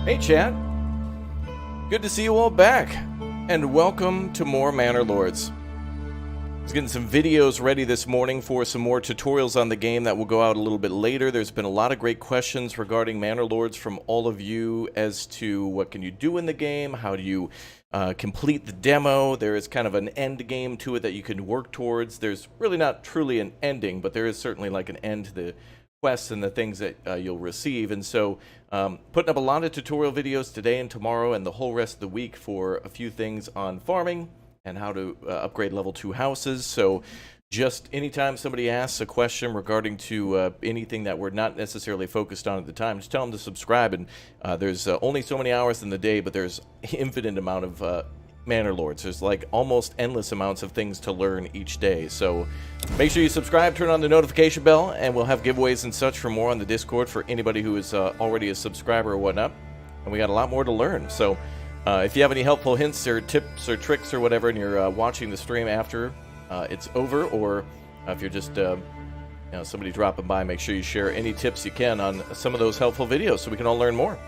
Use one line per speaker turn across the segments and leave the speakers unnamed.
Hey chat, good to see you all back, and welcome to more Manor Lords. I was getting some videos ready this morning for some more tutorials on the game that will go out a little bit later. There's been a lot of great questions regarding Manor Lords from all of you as to what can you do in the game, how do you complete the demo. There is kind of an end game to it that you can work towards. There's really not truly an ending, but there is certainly like an end to the quests and the things that you'll receive. And so putting up a lot of tutorial videos today and tomorrow and the whole rest of the week for a few things on farming and how to upgrade level 2 houses. So just anytime somebody asks a question regarding to anything that we're not necessarily focused on at the time, just tell them to subscribe. And there's only so many hours in the day, but there's infinite amount of Manor Lords. There's like almost endless amounts of things to learn each day. So make sure you subscribe, turn on the notification bell, and we'll have giveaways and such for more on the Discord for anybody who is already a subscriber or whatnot. And we got a lot more to learn. So if you have any helpful hints or tips or tricks or whatever, and you're watching the stream after it's over, or if you're just somebody dropping by, make sure you share any tips you can on some of those helpful videos so we can all learn more.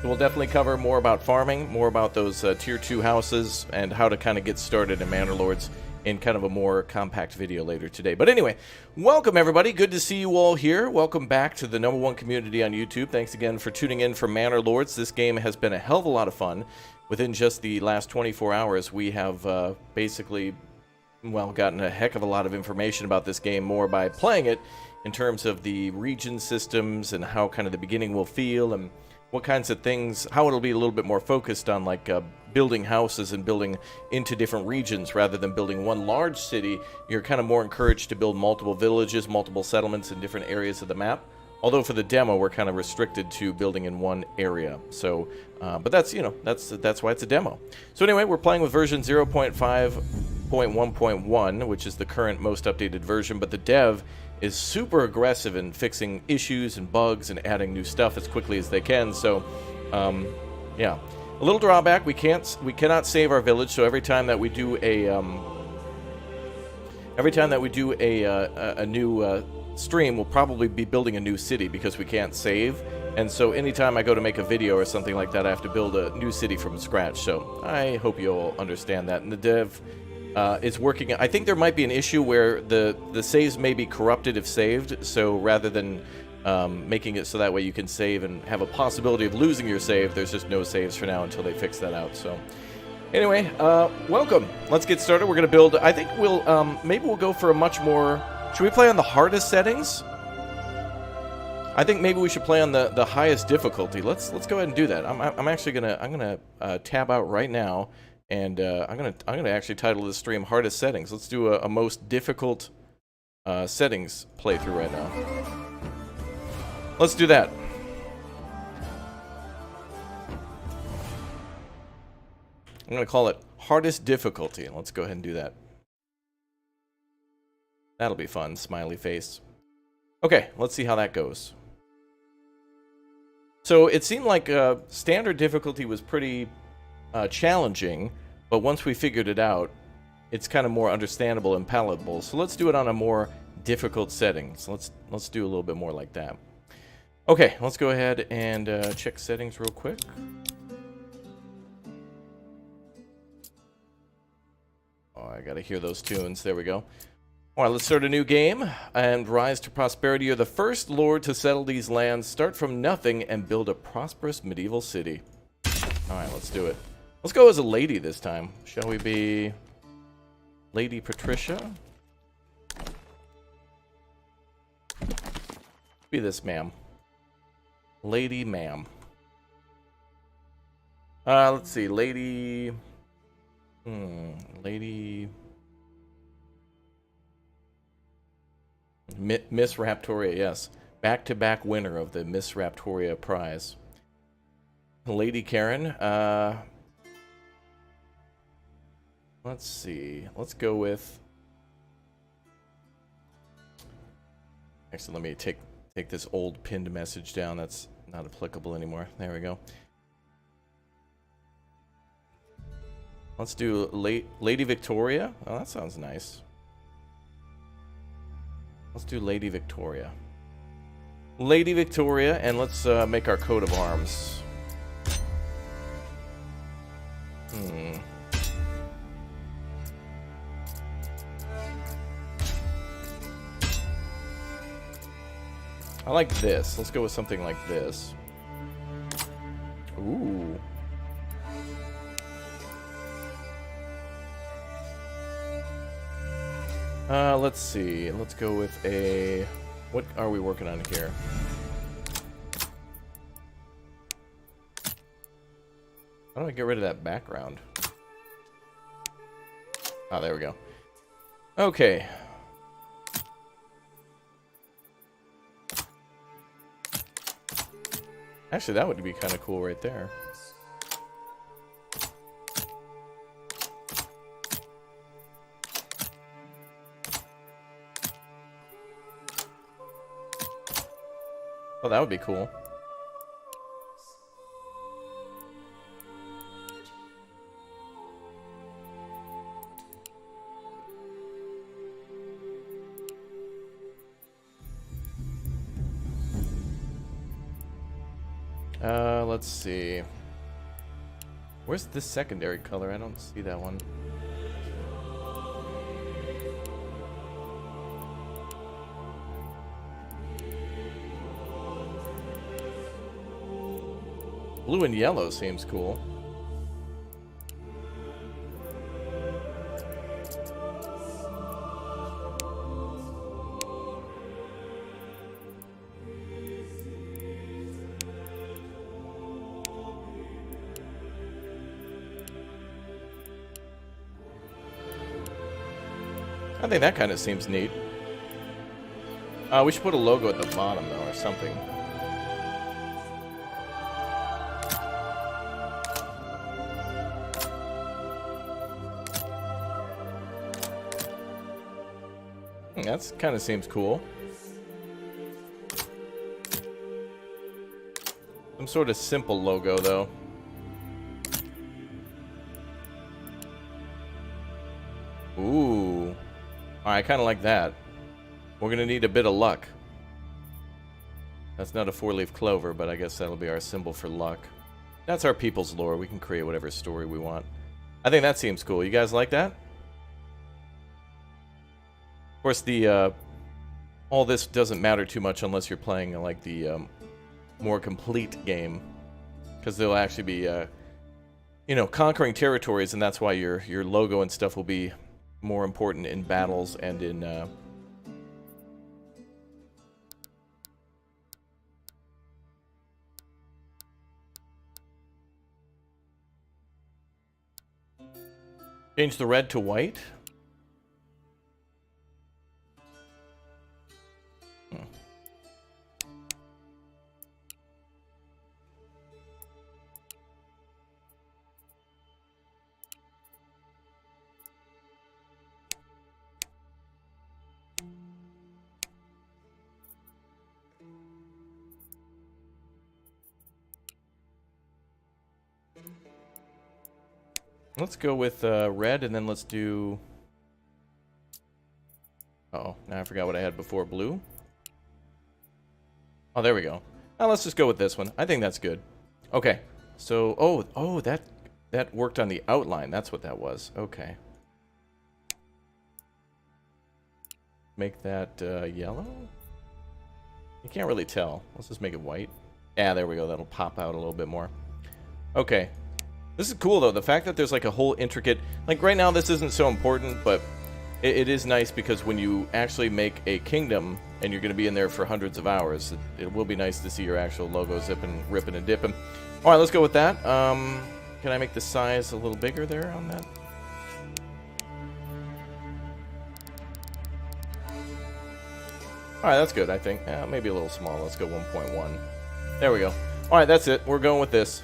We'll definitely cover more about farming, more about those tier 2 houses, and how to kind of get started in Manor Lords in kind of a more compact video later today. But anyway, welcome everybody. Good to see you all here. Welcome back to the #1 community on YouTube. Thanks again for tuning in for Manor Lords. This game has been a hell of a lot of fun. Within just the last 24 hours, we have basically, well, gotten a heck of a lot of information about this game more by playing it in terms of the region systems and how kind of the beginning will feel and what kinds of things, how it'll be a little bit more focused on like building houses and building into different regions rather than building one large city. You're kind of more encouraged to build multiple villages, multiple settlements in different areas of the map. Although for the demo, we're kind of restricted to building in one area. So, but that's, that's why it's a demo. So anyway, we're playing with version 0.5.1.1, which is the current most updated version, but the dev is super aggressive in fixing issues and bugs and adding new stuff as quickly as they can. So, yeah, a little drawback: we cannot save our village. So every time that we do a new stream, we'll probably be building a new city because we can't save. And so anytime I go to make a video or something like that, I have to build a new city from scratch. So I hope you'll understand that. And the dev is working. I think there might be an issue where the saves may be corrupted if saved. So rather than making it so that way you can save and have a possibility of losing your save, there's just no saves for now until they fix that out. So anyway, welcome. Let's get started. We're going to build. I think maybe we'll go for a much more. Should we play on the hardest settings? I think maybe we should play on the highest difficulty. Let's go ahead and do that. I'm actually gonna tab out right now. And I'm gonna actually title this stream "Hardest Settings." Let's do a most difficult settings playthrough right now. Let's do that. I'm gonna call it hardest difficulty. Let's go ahead and do that. That'll be fun. Smiley face. Okay, let's see how that goes. So it seemed like standard difficulty was pretty challenging, but once we figured it out, it's kind of more understandable and palatable. So let's do it on a more difficult setting. So let's do a little bit more like that. Okay, let's go ahead and check settings real quick. Oh, I gotta hear those tunes. There we go. All right, let's start a new game and rise to prosperity. You're the first lord to settle these lands. Start from nothing and build a prosperous medieval city. All right, let's do it. Let's go as a lady this time. Shall we be Lady Patricia? Be this, ma'am. Lady, ma'am. Let's see. Lady... Lady... Miss Raptoria, yes. Back-to-back winner of the Miss Raptoria prize. Lady Karen, let's see. Let's go with... Actually, let me take this old pinned message down. That's not applicable anymore. There we go. Let's do Lady Victoria. Oh, that sounds nice. Let's do Lady Victoria. Lady Victoria, and let's make our coat of arms. I like this. Let's go with something like this. Ooh. Let's see. Let's go with a... What are we working on here? How do I get rid of that background? Oh, there we go. Okay. Actually, that would be kind of cool right there. Oh, that would be cool. Let's see. Where's the secondary color? I don't see that one. Blue and yellow seems cool. I think that kind of seems neat. We should put a logo at the bottom, though, or something. That kind of seems cool. Some sort of simple logo, though. Ooh. I kind of like that. We're going to need a bit of luck. That's not a four-leaf clover, but I guess that'll be our symbol for luck. That's our people's lore. We can create whatever story we want. I think that seems cool. You guys like that? Of course, the all this doesn't matter too much unless you're playing like the more complete game, because there'll actually be you know, conquering territories, and that's why your logo and stuff will be more important in battles and in change the red to white. Let's go with red, and then let's do... Uh-oh, now I forgot what I had before. Blue? Oh, there we go. Now let's just go with this one. I think that's good. Okay, so... Oh, that worked on the outline. That's what that was. Okay. Make that yellow? You can't really tell. Let's just make it white. Yeah, there we go. That'll pop out a little bit more. Okay. This is cool, though. The fact that there's like a whole intricate... Like, right now this isn't so important, but it is nice because when you actually make a kingdom and you're going to be in there for hundreds of hours, it will be nice to see your actual logo zipping, ripping, and dipping. All right, let's go with that. Can I make the size a little bigger there on that? All right, that's good, I think. Maybe a little small. Let's go 1.1. There we go. All right, that's it. We're going with this.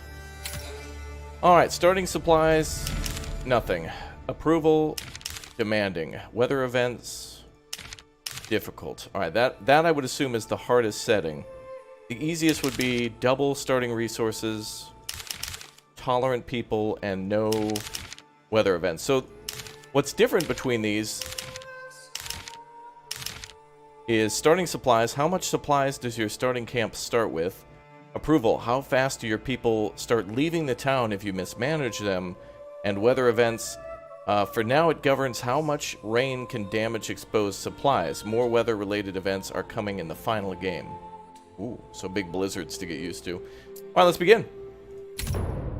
All right, starting supplies, nothing. Approval, demanding. Weather events, difficult. All right, that I would assume is the hardest setting. The easiest would be double starting resources, tolerant people, and no weather events. So what's different between these is starting supplies. How much supplies does your starting camp start with? Approval. How fast do your people start leaving the town if you mismanage them? And weather events. For now, it governs how much rain can damage exposed supplies. More weather-related events are coming in the final game. Ooh, so big blizzards to get used to. All right, let's begin.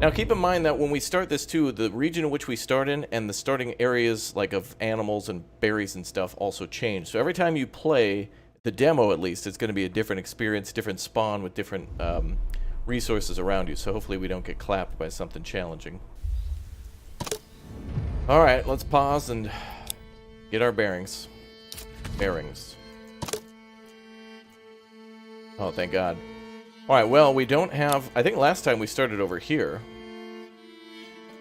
Now, keep in mind that when we start this, too, the region in which we start in and the starting areas, like of animals and berries and stuff, also change. So every time you play, the demo at least, it's going to be a different experience, different spawn with different resources around you. So hopefully we don't get clapped by something challenging. All right, let's pause and get our bearings. Oh, thank God. All right, well, we don't have... I think last time we started over here.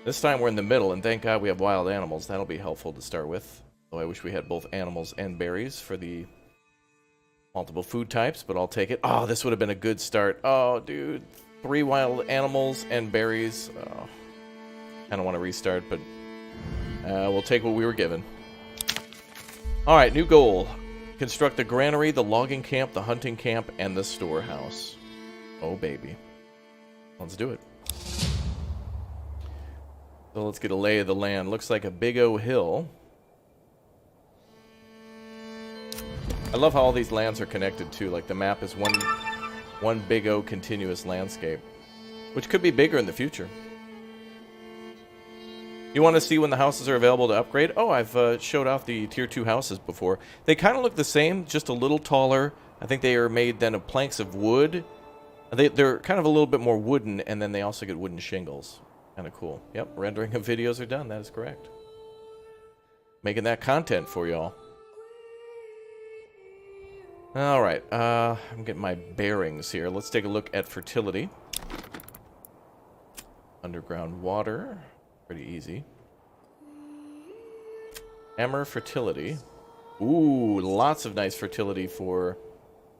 This time we're in the middle, and thank God we have wild animals. That'll be helpful to start with. Though I wish we had both animals and berries for the multiple food types, but I'll take it. Oh, this would have been a good start. Oh, dude. 3 wild animals and berries. Oh, I don't want to restart, but... we'll take what we were given. Alright, new goal. Construct the granary, the logging camp, the hunting camp, and the storehouse. Oh, baby. Let's do it. So let's get a lay of the land. Looks like a big O hill. I love how all these lands are connected, too. Like, the map is one big O continuous landscape. Which could be bigger in the future. You want to see when the houses are available to upgrade? Oh, I've showed off the Tier 2 houses before. They kind of look the same, just a little taller. I think they are made then of planks of wood. They're kind of a little bit more wooden, and then they also get wooden shingles. Kind of cool. Yep, rendering of videos are done. That is correct. Making that content for y'all. All right, I'm getting my bearings here. Let's take a look at fertility. Underground water. Pretty easy. Emmer fertility. Ooh, lots of nice fertility for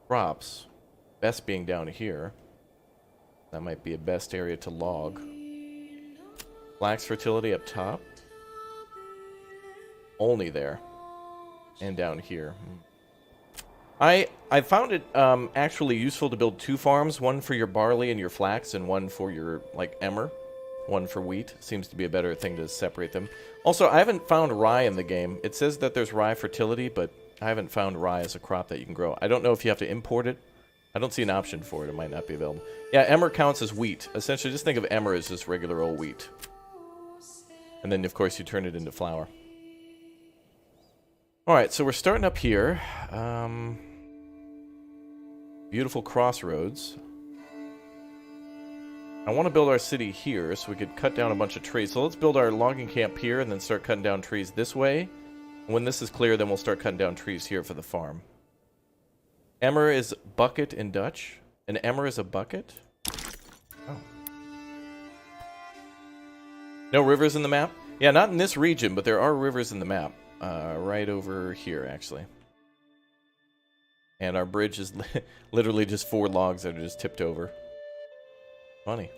crops. Best being down here. That might be a best area to log. Flax fertility up top. Only there. And down here. I found it actually useful to build 2 farms. One for your barley and your flax, and one for your, like, emmer. One for wheat. Seems to be a better thing to separate them. Also, I haven't found rye in the game. It says that there's rye fertility, but I haven't found rye as a crop that you can grow. I don't know if you have to import it. I don't see an option for it. It might not be available. Yeah, emmer counts as wheat. Essentially, just think of emmer as just regular old wheat. And then, of course, you turn it into flour. Alright, so we're starting up here. Beautiful crossroads. I want to build our city here so we could cut down a bunch of trees. So let's build our logging camp here and then start cutting down trees this way. And when this is clear, then we'll start cutting down trees here for the farm. Emmer is bucket in Dutch. An emmer is a bucket? Oh. No rivers in the map? Yeah, not in this region, but there are rivers in the map. Right over here, actually. And our bridge is literally just 4 logs that are just tipped over. Funny.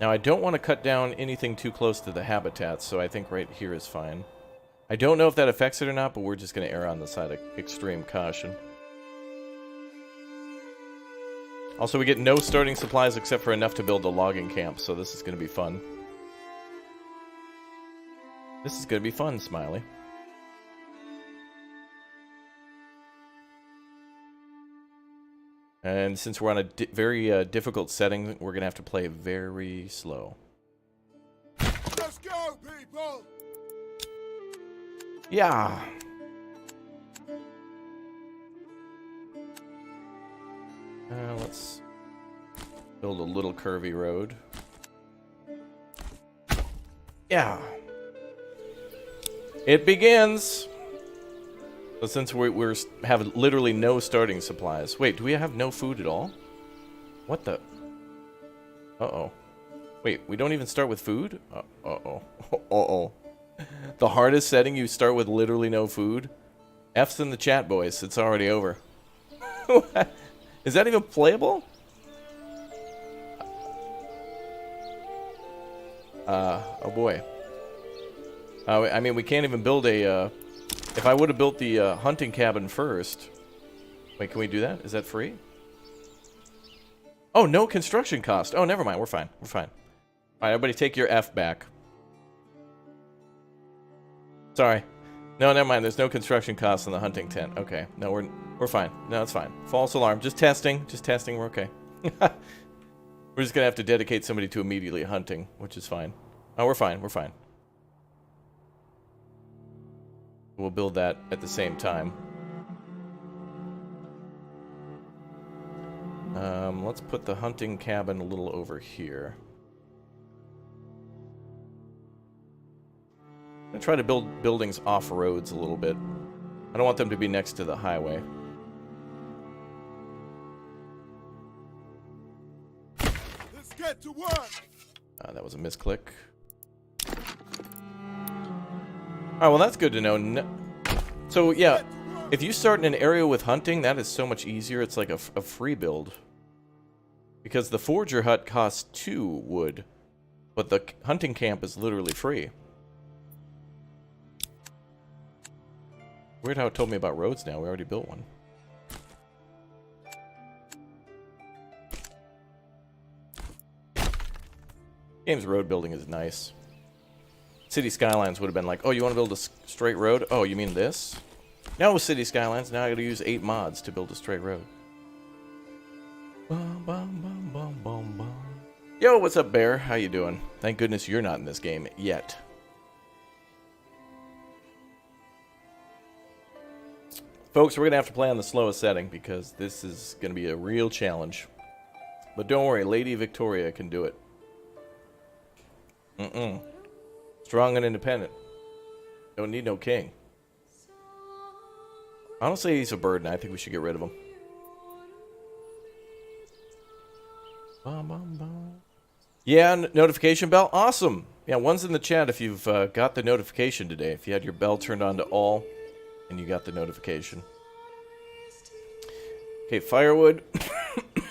Now, I don't want to cut down anything too close to the habitats, so I think right here is fine. I don't know if that affects it or not, but we're just going to err on the side of extreme caution. Also, we get no starting supplies except for enough to build a logging camp, so this is going to be fun. This is going to be fun, Smiley. And since we're on a very difficult setting, we're going to have to play very slow.
Let's go, people!
Yeah. Let's build a little curvy road. Yeah. It begins! But since we have literally no starting supplies. Wait, do we have no food at all? What the? Uh-oh. Wait, we don't even start with food? Uh-oh. Uh-oh. The hardest setting, you start with literally no food? F's in the chat, boys. It's already over. Is that even playable? Oh boy. I mean, we can't even build a, if I would have built the hunting cabin first. Wait, can we do that? Is that free? Oh, no construction cost. Oh, never mind. We're fine. We're fine. Alright, everybody take your F back. Sorry. No, never mind. There's no construction costs in the hunting tent. Okay. No, we're fine. No, it's fine. False alarm. Just testing. Just testing. We're okay. We're just gonna have to dedicate somebody to immediately hunting, which is fine. Oh, we're fine. We're fine. We'll build that at the same time. Let's put the hunting cabin a little over here. I'm gonna try to build buildings off roads a little bit. I don't want them to be next to the highway.
Let's get to work.
That was a misclick. Alright, well that's good to know. So yeah, if you start in an area with hunting, that is so much easier. It's like a free build. Because the forger hut costs 2 wood, but the hunting camp is literally free. Weird how it told me about roads now. We already built one. Game's road building is nice. City Skylines would have been like, oh, you want to build a straight road? Oh, you mean this? No, City Skylines. Now I gotta use 8 mods to build a straight road. Bum, bum, bum, bum, bum, bum. Yo, what's up, Bear? How you doing? Thank goodness you're not in this game yet. Folks, we're going to have to play on the slowest setting because this is going to be a real challenge. But don't worry, Lady Victoria can do it. Strong and independent. Don't need no king. I don't say he's a burden. I think we should get rid of him. Yeah, notification bell. Awesome. Yeah, one's in the chat if you've got the notification today. If you had your bell turned on to all and you got the notification. Okay, firewood.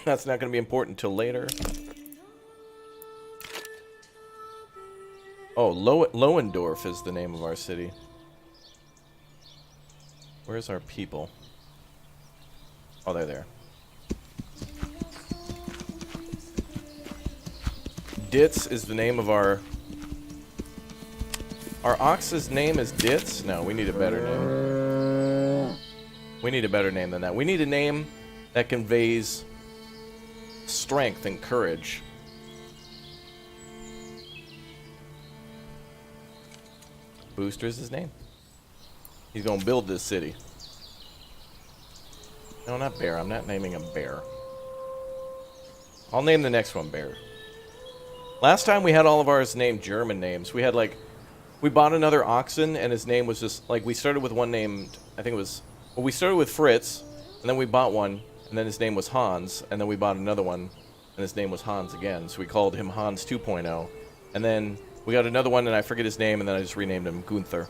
That's not going to be important until later. Oh, Lohendorf is the name of our city. Where's our people? Oh, they're there. Ditz is the name of our... Our ox's name is Ditz? No, we need a better name. We need a better name than that. We need a name that conveys strength and courage. Booster is his name. He's gonna build this city. No, not Bear. I'm not naming him Bear. I'll name the next one Bear. Last time we had all of ours named German names. We had like... We bought another oxen and his name was just... Like, we started with one named... I think it was... Well, we started with Fritz, and then we bought one, and then his name was Hans, and then we bought another one, and his name was Hans again. So we called him Hans 2.0. And then we got another one, and I forget his name, and then I just renamed him Gunther.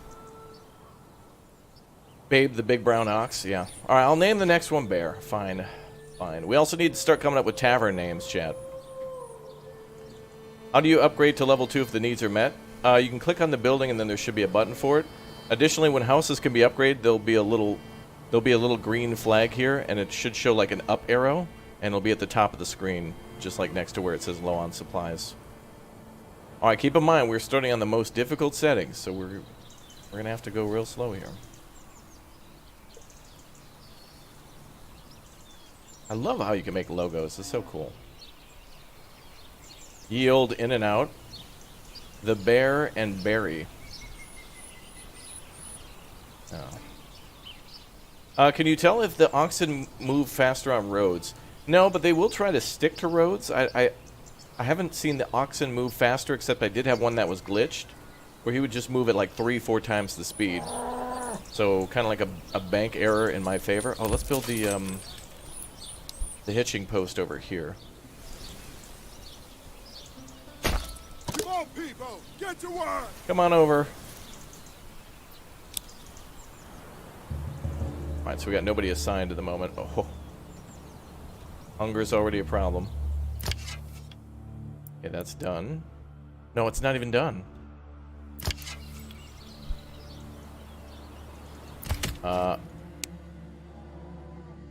Babe the Big Brown Ox? Yeah. Alright, I'll name the next one Bear. Fine. Fine. We also need to start coming up with tavern names, chat. How do you upgrade to level 2 if the needs are met? You can click on the building, and then there should be a button for it. Additionally, when houses can be upgraded, there'll be a little green flag here, and it should show like an up arrow, and it'll be at the top of the screen, just like next to where it says low on supplies. Alright, keep in mind, we're starting on the most difficult settings, so we're gonna have to go real slow here. I love how you can make logos. It's so cool. Yield in and out. The bear and berry. Oh. Can you tell if the oxen move faster on roads? No, but they will try to stick to roads. I haven't seen the oxen move faster, except I did have one that was glitched, where he would just move at like 3-4 times the speed. So kind of like a bank error in my favor. Oh, let's build the hitching post over here.
Come on, people, get to work.
Come on over. Alright, so we got nobody assigned at the moment. Oh. Hunger's already a problem. Okay, that's done. No, it's not even done. I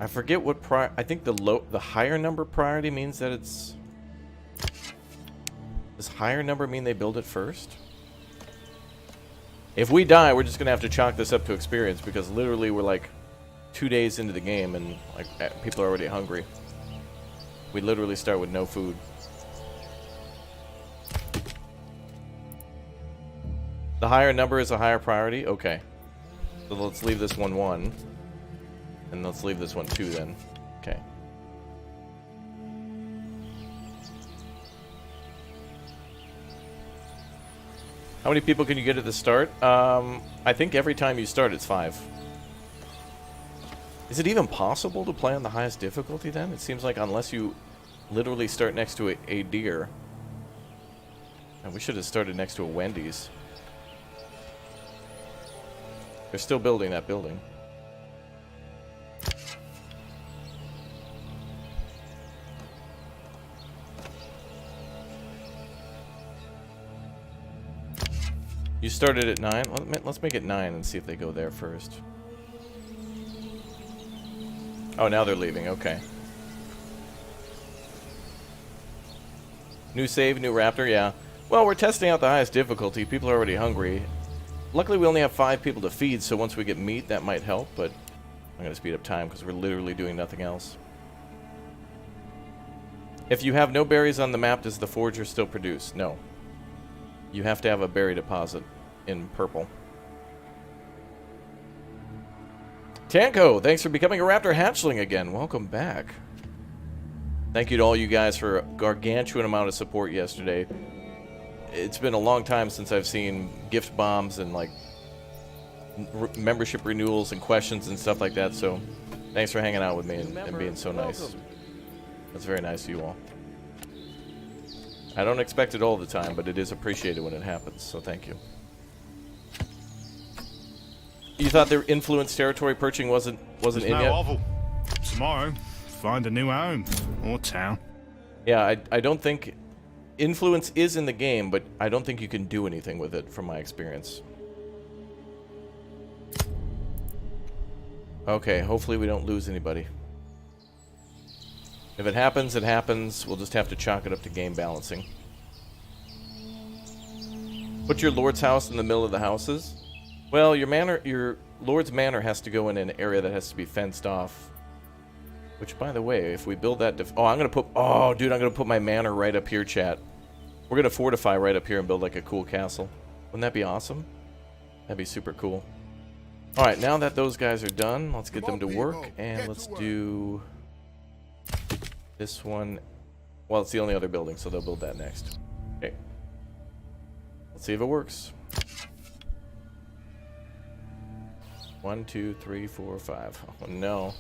forget what I think the higher number priority means that it's... Does higher number mean they build it first? If we die, we're just gonna have to chalk this up to experience, because literally we're like 2 days into the game and like people are already hungry. We literally start with no food. The higher number is a higher priority? Okay. So let's leave this one 1. And let's leave this one 2 then. Okay. How many people can you get at the start? I think every time you start it's 5. Is it even possible to play on the highest difficulty then? It seems like unless you literally start next to a deer. And we should have started next to a Wendy's. They're still building that building. You started at 9? Let's make it 9 and see if they go there first. Oh, now they're leaving. Okay. New save, new raptor, yeah. Well, we're testing out the highest difficulty. People are already hungry. Luckily, we only have 5 people to feed, so once we get meat, that might help, but I'm going to speed up time because we're literally doing nothing else. If you have no berries on the map, does the forager still produce? No. You have to have a berry deposit in purple. Tanko, thanks for becoming a raptor hatchling again. Welcome back. Thank you to all you guys for a gargantuan amount of support yesterday. It's been a long time since I've seen gift bombs and like membership renewals and questions and stuff like that, so thanks for hanging out with me and being so nice. That's very nice of you all. I don't expect it all the time, but it is appreciated when it happens, so thank you. You thought their influence territory perching wasn't in yet?
Oval. Tomorrow, find a new home or town.
Yeah, I don't think influence is in the game, but I don't think you can do anything with it from my experience. Okay, hopefully we don't lose anybody. If it happens, it happens. We'll just have to chalk it up to game balancing. Put your lord's house in the middle of the houses. Well, your lord's manor has to go in an area that has to be fenced off. Which, by the way, if we build that... I'm going to put my manor right up here, chat. We're going to fortify right up here and build, like, a cool castle. Wouldn't that be awesome? That'd be super cool. Alright, now that those guys are done, let's get them to work. And let's do... this one. Well, it's the only other building, so they'll build that next. Okay. Let's see if it works. 1, 2, 3, 4, 5. Oh, no.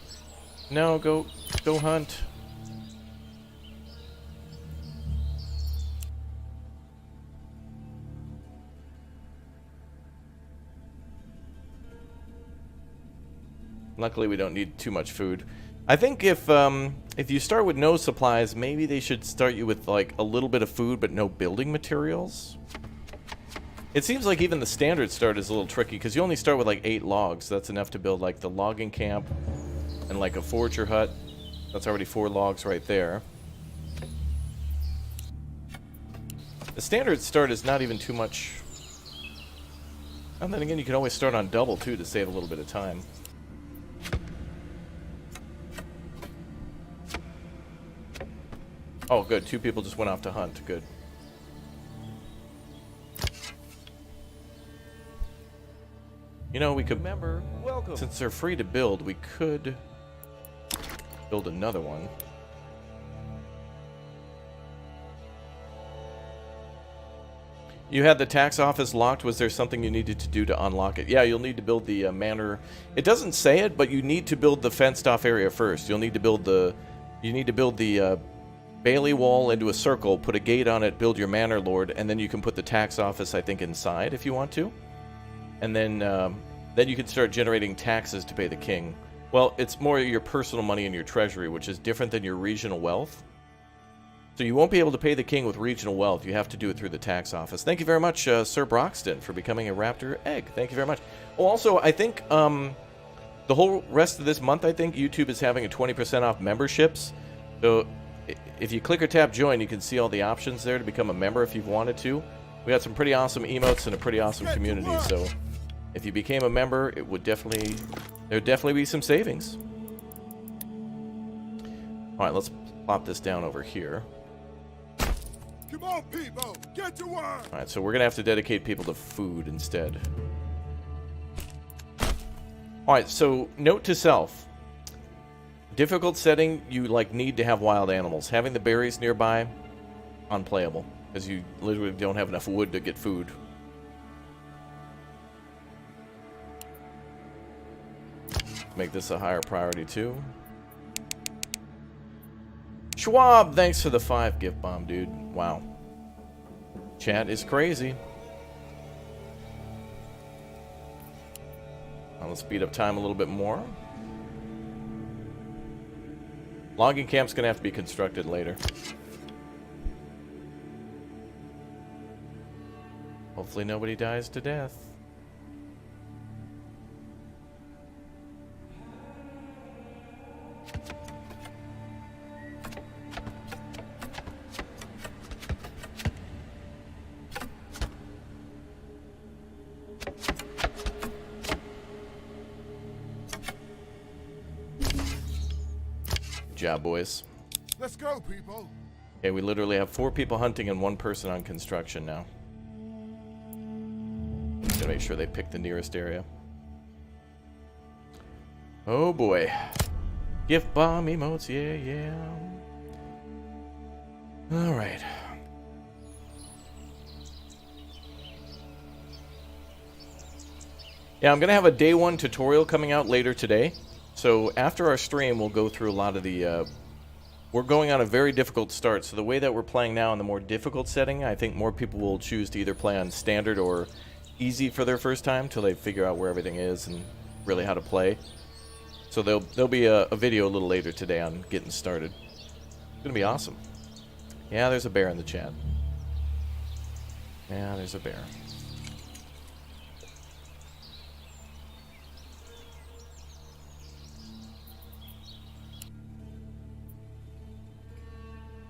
No, go hunt. Luckily, we don't need too much food. I think if you start with no supplies, maybe they should start you with like a little bit of food but no building materials. It seems like even the standard start is a little tricky because you only start with like 8 logs. That's enough to build like the logging camp and like a forager hut. That's already 4 logs right there. The standard start is not even too much. And then again, you can always start on double too to save a little bit of time. Oh, good. 2 people just went off to hunt. Good. You know, we could...
Member, welcome.
Since they're free to build, we could build another one. You had the tax office locked. Was there something you needed to do to unlock it? Yeah, you'll need to build the manor. It doesn't say it, but you need to build the fenced-off area first. You'll need to build the... Bailey wall into a circle, put a gate on it, build your manor lord, and then you can put the tax office, I think, inside if you want to. And then you can start generating taxes to pay the king. Well, it's more your personal money in your treasury, which is different than your regional wealth. So you won't be able to pay the king with regional wealth. You have to do it through the tax office. Thank you very much, Sir Broxton, for becoming a Raptor Egg. Thank you very much. Oh, also, I think the whole rest of this month, I think YouTube is having a 20% off memberships. So if you click or tap join, you can see all the options there to become a member if you've wanted to. We got some pretty awesome emotes and a pretty awesome community. So if you became a member, it would definitely, there'd definitely be some savings. All right, let's plop this down over here.
Come on, people, get to work.
All right, so we're gonna have to dedicate people to food instead. All right, so note to self: difficult setting, you need to have wild animals. Having the berries nearby, unplayable, because you literally don't have enough wood to get food. Make this a higher priority too. Schwab, thanks for the 5 gift bomb, dude. Wow. Chat is crazy. Now let's speed up time a little bit more. Logging camp's gonna have to be constructed later. Hopefully nobody dies to death. Job, boys.
Let's go, people.
Okay, we literally have 4 people hunting and 1 person on construction now. Gotta make sure they pick the nearest area. Oh boy. Gift bomb emotes, yeah. Alright. Yeah, I'm gonna have a day 1 tutorial coming out later today. So after our stream, we'll go through a lot of the... we're going on a very difficult start, so the way that we're playing now in the more difficult setting, I think more people will choose to either play on standard or easy for their first time till they figure out where everything is and really how to play. So there'll be a video a little later today on getting started. It's gonna be awesome. Yeah, there's a bear in the chat. Yeah, there's a bear.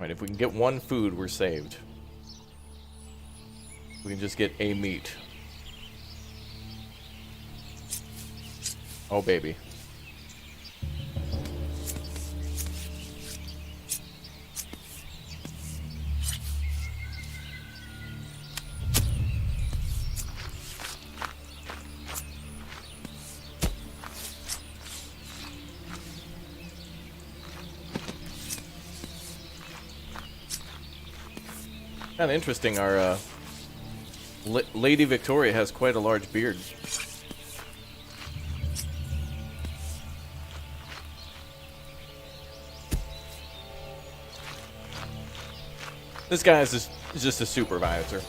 Right, if we can get 1 food, we're saved. We can just get a meat. Oh, baby. Kind of interesting, our Lady Victoria has quite a large beard. This guy is just a supervisor.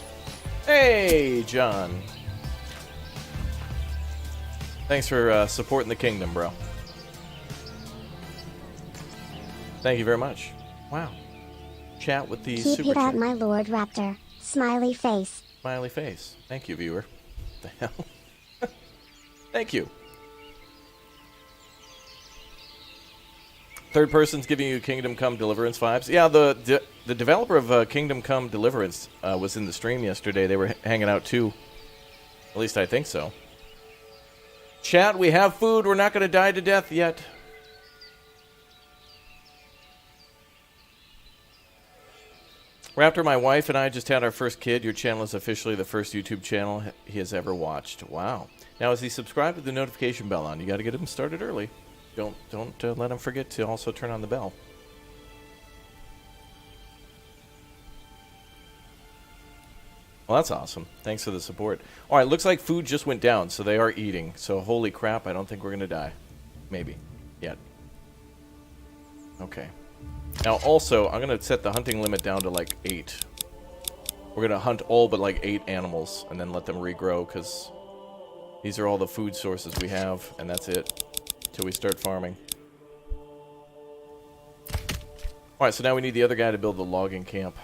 Hey, John. Thanks for supporting the kingdom, bro. Thank you very much. Wow. Chat with the
Keep
super
it
chat.
up, my Lord Raptor. Smiley face.
Smiley face. Thank you, viewer. What the hell? Thank you. Third person's giving you Kingdom Come Deliverance vibes. Yeah, the developer of Kingdom Come Deliverance was in the stream yesterday. They were hanging out too. At least I think so. Chat, we have food. We're not going to die to death yet. Raptor, my wife and I just had our first kid. Your channel is officially the first YouTube channel he has ever watched. Wow. Now, is he subscribed with the notification bell on? You got to get him started early. Don't let him forget to also turn on the bell. Well, that's awesome. Thanks for the support. All right, looks like food just went down, so they are eating. So, holy crap, I don't think we're going to die. Maybe. Yet. Okay. Now, also, I'm going to set the hunting limit down to, 8. We're going to hunt all but, 8 animals and then let them regrow, because these are all the food sources we have, and that's it until we start farming. Alright, so now we need the other guy to build the logging camp.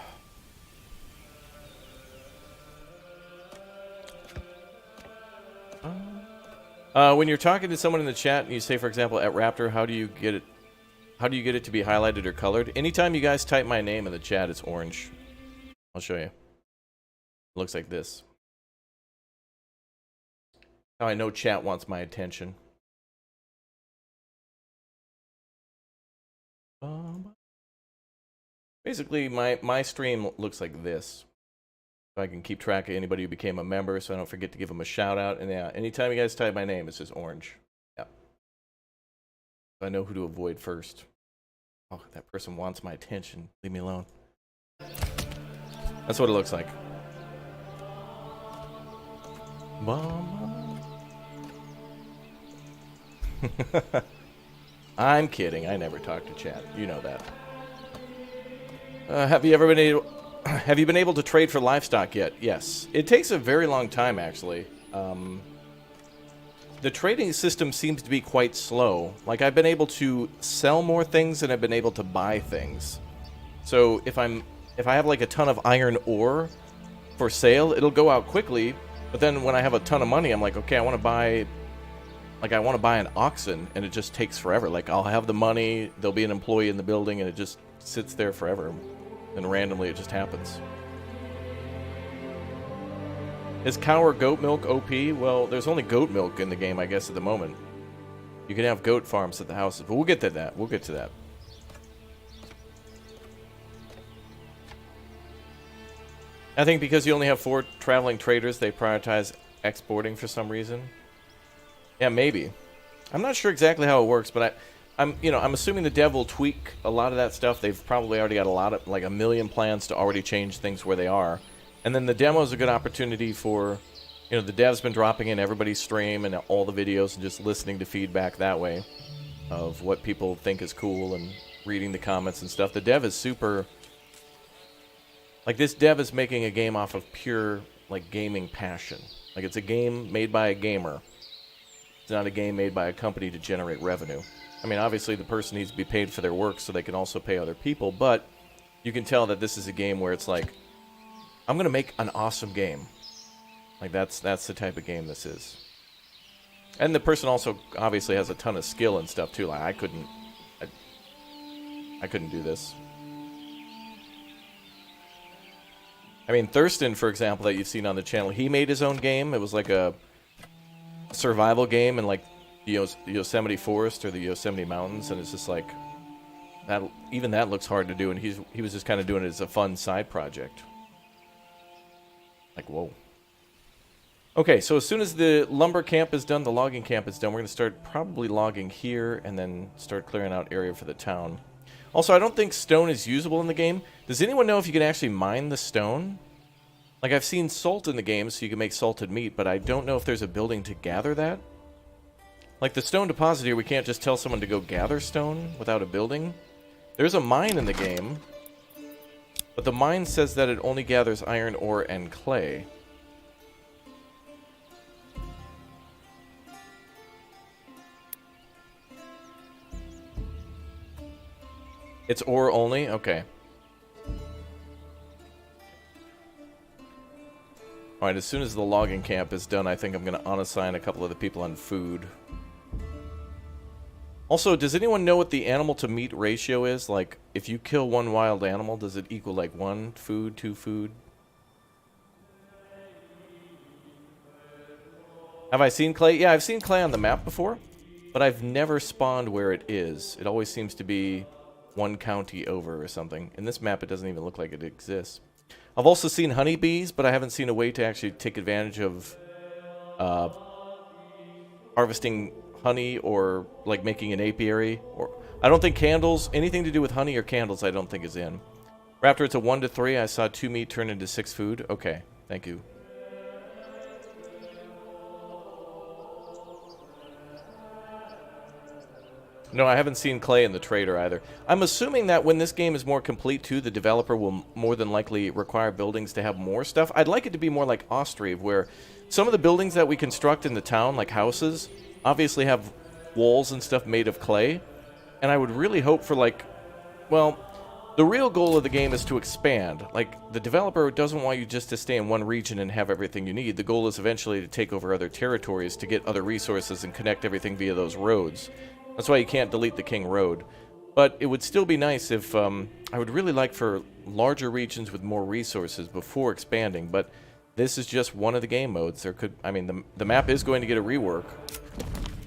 When you're talking to someone in the chat and you say, for example, at Raptor, how do you get it? How do you get it to be highlighted or colored? Anytime you guys type my name in the chat, it's orange. I'll show you. It looks like this. Now I know chat wants my attention. Basically, my stream looks like this. So I can keep track of anybody who became a member, so I don't forget to give them a shout out. And yeah, anytime you guys type my name, it's just orange. Yeah. So I know who to avoid first. Oh, that person wants my attention. Leave me alone. That's what it looks like. I'm kidding. I never talk to chat. You know that. Have you been able to trade for livestock yet? Yes. It takes a very long time, actually. The trading system seems to be quite slow. Like, I've been able to sell more things than I've been able to buy things. So if I have like a ton of iron ore for sale, it'll go out quickly. But then when I have a ton of money, I'm like, okay, I want to buy an oxen, and it just takes forever. Like, I'll have the money, there'll be an employee in the building, and it just sits there forever. And randomly it just happens. Is cow or goat milk OP? Well, there's only goat milk in the game, I guess, at the moment. You can have goat farms at the houses, but we'll get to that. We'll get to that. I think because you only have 4 traveling traders, they prioritize exporting for some reason. Yeah, maybe. I'm not sure exactly how it works, but I'm assuming the dev will tweak a lot of that stuff. They've probably already got like a million plans to already change things where they are. And then the demo is a good opportunity for, the dev's been dropping in everybody's stream and all the videos and just listening to feedback that way of what people think is cool and reading the comments and stuff. The dev is super, like, this dev is making a game off of pure, like, gaming passion. Like, it's a game made by a gamer. It's not a game made by a company to generate revenue. I mean, obviously the person needs to be paid for their work so they can also pay other people, but you can tell that this is a game where it's like, I'm going to make an awesome game. Like, that's the type of game this is. And the person also obviously has a ton of skill and stuff too. Like, I couldn't do this. I mean, Thurston, for example, that you've seen on the channel, he made his own game. It was like a survival game in like the Yosemite Forest or the Yosemite Mountains, and it's just like that. Even that looks hard to do, and he was just kind of doing it as a fun side project. Like, whoa. Okay, so as soon as the lumber camp is done, the logging camp is done, we're going to start probably logging here and then start clearing out area for the town. Also, I don't think stone is usable in the game. Does anyone know if you can actually mine the stone? Like, I've seen salt in the game, so you can make salted meat, but I don't know if there's a building to gather that. Like, the stone deposit here, we can't just tell someone to go gather stone without a building. There's a mine in the game, but the mine says that it only gathers iron ore and clay. It's ore only? Okay. Alright, as soon as the logging camp is done, I think I'm going to unassign a couple of the people on food. Also, does anyone know what the animal to meat ratio is? Like, if you kill one wild animal, does it equal like 1 food, 2 food? Have I seen clay? Yeah, I've seen clay on the map before, but I've never spawned where it is. It always seems to be 1 county over or something. In this map, it doesn't even look like it exists. I've also seen honeybees, but I haven't seen a way to actually take advantage of harvesting honey or like making an apiary. Or I don't think candles, anything to do with honey or candles, I don't think is in. Raptor, it's a 1 to 3. I saw 2 meat turn into 6 food. Okay, thank you. No, I haven't seen clay in the trader either. I'm assuming that when this game is more complete too, the developer will more than likely require buildings to have more stuff. I'd like it to be more like Ostriv, where some of the buildings that we construct in the town, like houses, obviously have walls and stuff made of clay. And I would really hope for like, well, The real goal of the game is to expand. Like, the developer doesn't want you just to stay in one region and have everything you need. The goal is eventually to take over other territories, to get other resources and connect everything via those roads. That's why you can't delete the King Road. But it would still be nice if, I would really like for larger regions with more resources before expanding, but this is just one of the game modes. There could, I mean, the map is going to get a rework.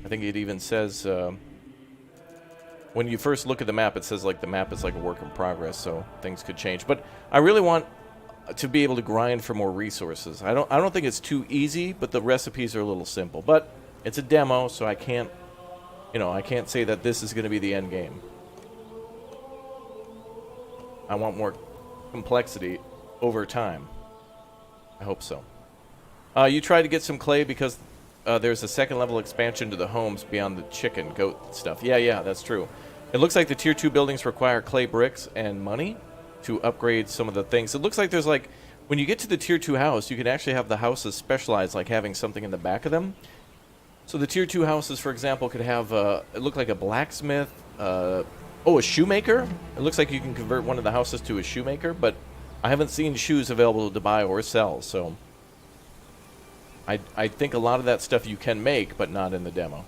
I think it even says, when you first look at the map, it says like the map is like a work in progress, so things could change. But I really want to be able to grind for more resources. I don't think it's too easy, but the recipes are a little simple. But it's a demo, so I can't, you know, I can't say that this is going to be the end game. I want more complexity over time. I hope so. You tried to get some clay because there's a second level expansion to the homes beyond the chicken, goat stuff. Yeah, that's true. It looks like the tier 2 buildings require clay bricks and money to upgrade some of the things. It looks like there's like, when you get to the tier 2 house, you can actually have the houses specialized, like having something in the back of them. So the tier 2 houses, for example, could have, it looked like a blacksmith, a shoemaker. It looks like you can convert one of the houses to a shoemaker, but I haven't seen shoes available to buy or sell, so I think a lot of that stuff you can make, but not in the demo.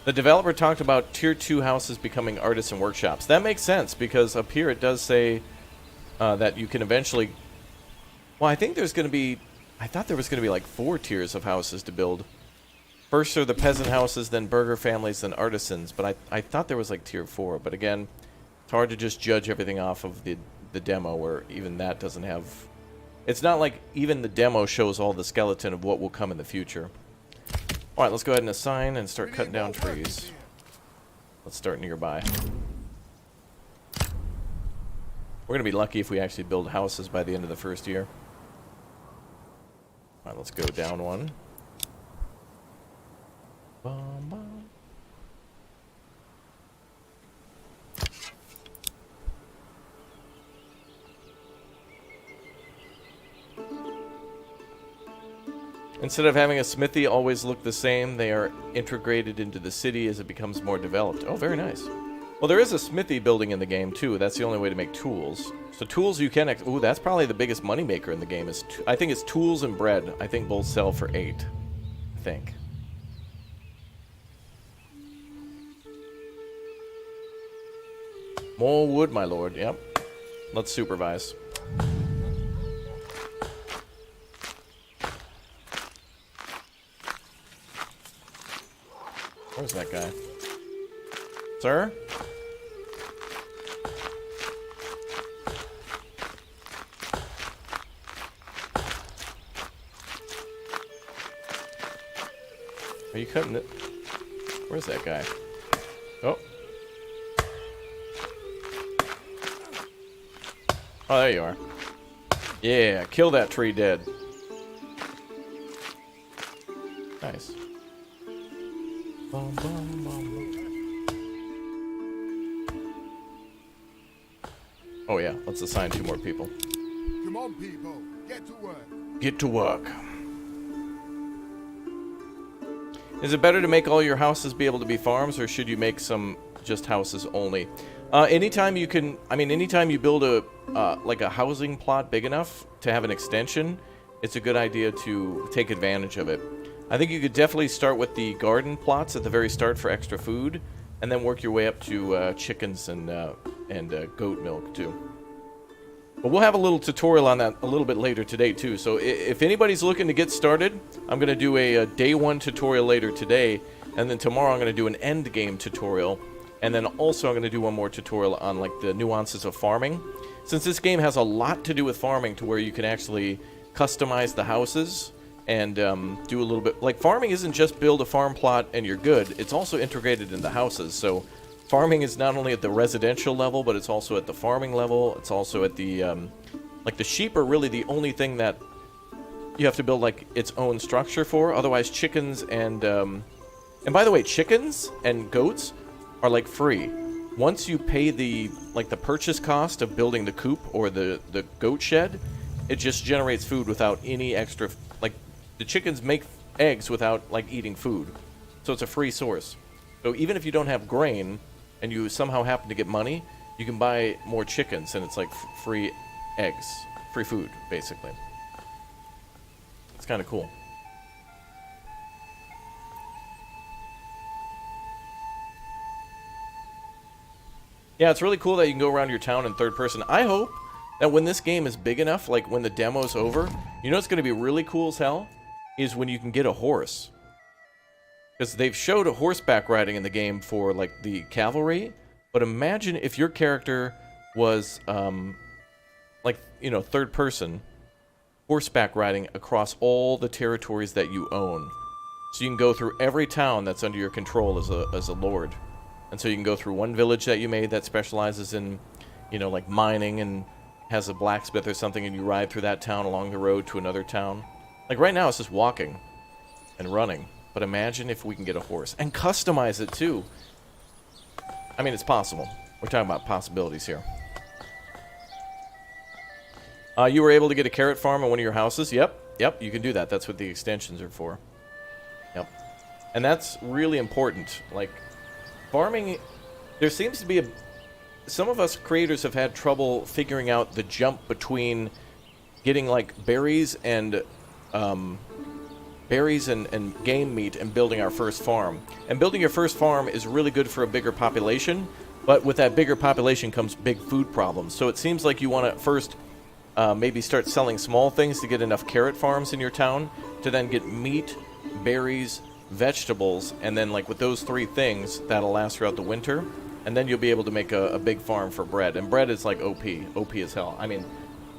The developer talked about tier 2 houses becoming artisan workshops. That makes sense, because up here it does say that you can eventually... Well, I think there's going to be... I thought there was going to be like 4 tiers of houses to build. First are the peasant houses, then burger families, then artisans. But I thought there was like tier 4. But again, it's hard to just judge everything off of the demo, where even that doesn't have... It's not like even the demo shows all the skeleton of what will come in the future. Alright, let's go ahead and assign and start cutting down trees. Let's start nearby. We're going to be lucky if we actually build houses by the end of the first year. Alright, let's go down one. Bum, bum. Instead of having a smithy always look the same, they are integrated into the city as it becomes more developed. Oh, very nice. Well, there is a smithy building in the game, too. That's the only way to make tools. So tools you can... Ooh, that's probably the biggest moneymaker in the game. Is I think it's tools and bread. I think both sell for 8. I think. More wood, my lord. Yep. Let's supervise. Where's that guy? Sir? Are you cutting it? Where's that guy? Oh. Oh, there you are. Yeah, kill that tree dead. Nice. Bum, bum, bum. Oh yeah, let's assign 2 more people.
Come on, people. Get to work.
Get to work. Is it better to make all your houses be able to be farms, or should you make some just houses only? Anytime you can, I mean, anytime you build a like a housing plot big enough to have an extension, it's a good idea to take advantage of it. I think you could definitely start with the garden plots at the very start for extra food, and then work your way up to chickens and goat milk too. But we'll have a little tutorial on that a little bit later today too. So if anybody's looking to get started, I'm going to do a day 1 tutorial later today, and then tomorrow I'm going to do an end game tutorial, and then also I'm going to do one more tutorial on like the nuances of farming. Since this game has a lot to do with farming, to where you can actually customize the houses and do a little bit... Like, farming isn't just build a farm plot and you're good. It's also integrated into houses. So farming is not only at the residential level, but it's also at the farming level. It's also at the... like, the sheep are really the only thing that you have to build, like, its own structure for. Otherwise, chickens and... and by the way, chickens and goats are, like, free. Once you pay the, like, the purchase cost of building the coop or the goat shed, It just generates food without any extra, like, the chickens make eggs without, like, eating food. So it's a free source. So even if you don't have grain, and you somehow happen to get money, you can buy more chickens, and it's like free eggs. Free food, basically. It's kind of cool. Yeah, it's really cool that you can go around your town in third person. I hope that when this game is big enough, like when the demo's over, you know what's going to be really cool as hell? Is when you can get a horse. Because they've showed a horseback riding in the game for, like, the cavalry. But imagine if your character was, like, you know, third person, horseback riding across all the territories that you own. So you can go through every town that's under your control as a lord. And so you can go through one village that you made that specializes in, you know, like mining and has a blacksmith or something, and you ride through that town along the road to another town. Like right now it's just walking and running. But imagine if we can get a horse and customize it too. I mean, it's possible. We're talking about possibilities here. You were able to get a carrot farm on one of your houses? Yep, you can do that. That's what the extensions are for. Yep. And that's really important. Like, farming, there seems to be some of us creators have had trouble figuring out the jump between getting, like, berries and game meat and building our first farm. And building your first farm is really good for a bigger population, but with that bigger population comes big food problems. So it seems like you want to first maybe start selling small things to get enough carrot farms in your town, to then get meat, berries, vegetables, and then, like, with those three things, that'll last throughout the winter, and then you'll be able to make a big farm for bread. And bread is, like, OP as hell. I mean,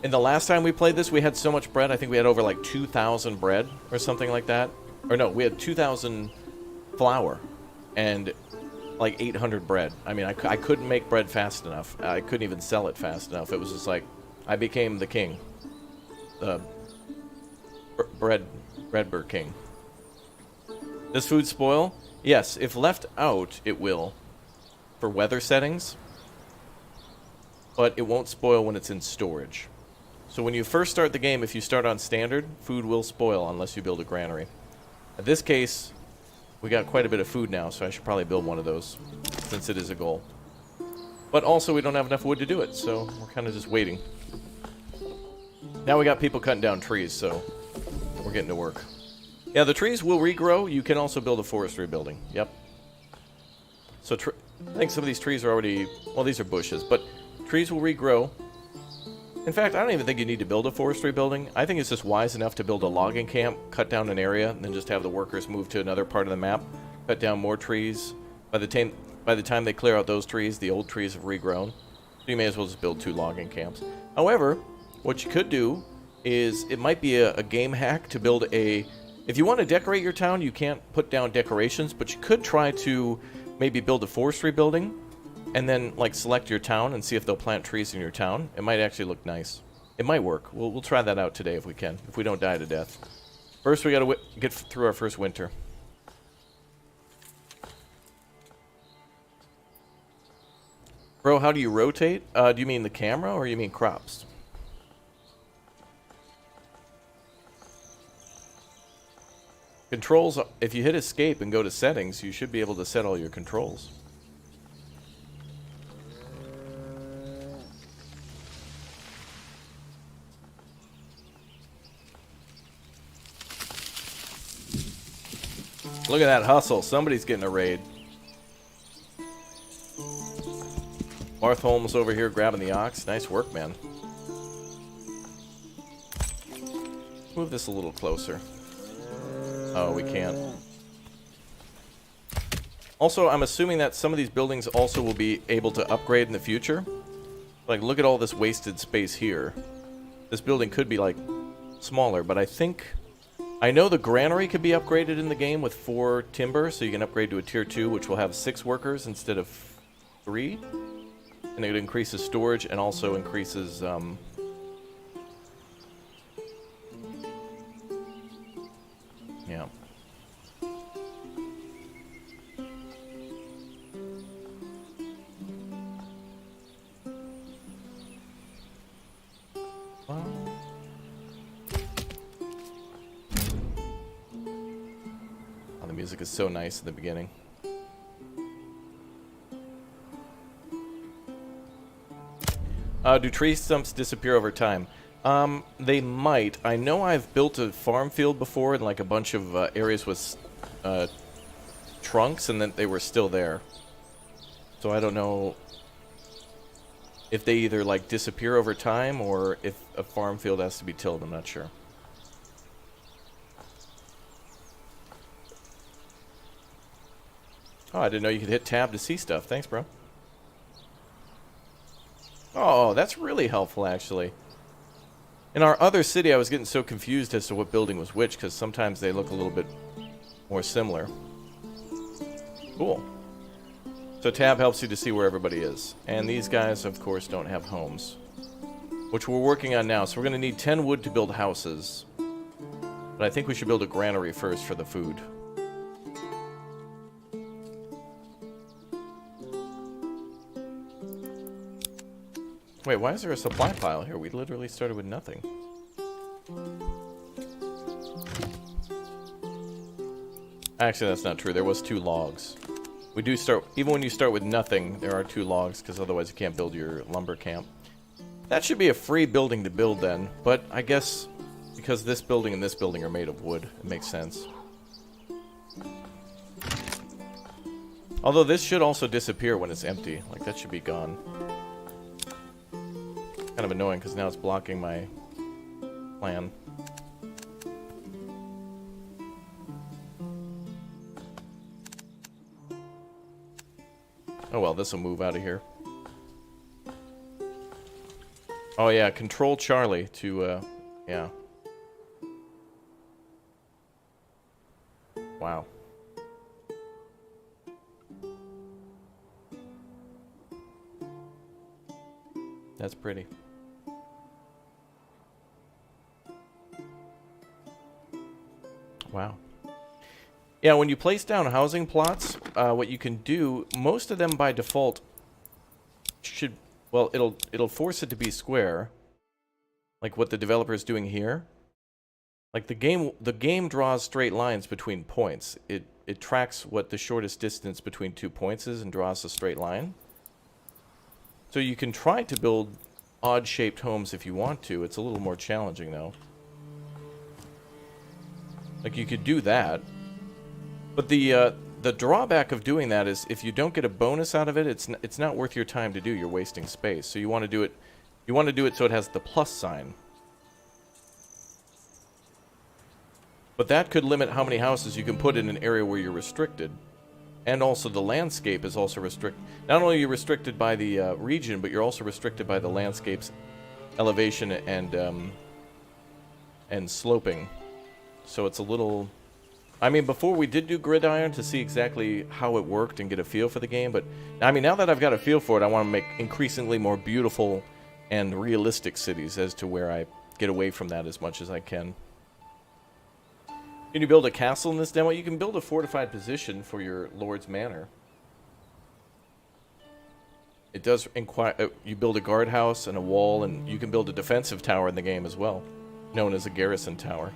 in the last time we played this, we had so much bread. I think we had over, like, 2,000 bread or something like that. Or no, we had 2,000 flour and, like, 800 bread. I mean, I couldn't make bread fast enough. I couldn't even sell it fast enough. It was just like, I became the king. The bread king. Does food spoil? Yes, if left out, it will. For weather settings. But it won't spoil when it's in storage. So when you first start the game, if you start on standard, food will spoil unless you build a granary. In this case, we got quite a bit of food now, so I should probably build one of those, since it is a goal. But also, we don't have enough wood to do it, so we're kind of just waiting. Now we got people cutting down trees, so we're getting to work. Yeah, the trees will regrow. You can also build a forestry building. Yep. So I think some of these trees are already... Well, these are bushes, but trees will regrow. In fact, I don't even think you need to build a forestry building. I think it's just wise enough to build a logging camp, cut down an area, and then just have the workers move to another part of the map, cut down more trees. By the time they clear out those trees, the old trees have regrown. So you may as well just build 2 logging camps. However, what you could do is, it might be a game hack to build a... If you want to decorate your town, you can't put down decorations, but you could try to maybe build a forestry building, and then, like, select your town and see if they'll plant trees in your town. It might actually look nice. It might work. We'll try that out today if we can, if we don't die to death. First, we gotta get through our first winter. Bro, how do you rotate? Do you mean the camera, or you mean crops? Controls, if you hit escape and go to settings, you should be able to set all your controls. Look at that hustle. Somebody's getting a raid. Marth Holmes over here grabbing the ox. Nice work, man. Move this a little closer. Oh, we can't. Also, I'm assuming that some of these buildings also will be able to upgrade in the future. Like, look at all this wasted space here. This building could be, like, smaller, but I think... I know the granary could be upgraded in the game with 4 timber, so you can upgrade to a tier 2, which will have 6 workers instead of 3. And it increases storage and also increases, yeah. music is so nice in the beginning. Do tree stumps disappear over time? They might. I know I've built a farm field before in like a bunch of areas with trunks, and then they were still there. So I don't know if they either like disappear over time or if a farm field has to be tilled. I'm not sure. Oh, I didn't know you could hit tab to see stuff. Thanks, bro. Oh, that's really helpful, actually. In our other city, I was getting so confused as to what building was which, because sometimes they look a little bit more similar. Cool. So tab helps you to see where everybody is. And these guys, of course, don't have homes, which we're working on now. So we're going to need 10 wood to build houses. But I think we should build a granary first for the food. Wait, why is there a supply pile here? We literally started with nothing. Actually, that's not true. There was 2 logs. We do start, even when you start with nothing, there are 2 logs, because otherwise you can't build your lumber camp. That should be a free building to build then, but I guess because this building and this building are made of wood, it makes sense. Although this should also disappear when it's empty. Like, that should be gone. Kind of annoying because now it's blocking my plan. Oh well, this will move out of here. Oh yeah, control Charlie to, yeah. Wow. That's pretty. Wow. Yeah, when you place down housing plots, what you can do, most of them by default should, well, it'll force it to be square, like what the developer is doing here. Like the game draws straight lines between points. It tracks what the shortest distance between 2 points is and draws a straight line. So you can try to build odd-shaped homes if you want to. It's a little more challenging, though. Like, you could do that. But the drawback of doing that is if you don't get a bonus out of it, it's not worth your time to do. You're wasting space. So you want to do it so it has the plus sign. But that could limit how many houses you can put in an area where you're restricted. And also the landscape is also restricted. Not only are you restricted by the region, but you're also restricted by the landscape's elevation and sloping. So it's a little... I mean, before we did do gridiron to see exactly how it worked and get a feel for the game, but I mean, now that I've got a feel for it, I want to make increasingly more beautiful and realistic cities as to where I get away from that as much as I can. Can you build a castle in this demo? You can build a fortified position for your Lord's Manor. It does inquire. You build a guardhouse and a wall, and you can build a defensive tower in the game as well, known as a garrison tower.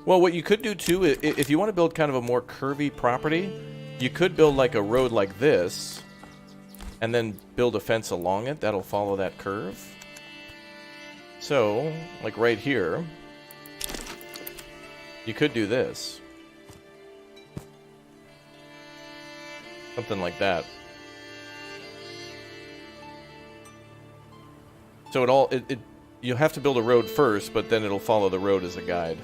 Well, what you could do too, if you want to build kind of a more curvy property, you could build like a road like this, and then build a fence along it that'll follow that curve. So, like right here, you could do this. Something like that. So you'll have to build a road first, but then it'll follow the road as a guide.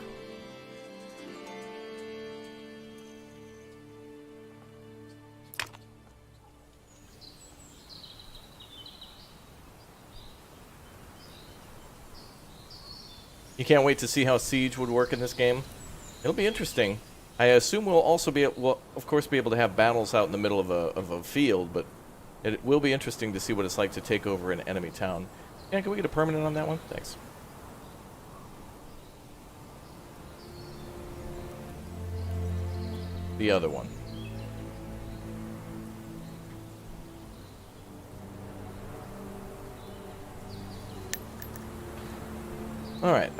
You can't wait to see how Siege would work in this game. It'll be interesting. I assume we'll also we'll of course be able to have battles out in the middle of a field, but it will be interesting to see what it's like to take over an enemy town. Yeah, can we get a permanent on that one? Thanks. The other one. All right.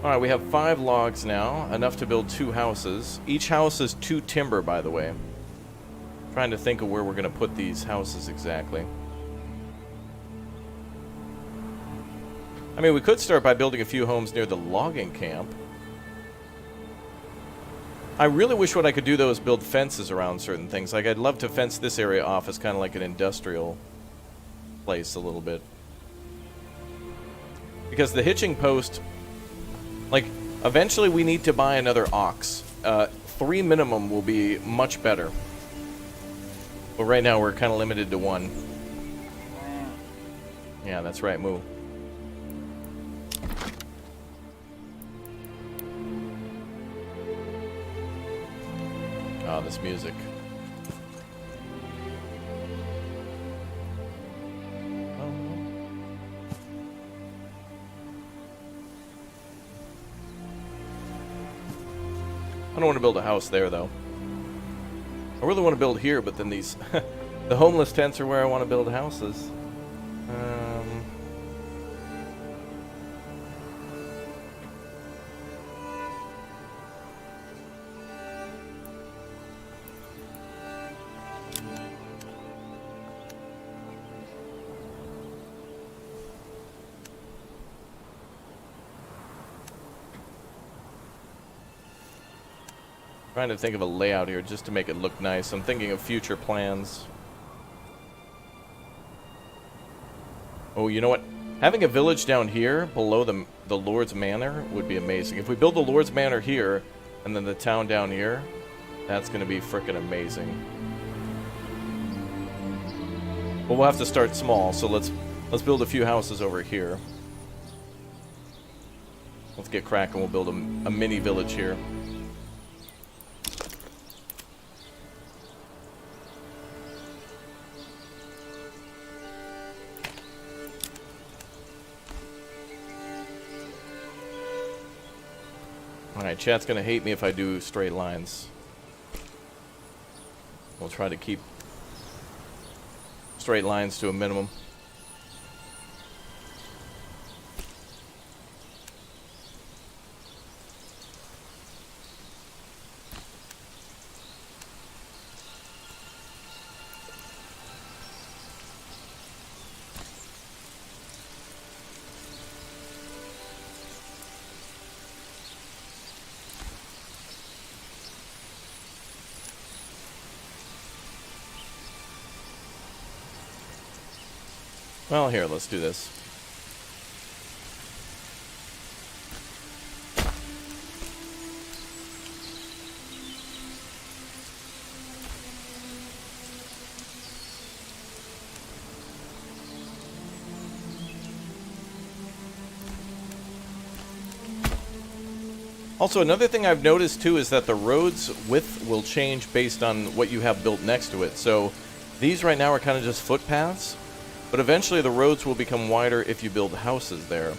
Alright, we have 5 logs now, enough to build 2 houses. Each house is 2 timber, by the way. Trying to think of where we're going to put these houses exactly. I mean, we could start by building a few homes near the logging camp. I really wish what I could do, though, is build fences around certain things. Like, I'd love to fence this area off as kind of like an industrial place a little bit. Because the hitching post... Like, eventually we need to buy another ox. 3 minimum will be much better. But right now we're kind of limited to 1. Yeah, that's right, Moo. Oh, this music. I don't want to build a house there, though. I really want to build here, but then these... the homeless tents are where I want to build houses. Trying to think of a layout here just to make it look nice. I'm thinking of future plans. Oh, you know what? Having a village down here below the Lord's Manor would be amazing. If we build the Lord's Manor here and then the town down here, that's going to be frickin' amazing. But we'll have to start small, so let's build a few houses over here. Let's get cracking. We'll build a mini village here. Alright, chat's gonna hate me if I do straight lines. We'll try to keep straight lines to a minimum. Well, here, let's do this. Also, another thing I've noticed too is that the road's width will change based on what you have built next to it. So these right now are kind of just footpaths. But eventually the roads will become wider if you build houses there.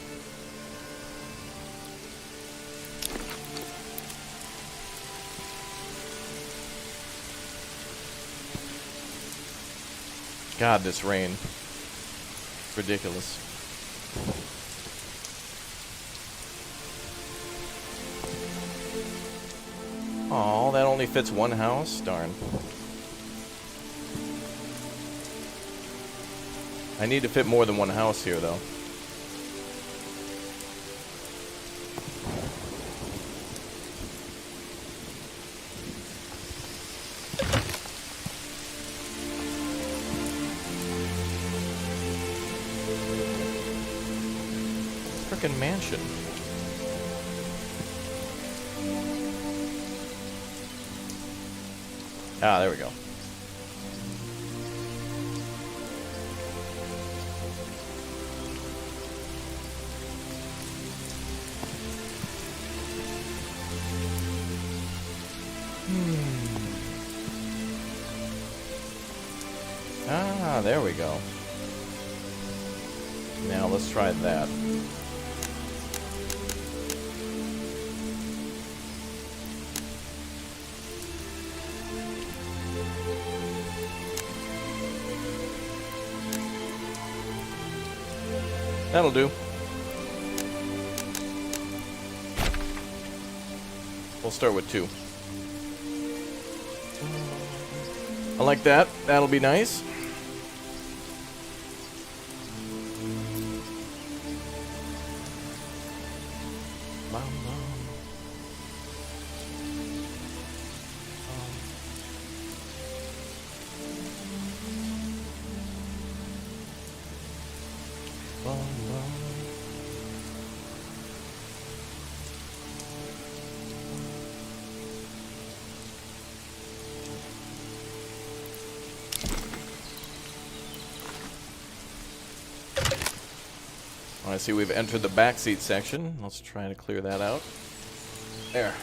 God, this rain. It's ridiculous. Aw, that only fits 1 house? Darn. I need to fit more than 1 house here, though. Frickin' mansion. Ah, there we go. there we go. Now let's try that. That'll do. We'll start with 2. I like that. That'll be nice. I see we've entered the backseat section. Let's try to clear that out. There.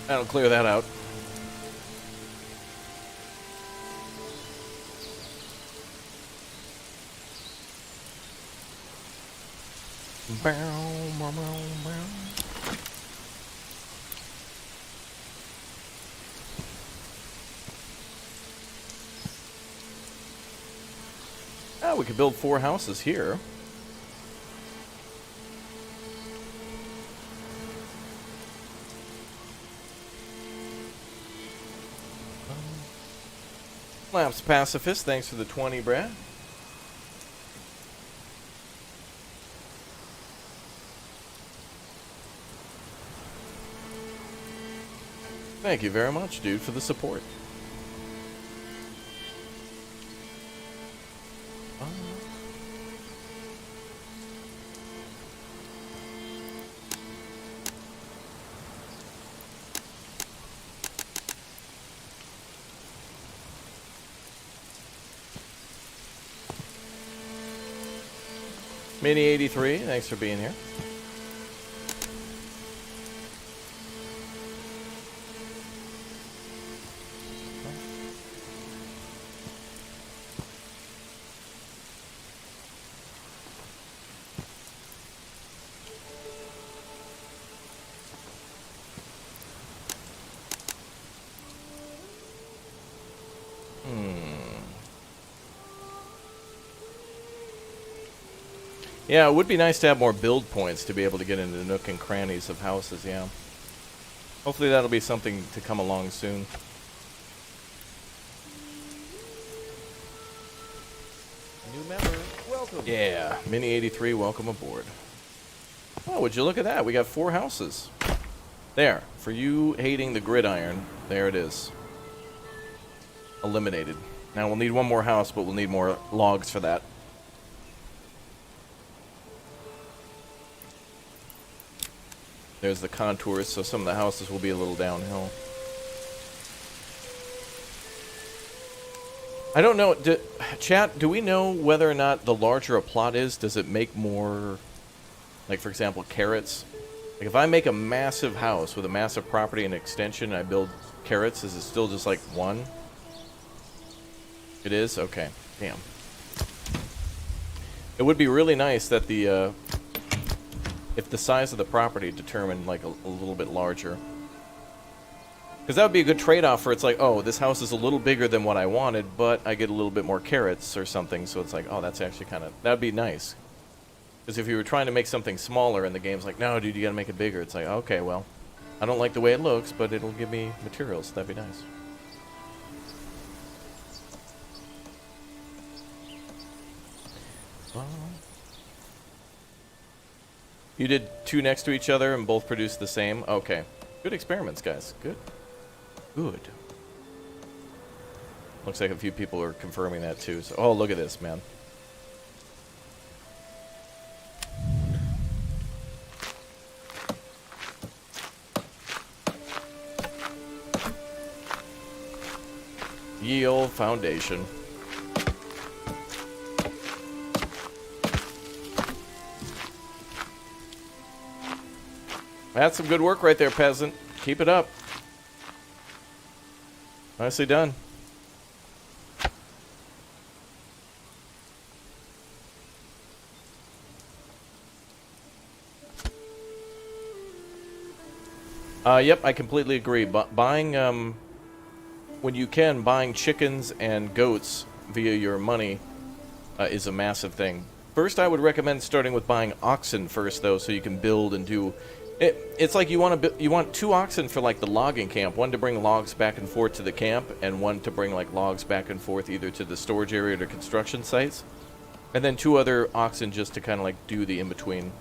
That'll clear that out. Oh, we could build 4 houses here. Lamps Pacifist, thanks for the 20, Brad. Thank you very much, dude, for the support. Mini 83, thanks for being here. Yeah, it would be nice to have more build points to be able to get into the nook and crannies of houses, yeah. Hopefully that'll be something to come along soon.
New member, welcome.
Yeah, Mini 83, welcome aboard. Oh, would you look at that? We got 4 houses. There, for you hating the gridiron, there it is. Eliminated. Now we'll need 1 more house, but we'll need more logs for that. There's the contours, so some of the houses will be a little downhill. I don't know, chat, do we know whether or not the larger a plot is, does it make more, like for example, carrots? Like if I make a massive house with a massive property and extension and I build carrots, is it still just like 1? It is? Okay. Damn. It would be really nice that the, if the size of the property determined like a little bit larger. Because that would be a good trade-off for it's like, oh, this house is a little bigger than what I wanted, but I get a little bit more carrots or something, so it's like, oh, that's actually kind of, that would be nice. Because if you were trying to make something smaller and the game's like, no, dude, you got to make it bigger, it's like, okay, well, I don't like the way it looks, but it'll give me materials, that'd be nice. You did 2 next to each other and both produced the same? Okay. Good experiments, guys. Good. Good. Looks like a few people are confirming that too. So, oh, look at this, man. Ye olde foundation. That's some good work right there, peasant. Keep it up. Nicely done. Yep, I completely agree. But buying, when you can, buying chickens and goats via your money is a massive thing. First, I would recommend starting with buying oxen first, though, so you can build and do. It's like you want 2 oxen for like the logging camp, one to bring logs back and forth to the camp, and one to bring like logs back and forth either to the storage area or to construction sites, and then 2 other oxen just to kind of like do the in between.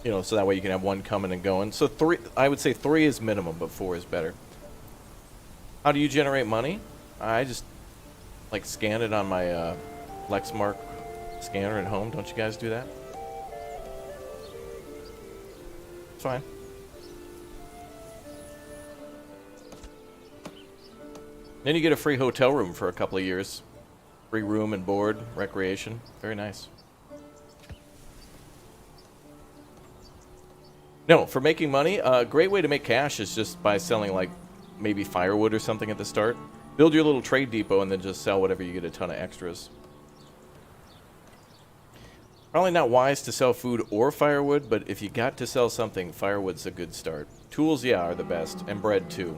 You know, so that way you can have one coming and going. So 3, I would say 3 is minimum, but 4 is better. How do you generate money? I just like scan it on my Lexmark scanner at home. Don't you guys do that? It's fine. Then you get a free hotel room for a couple of years. Free room and board, recreation. Very nice. No, for making money, a great way to make cash is just by selling like maybe firewood or something at the start. Build your little trade depot and then just sell whatever, you get a ton of extras. Probably not wise to sell food or firewood, but if you got to sell something, firewood's a good start. Tools, yeah, are the best, and bread too.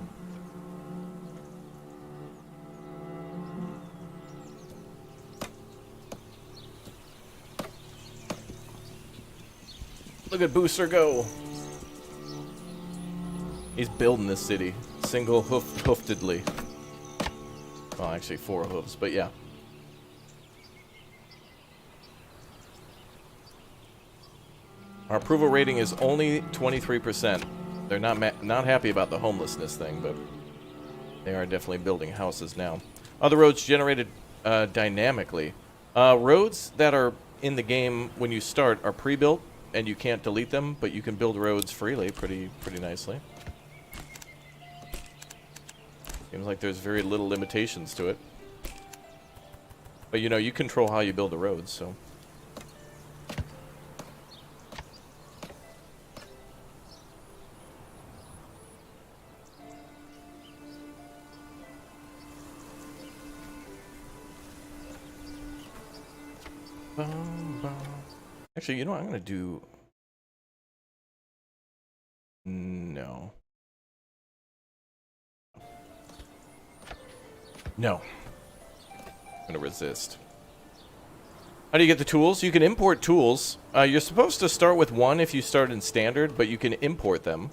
Look at Booster go. He's building this city, single hooftedly. Well, actually 4 hooves, but yeah. Our approval rating is only 23%. They're not happy about the homelessness thing, but they are definitely building houses now. Other roads generated dynamically. Roads that are in the game when you start are pre-built, and you can't delete them, but you can build roads freely pretty nicely. Seems like there's very little limitations to it. But you know, you control how you build the roads, so. Actually, you know what I'm gonna do? No. No. I'm gonna resist. How do you get the tools? You can import tools. You're supposed to start with 1 if you start in standard, but you can import them.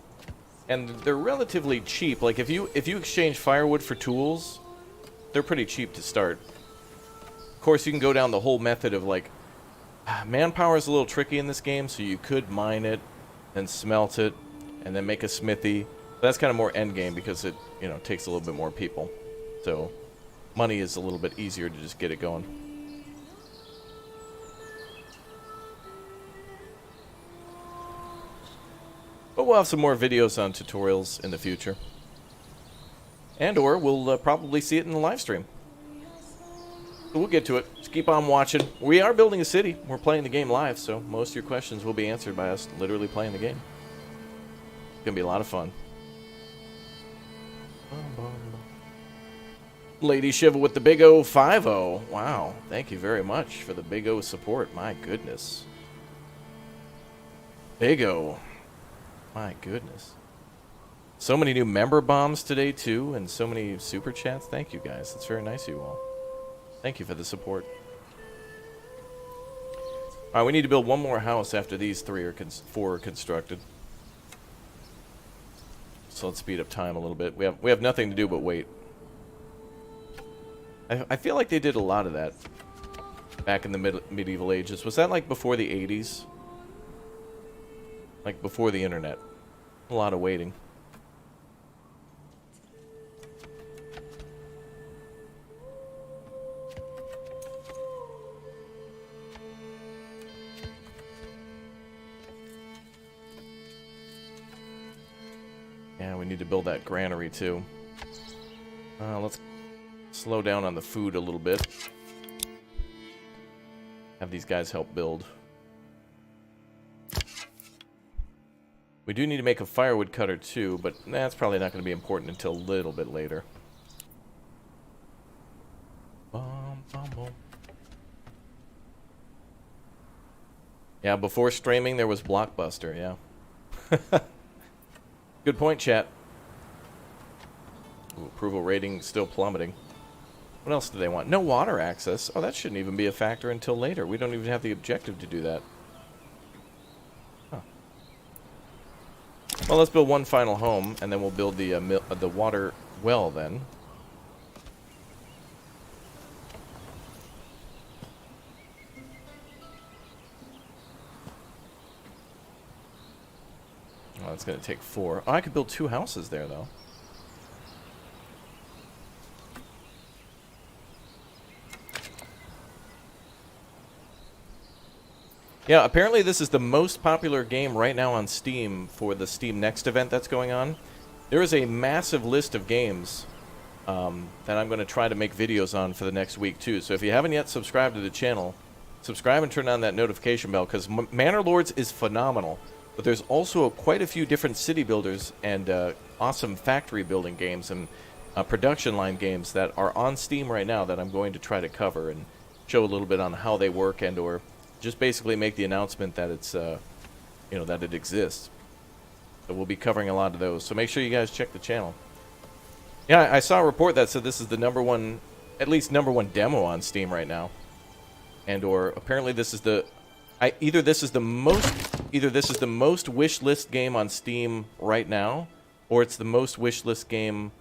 And they're relatively cheap. Like if you exchange firewood for tools, they're pretty cheap to start. Of course, you can go down the whole method of like, manpower is a little tricky in this game, so you could mine it, then smelt it, and then make a smithy. But that's kind of more end game because it, you know, takes a little bit more people. So money is a little bit easier to just get it going. But we'll have some more videos on tutorials in the future. And or we'll probably see it in the live stream. So we'll get to it. Just keep on watching. We are building a city. We're playing the game live, so most of your questions will be answered by us literally playing the game. It's going to be a lot of fun. Lady Shiva with the big O50. Wow. Thank you very much for the big O support. My goodness. Big O. My goodness. So many new member bombs today, too, and so many super chats. Thank you, guys. That's very nice of you all. Thank you for the support. All right, we need to build one more house after these 4 are constructed. So let's speed up time a little bit. We have nothing to do but wait. I feel like they did a lot of that back in the medieval ages. Was that like before the 80s? Like before the internet? A lot of waiting. Yeah, we need to build that granary too. Let's slow down on the food a little bit. Have these guys help build. We do need to make a firewood cutter too, but that's probably not going to be important until a little bit later. Yeah, before streaming there was Blockbuster, yeah. Good point, chat. Ooh, approval rating still plummeting. What else do they want? No water access. Oh, that shouldn't even be a factor until later. We don't even have the objective to do that. Huh. Well, let's build one final home, and then we'll build the water well then. Well, that's going to take 4. Oh, I could build 2 houses there, though. Yeah, apparently this is the most popular game right now on Steam for the Steam Next event that's going on. There is a massive list of games that I'm going to try to make videos on for the next week, too. So if you haven't yet subscribed to the channel, subscribe and turn on that notification bell, because Manor Lords is phenomenal. But there's also quite a few different city builders and awesome factory building games and production line games that are on Steam right now that I'm going to try to cover and show a little bit on how they work and or just basically make the announcement that it's, you know, that it exists. So we'll be covering a lot of those. So make sure you guys check the channel. Yeah, I saw a report that said this is the #1, at least #1 demo on Steam right now. And or apparently this is the, either this is the most wish list game on Steam right now, or it's the most wish list game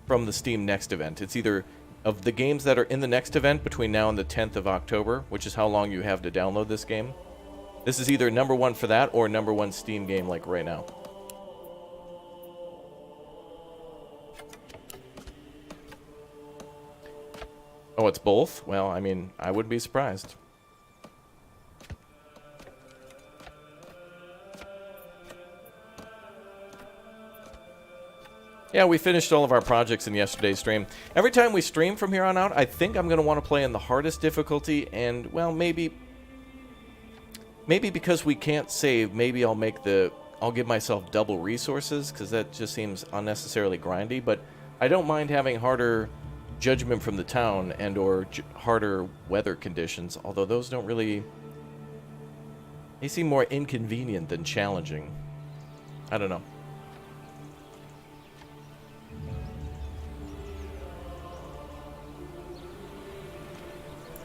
from the Steam Next event. It's either of the games that are in the next event between now and the 10th of October, which is how long you have to download this game. This is either #1 for that or #1 Steam game like right now. Oh, it's both? Well, I mean, I wouldn't be surprised. Yeah, we finished all of our projects in yesterday's stream. Every time we stream from here on out, I think I'm going to want to play in the hardest difficulty, and, well, maybe because we can't save, maybe I'll give myself double resources, because that just seems unnecessarily grindy, but I don't mind having harder judgment from the town and or harder weather conditions, although those don't really, they seem more inconvenient than challenging. I don't know.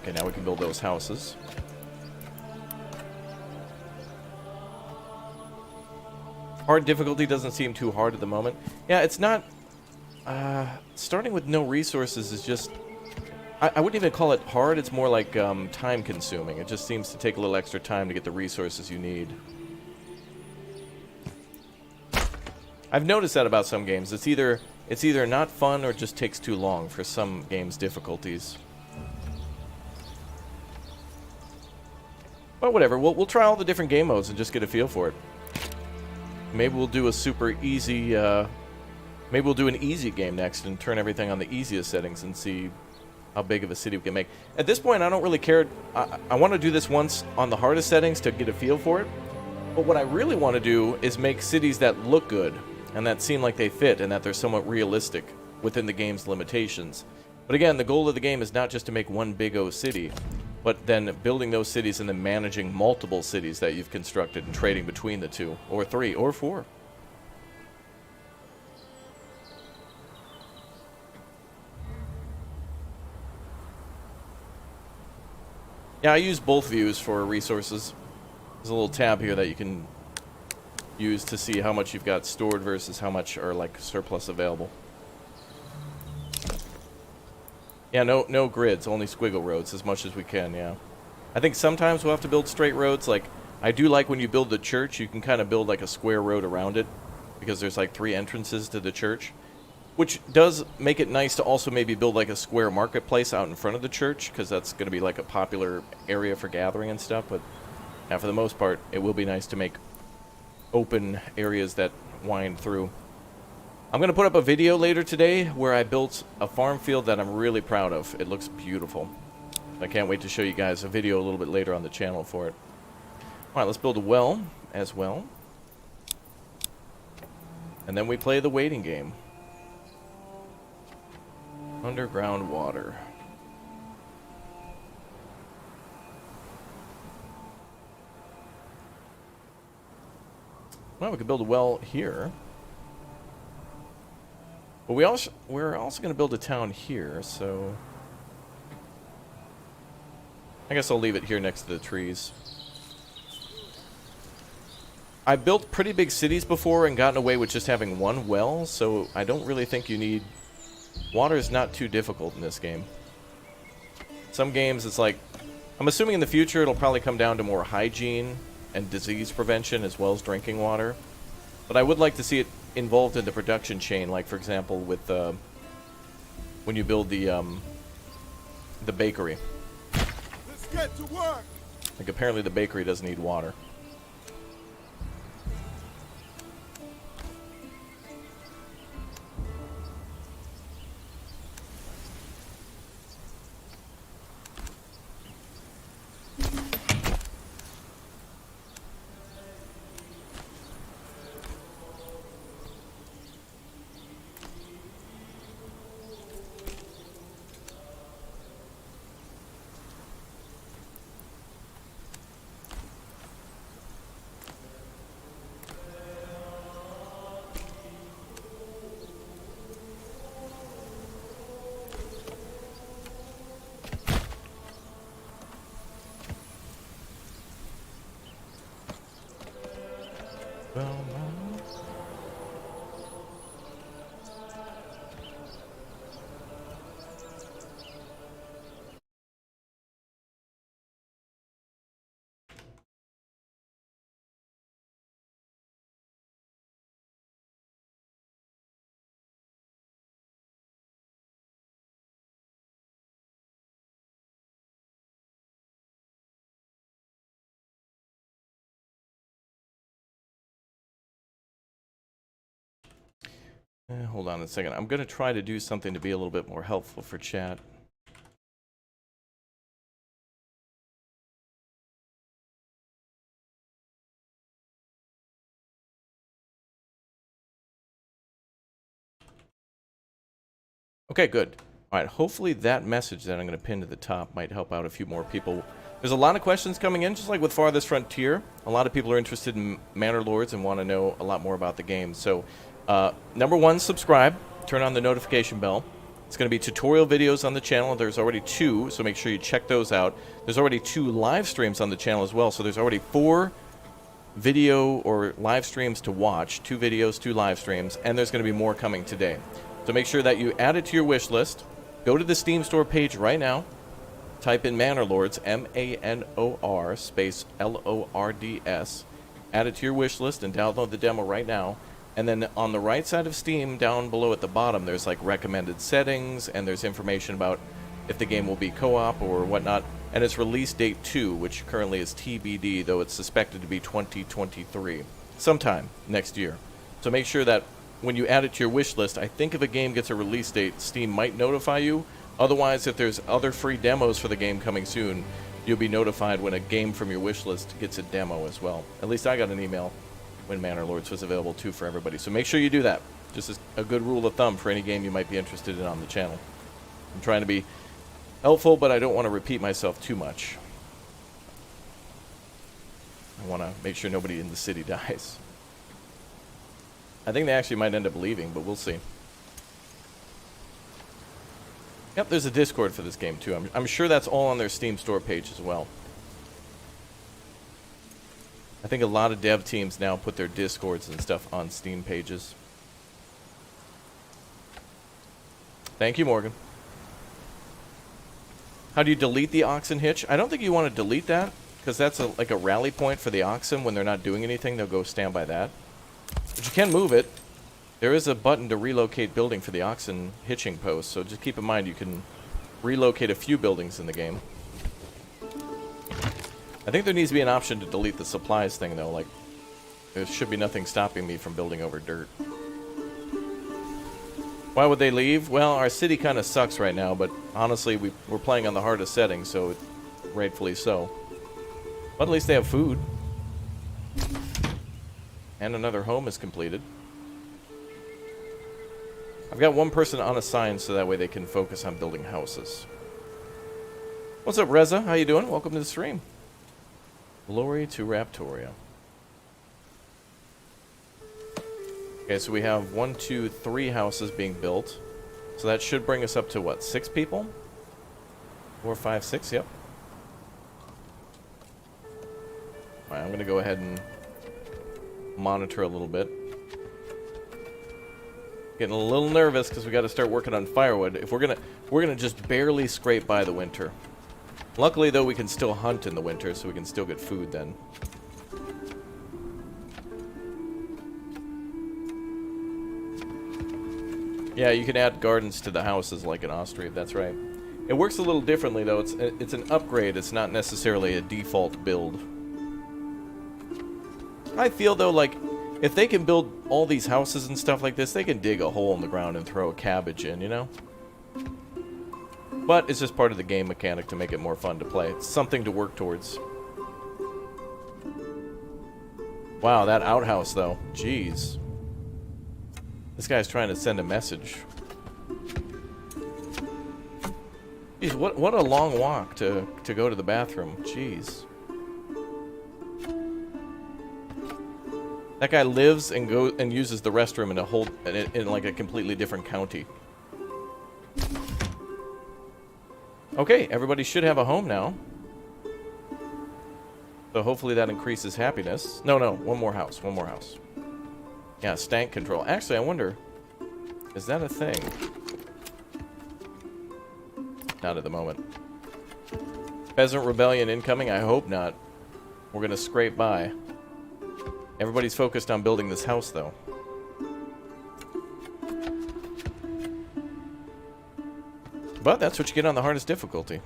Okay, now we can build those houses. Hard difficulty doesn't seem too hard at the moment. Yeah, it's not... starting with no resources is just... I wouldn't even call it hard, it's more like time-consuming. It just seems to take a little extra time to get the resources you need. I've noticed that about some games. It's either not fun or just takes too long for some games' difficulties. But whatever, we'll try all the different game modes and just get a feel for it. Maybe we'll do a super easy, maybe we'll do an easy game next and turn everything on the easiest settings and see how big of a city we can make. At this point, I don't really care. I want to do this once on the hardest settings to get a feel for it. But what I really want to do is make cities that look good and that seem like they fit and that they're somewhat realistic within the game's limitations. But again, the goal of the game is not just to make one big O city, but then building those cities and then managing multiple cities that you've constructed and trading between the 2, or 3, or 4. Yeah, I use both views for resources. There's a little tab here that you can use to see how much you've got stored versus how much are like surplus available. Yeah, no grids, only squiggle roads as much as we can, yeah. I think sometimes we'll have to build straight roads. Like, I do like when you build the church, you can kind of build like a square road around it, because there's like 3 entrances to the church, which does make it nice to also maybe build like a square marketplace out in front of the church, because that's going to be like a popular area for gathering and stuff. But yeah, for the most part, it will be nice to make open areas that wind through. I'm going to put up a video later today where I built a farm field that I'm really proud of. It looks beautiful. I can't wait to show you guys a video a little bit later on the channel for it. Alright, let's build a well as well. And then we play the waiting game. Underground water. Well, we could build a well here. But we're also going to build a town here, so I guess I'll leave it here next to the trees. I built pretty big cities before and gotten away with just having one well, so I don't really think you need... Water is not too difficult in this game. Some games it's like... I'm assuming in the future it'll probably come down to more hygiene and disease prevention as well as drinking water. But I would like to see it involved in the production chain, like for example with when you build the bakery.
Let's get to work.
Like apparently the bakery doesn't need water. Hold on a second. I'm going to try to do something to be a little bit more helpful for chat. Okay, good. All right, hopefully that message that I'm going to pin to the top might help out a few more people. There's a lot of questions coming in, just like with Farthest Frontier. A lot of people are interested in Manor Lords and want to know a lot more about the game. So, number one, subscribe. Turn on the notification bell. It's going to be tutorial videos on the channel. There's already 2, so make sure you check those out. There's already 2 live streams on the channel as well, so there's already 4 video or live streams to watch. 2 videos, 2 live streams, and there's going to be more coming today. So make sure that you add it to your wish list. Go to the Steam store page right now. Type in Manor Lords, M-A-N-O-R, space L-O-R-D-S. Add it to your wish list and download the demo right now. And then on the right side of Steam, down below at the bottom, there's like recommended settings, and there's information about if the game will be co-op or whatnot. And it's release date 2, which currently is TBD, though it's suspected to be 2023, sometime next year. So make sure that when you add it to your wish list, I think if a game gets a release date, Steam might notify you. Otherwise, if there's other free demos for the game coming soon, you'll be notified when a game from your wish list gets a demo as well. At least I got an email when Manor Lords was available too for everybody. So make sure you do that. Just as a good rule of thumb for any game you might be interested in on the channel. I'm trying to be helpful, but I don't want to repeat myself too much. I want to make sure nobody in the city dies. I think they actually might end up leaving, but we'll see. Yep, there's a Discord for this game too. I'm sure that's all on their Steam store page as well. I think a lot of dev teams now put their Discords and stuff on Steam pages. Thank you, Morgan. How do you delete the oxen hitch? I don't think you want to delete that, because that's like a rally point for the oxen. When they're not doing anything, they'll go stand by that. But you can move it. There is a button to relocate building for the oxen hitching post, so just keep in mind you can relocate a few buildings in the game. I think there needs to be an option to delete the supplies thing, though. Like, there should be nothing stopping me from building over dirt. Why would they leave? Well, our city kind of sucks right now, but honestly, we're playing on the hardest settings, so rightfully so. But at least they have food. And another home is completed. I've got one person unassigned, so that way they can focus on building houses. What's up, Reza? How you doing? Welcome to the stream. Glory to Raptoria. Okay, so we have 1, 2, 3 houses being built. So that should bring us up to what, 6 people? 4, 5, 6, yep. Alright, I'm gonna go ahead and monitor a little bit. Getting a little nervous because we got to start working on firewood. If we're gonna just barely scrape by the winter. Luckily, though, we can still hunt in the winter, so we can still get food then. Yeah, you can add gardens to the houses like in Austria. That's right. It works a little differently, though. It's an upgrade. It's not necessarily a default build. I feel, though, like, if they can build all these houses and stuff like this, they can dig a hole in the ground and throw a cabbage in, you know? But it's just part of the game mechanic to make it more fun to play. It's something to work towards. Wow, that outhouse, though. Jeez. This guy's trying to send a message. Jeez, what a long walk to go to the bathroom. Jeez. That guy lives and uses the restroom in like a completely different county. Okay, everybody should have a home now. So hopefully that increases happiness. No, one more house, one more house. Yeah, stank control. Actually, I wonder, is that a thing? Not at the moment. Peasant rebellion incoming? I hope not. We're gonna scrape by. Everybody's focused on building this house, though. But that's what you get on the hardest difficulty.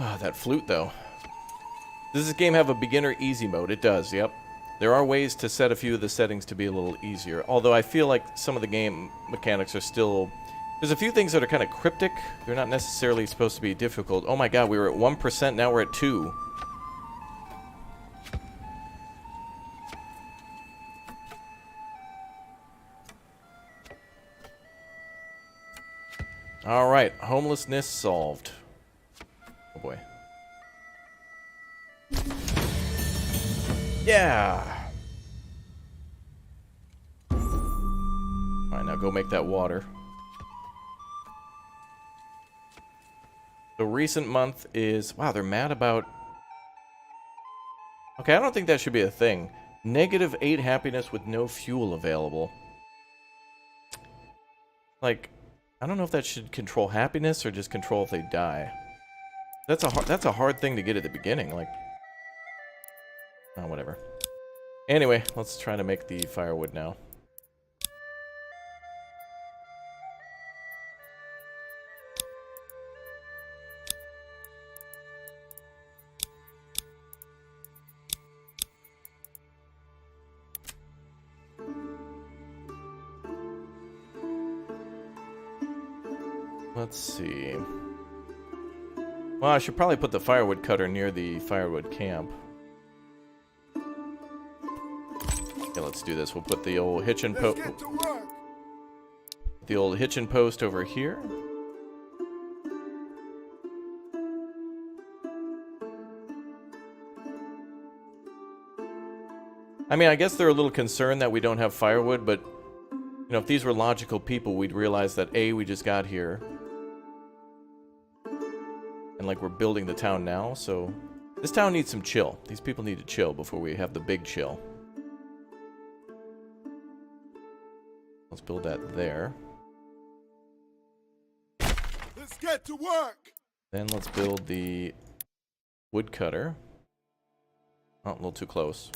Ah, that flute, though. Does this game have a beginner easy mode? It does, yep. There are ways to set a few of the settings to be a little easier, although I feel like some of the game mechanics are still... There's a few things that are kind of cryptic. They're not necessarily supposed to be difficult. Oh my god, we were at 1%, now we're at 2%. Alright, homelessness solved. Oh boy. Yeah! Alright, now go make that water. The recent month is... Wow, they're mad about... Okay, I don't think that should be a thing. -8 happiness with no fuel available. Like, I don't know if that should control happiness or just control if they die. That's a hard thing to get at the beginning, like... Oh, whatever. Anyway, let's try to make the firewood now. Let's see. Well, I should probably put the firewood cutter near the firewood camp. Okay, let's do this. We'll put the old hitching post. The old hitching post over here. I mean, I guess they're a little concerned that we don't have firewood, but you know, if these were logical people, we'd realize that A, we just got here, and like we're building the town now, so this town needs some chill. These people need to chill before we have the big chill. Let's build that there.
Let's get to work.
Then let's build the woodcutter. Oh, a little too close.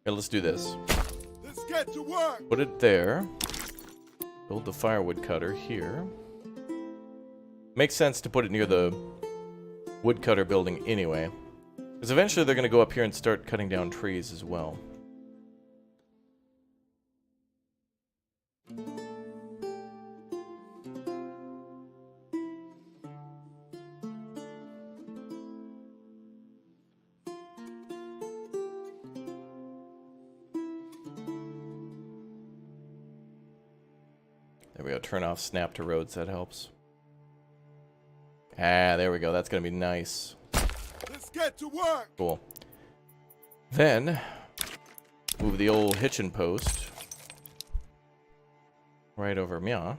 Okay, let's do this.
Let's get to work.
Put it there. Build the firewood cutter here. Makes sense to put it near the woodcutter building anyway. Because eventually they're going to go up here and start cutting down trees as well. There we go. Turn off snap to roads. That helps. Ah, there we go. That's going to be nice.
Let's get to work.
Cool. Then, move the old hitching post right over Mia.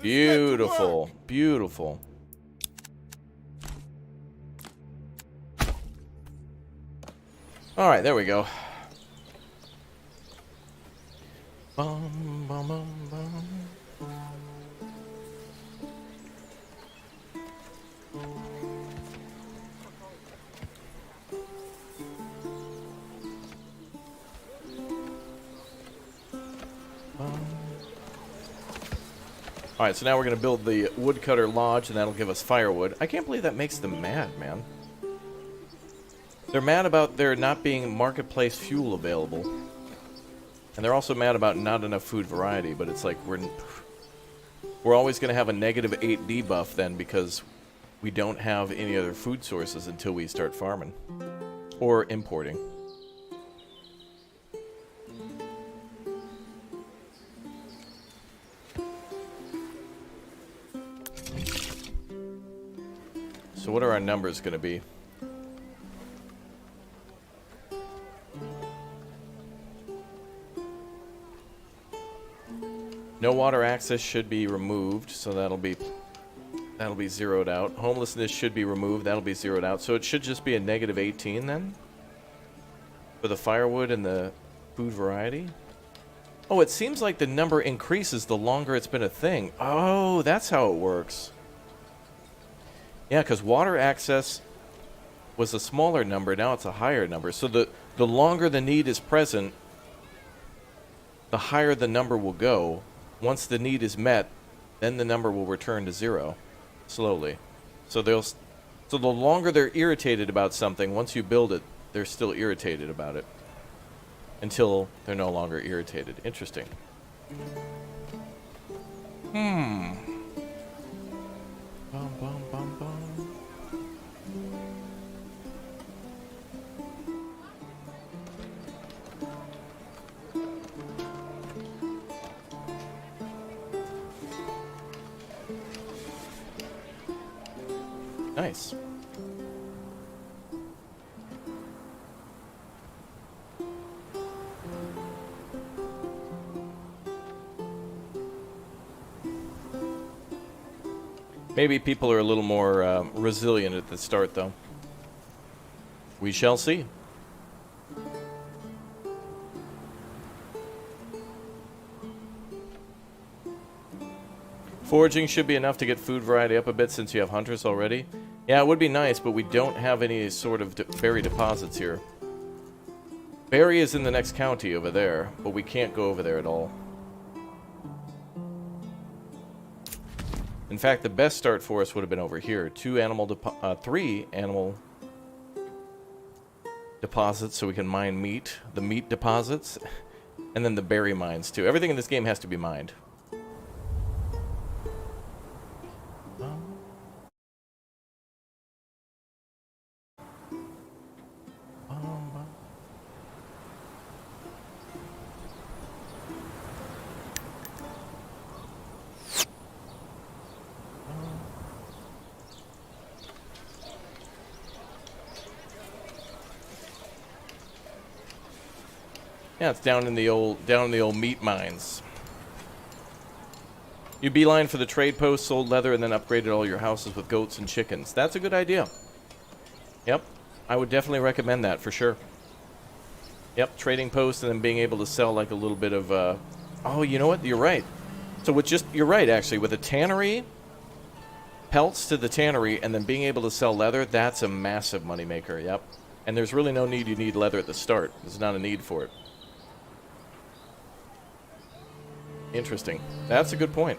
Beautiful. Beautiful. Alright, there we go. Bum, bum, bum, bum. Alright, so now we're going to build the woodcutter lodge, and that'll give us firewood. I can't believe that makes them mad, man. They're mad about there not being marketplace fuel available. And they're also mad about not enough food variety, but it's like we're always going to have a negative 8 debuff then because we don't have any other food sources until we start farming. Or importing. So what are our numbers going to be? No water access should be removed, so that'll be zeroed out. Homelessness should be removed, that'll be zeroed out. So it should just be a negative 18 then? For the firewood and the food variety? Oh, it seems like the number increases the longer it's been a thing. Oh, that's how it works. Yeah, because water access was a smaller number, now it's a higher number. So the longer the need is present, the higher the number will go. Once the need is met, then the number will return to 0, slowly. So the longer they're irritated about something, once you build it, they're still irritated about it. Until they're no longer irritated. Interesting. Bum, bum, bum, bum. Nice. Maybe people are a little more resilient at the start, though. We shall see. Foraging should be enough to get food variety up a bit since you have hunters already. Yeah, it would be nice, but we don't have any sort of berry deposits here. Berry is in the next county over there, but we can't go over there at all. In fact, the best start for us would have been over here. 3 animal deposits so we can mine meat. The meat deposits, and then the berry mines too. Everything in this game has to be mined. Yeah, it's down in the old meat mines. You beeline for the trade post, sold leather, and then upgraded all your houses with goats and chickens. That's a good idea. Yep, I would definitely recommend that for sure. Yep, trading post and then being able to sell like a little bit of. Oh, you know what? You're right. So you're right actually. With a tannery, pelts to the tannery, and then being able to sell leather, that's a massive moneymaker. Yep, and there's really no need. You need leather at the start. There's not a need for it. Interesting. That's a good point.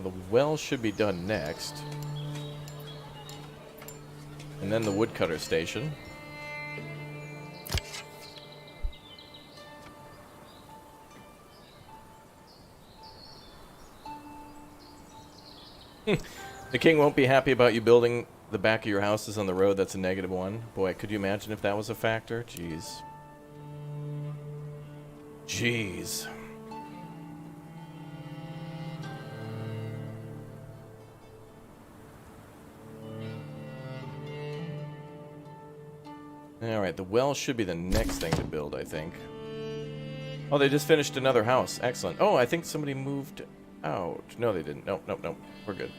The well should be done next. And then the woodcutter station. The king won't be happy about you building the back of your houses on the road. That's a -1. Boy, could you imagine if that was a factor? Jeez. Jeez. Alright, the well should be the next thing to build, I think. Oh, they just finished another house. Excellent. Oh, I think somebody moved out. No, they didn't. Nope, nope, nope. We're good.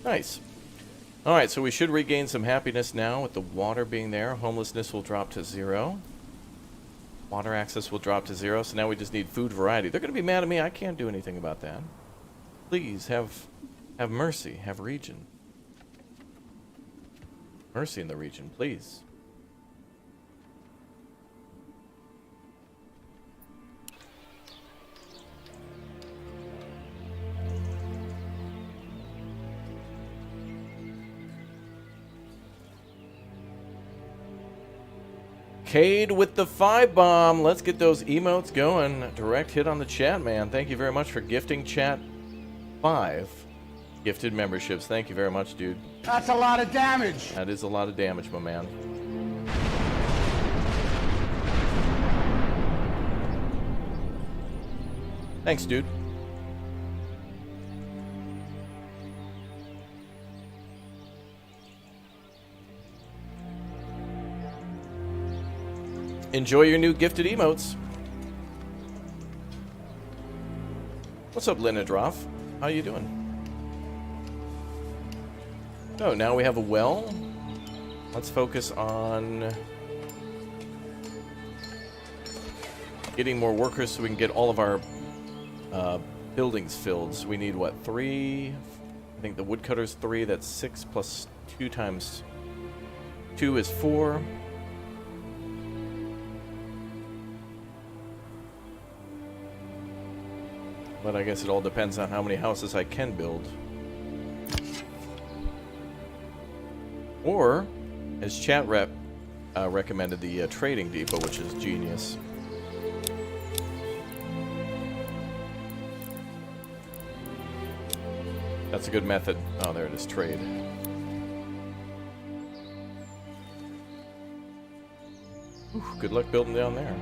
Nice. Alright, so we should regain some happiness now with the water being there. Homelessness will drop to 0. Water access will drop to 0, so now we just need food variety. They're going to be mad at me. I can't do anything about that. Please, have mercy. Have region. Mercy in the region, please. Cade with the 5 bomb. Let's get those emotes going. Direct hit on the chat, man. Thank you very much for gifting chat 5 gifted memberships. Thank you very much, dude.
That's a lot of damage.
That is a lot of damage, my man. Thanks, dude. Enjoy your new gifted emotes. What's up, Linadroff? How you doing? Oh, now we have a well. Let's focus on getting more workers so we can get all of our buildings filled. So we need, what, 3? I think the woodcutter's 3. That's 6 plus 2 times 2 is 4. But I guess it all depends on how many houses I can build. Or, as chat rep recommended, the trading depot, which is genius. That's a good method. Oh, there it is, trade. Ooh, good luck building down there.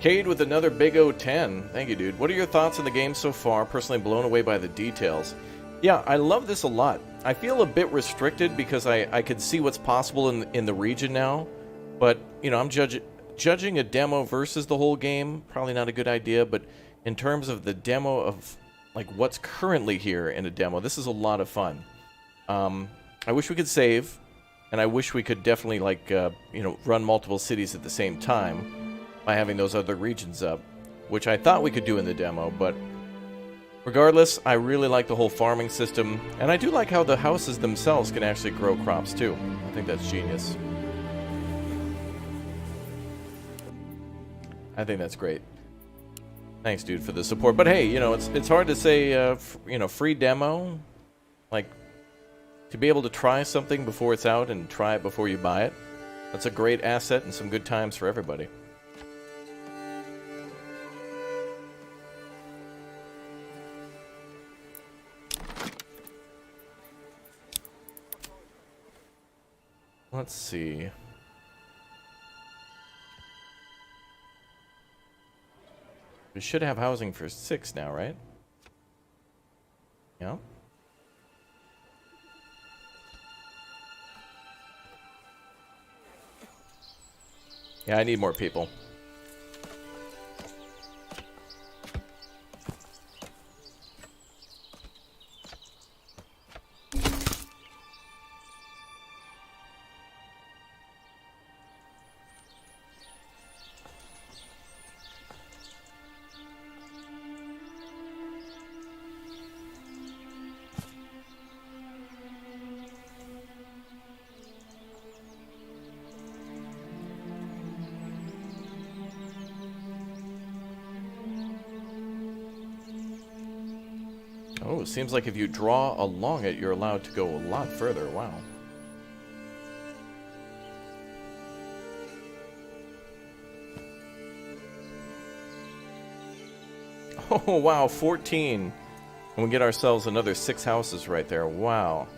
Cade with another big 010. Thank you, dude. What are your thoughts on the game so far? Personally blown away by the details. Yeah, I love this a lot. I feel a bit restricted because I can see what's possible in the region now. But, you know, I'm judging a demo versus the whole game. Probably not a good idea, but in terms of the demo of, like, what's currently here in a demo, this is a lot of fun. I wish we could save, and I wish we could definitely, like, you know, run multiple cities at the same time by having those other regions up, which I thought we could do in the demo, but regardless, I really like the whole farming system, and I do like how the houses themselves can actually grow crops too. I think that's genius. I think that's great. Thanks, dude, for the support. But hey, you know, it's hard to say, you know, free demo, like, to be able to try something before it's out and try it before you buy it. That's a great asset and some good times for everybody. Let's see. We should have housing for 6 now, right? Yeah. Yeah, I need more people. Oh, it seems like if you draw along it, you're allowed to go a lot further. Wow. Oh, wow, 14. And we get ourselves another 6 houses right there. Wow.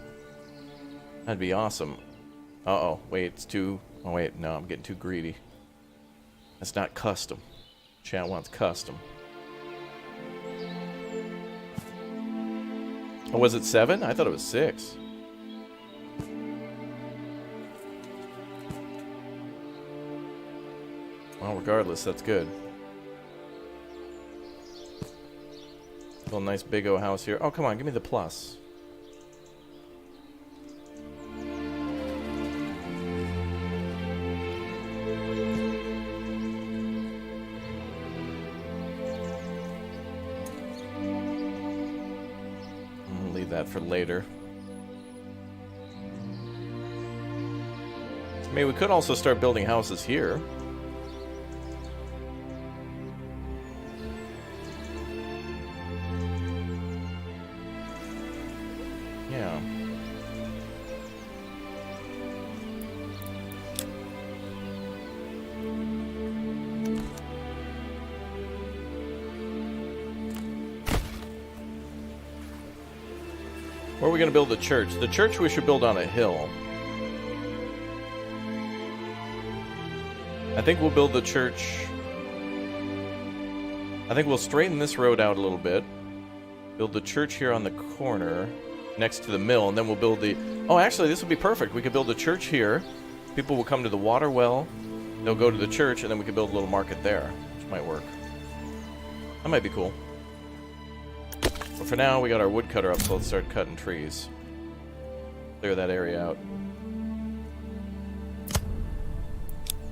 That'd be awesome. Uh-oh. Wait, it's too... Oh, wait. No, I'm getting too greedy. That's not custom. Chat wants custom. Oh, was it 7? I thought it was 6. Well, regardless, that's good. Little nice big O house here. Oh, come on, give me the plus. Leave that for later. I mean, we could also start building houses here. Yeah. Where are we going to build the church? The church we should build on a hill. I think we'll build the church... I think we'll straighten this road out a little bit. Build the church here on the corner, next to the mill, and then we'll build the... Oh, actually, this would be perfect. We could build a church here. People will come to the water well. They'll go to the church, and then we could build a little market there, which might work. That might be cool. But for now, we got our woodcutter up, so let's start cutting trees. Clear that area out.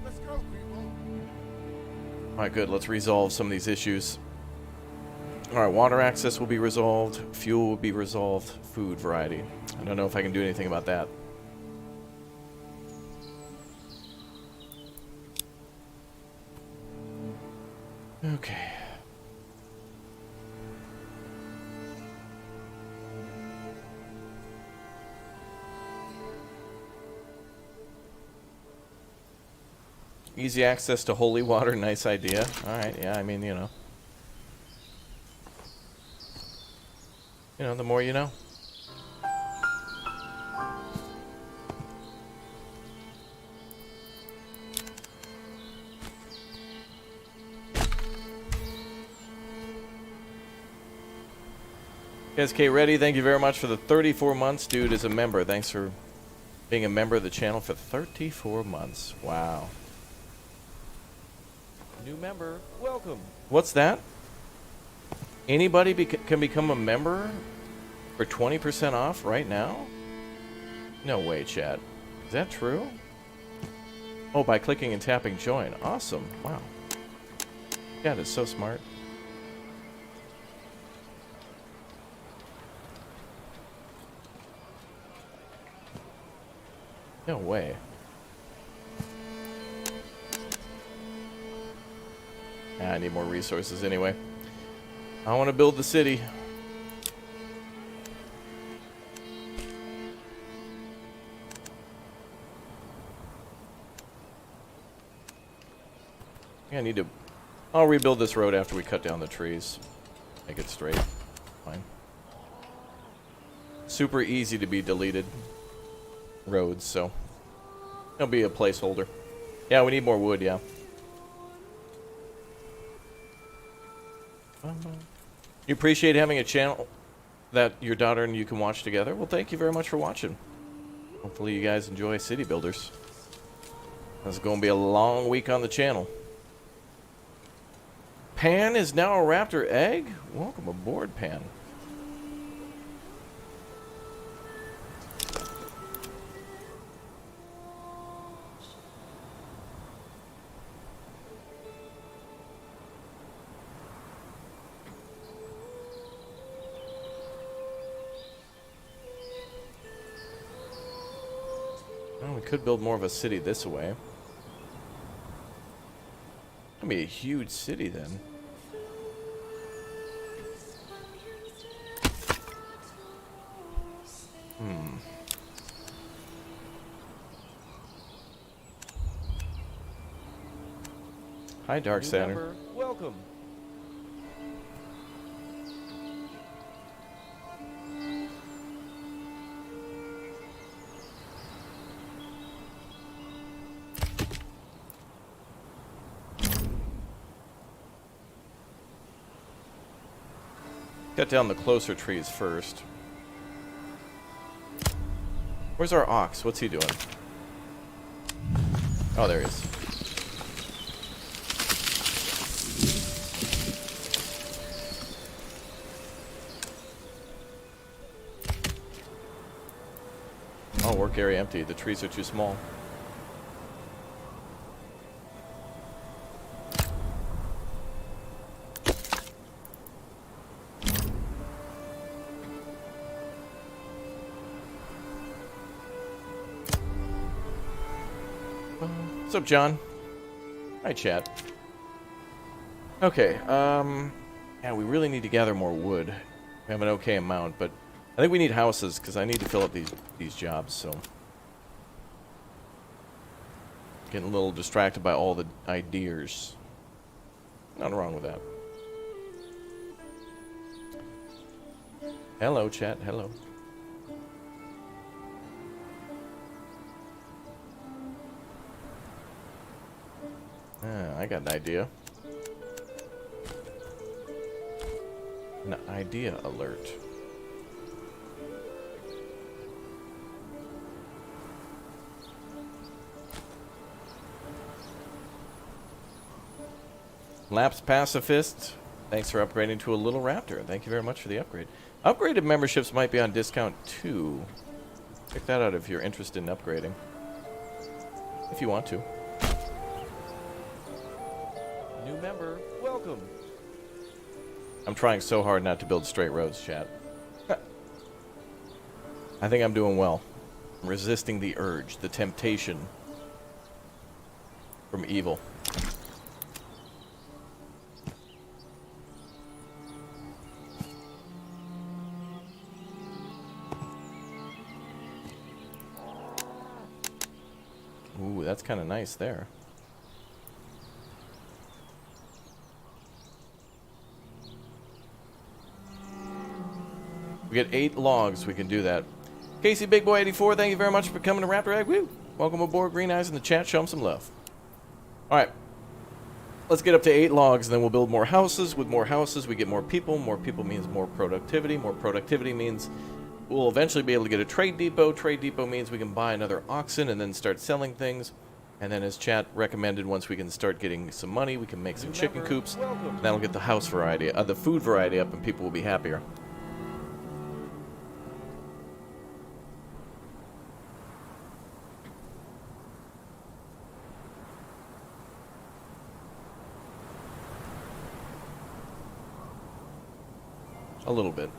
Let's go, people.
Alright, good. Let's resolve some of these issues. Alright, water access will be resolved. Fuel will be resolved. Food variety. I don't know if I can do anything about that. Okay. Easy access to holy water, nice idea. Alright, yeah, I mean, you know. You know, the more you know. SK Ready, thank you very much for the 34 months. Dude is a member. Thanks for being a member of the channel for 34 months. Wow.
New member, welcome.
What's that? Anybody can become a member for 20% off right now? No way, chat. Is that true? Oh, by clicking and tapping join. Awesome. Wow. Chat is so smart. No way. I need more resources anyway. I want to build the city. Yeah, I need to... I'll rebuild this road after we cut down the trees. Make it straight. Fine. Super easy to be deleted roads, so... It'll be a placeholder. Yeah, we need more wood, yeah. You appreciate having a channel that your daughter and you can watch together? Well, thank you very much for watching. Hopefully you guys enjoy City Builders. It's going to be a long week on the channel. Pan is now a raptor egg? Welcome aboard, Pan. Well, we could build more of a city this way. It's gonna be a huge city then. Hi, Dark
New
Saturn.
member, welcome.
Cut down the closer trees first. Where's our ox? What's he doing? Oh, there he is. Oh, work area empty. The trees are too small. What's up, John? Hi, chat. Okay, yeah, we really need to gather more wood. We have an okay amount, but I think we need houses, because I need to fill up these jobs, so... Getting a little distracted by all the ideas. Nothing wrong with that. Hello, chat, hello. I got an idea. An idea alert. Lapsed Pacifist, thanks for upgrading to a Little Raptor. Thank you very much for the upgrade. Upgraded memberships might be on discount too. Check that out if you're interested in upgrading. If you want to.
New member, welcome.
I'm trying so hard not to build straight roads, chat. I think I'm doing well. I'm resisting the urge, the temptation from evil. Ooh, that's kind of nice there. We get 8 logs, we can do that. Casey Big Boy 84, thank you very much for coming to Raptor Egg. Woo! Welcome aboard, Green Eyes in the chat. Show them some love. Alright. Let's get up to 8 logs, and then we'll build more houses. With more houses, we get more people. More people means more productivity. More productivity means we'll eventually be able to get a trade depot. Trade depot means we can buy another oxen and then start selling things. And then as chat recommended, once we can start getting some money, we can make some chicken coops. That'll get the house variety, the food variety up, and people will be happier. A little bit.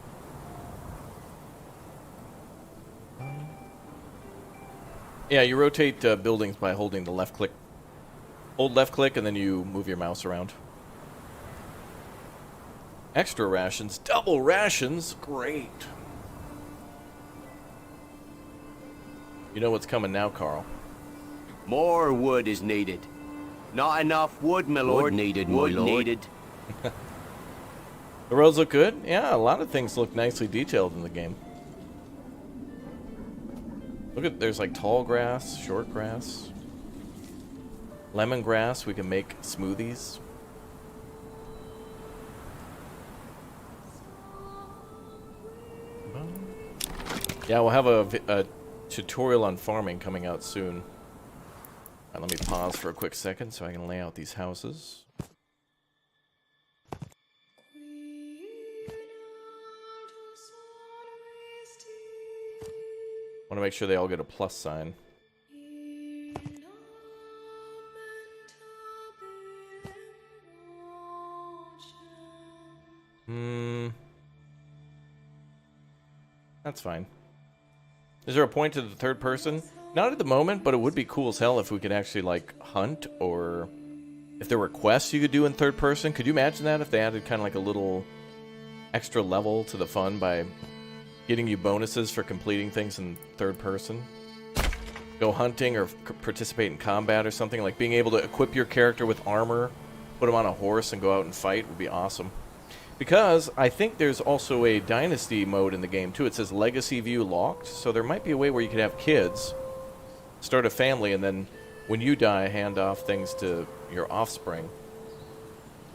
Yeah, you rotate buildings by holding the left click. Hold left click and then you move your mouse around. Extra rations. Double rations. Great. You know what's coming now, Carl.
More wood is needed. Not enough wood, my lord. Wood needed, my lord. Needed.
The roads look good? Yeah, a lot of things look nicely detailed in the game. Look at, there's like tall grass, short grass, lemongrass, we can make smoothies. Yeah, we'll have a tutorial on farming coming out soon. All right, let me pause for a quick second so I can lay out these houses. Want to make sure they all get a plus sign. That's fine. Is there a point to the third person? Not at the moment, but it would be cool as hell if we could actually, like, hunt, or if there were quests you could do in third person. Could you imagine that if they added kind of like a little extra level to the fun by getting you bonuses for completing things in third person. Go hunting or participate in combat or something. Like being able to equip your character with armor, put him on a horse and go out and fight would be awesome. Because I think there's also a dynasty mode in the game too. It says legacy view locked, so there might be a way where you could have kids, start a family, and then when you die, hand off things to your offspring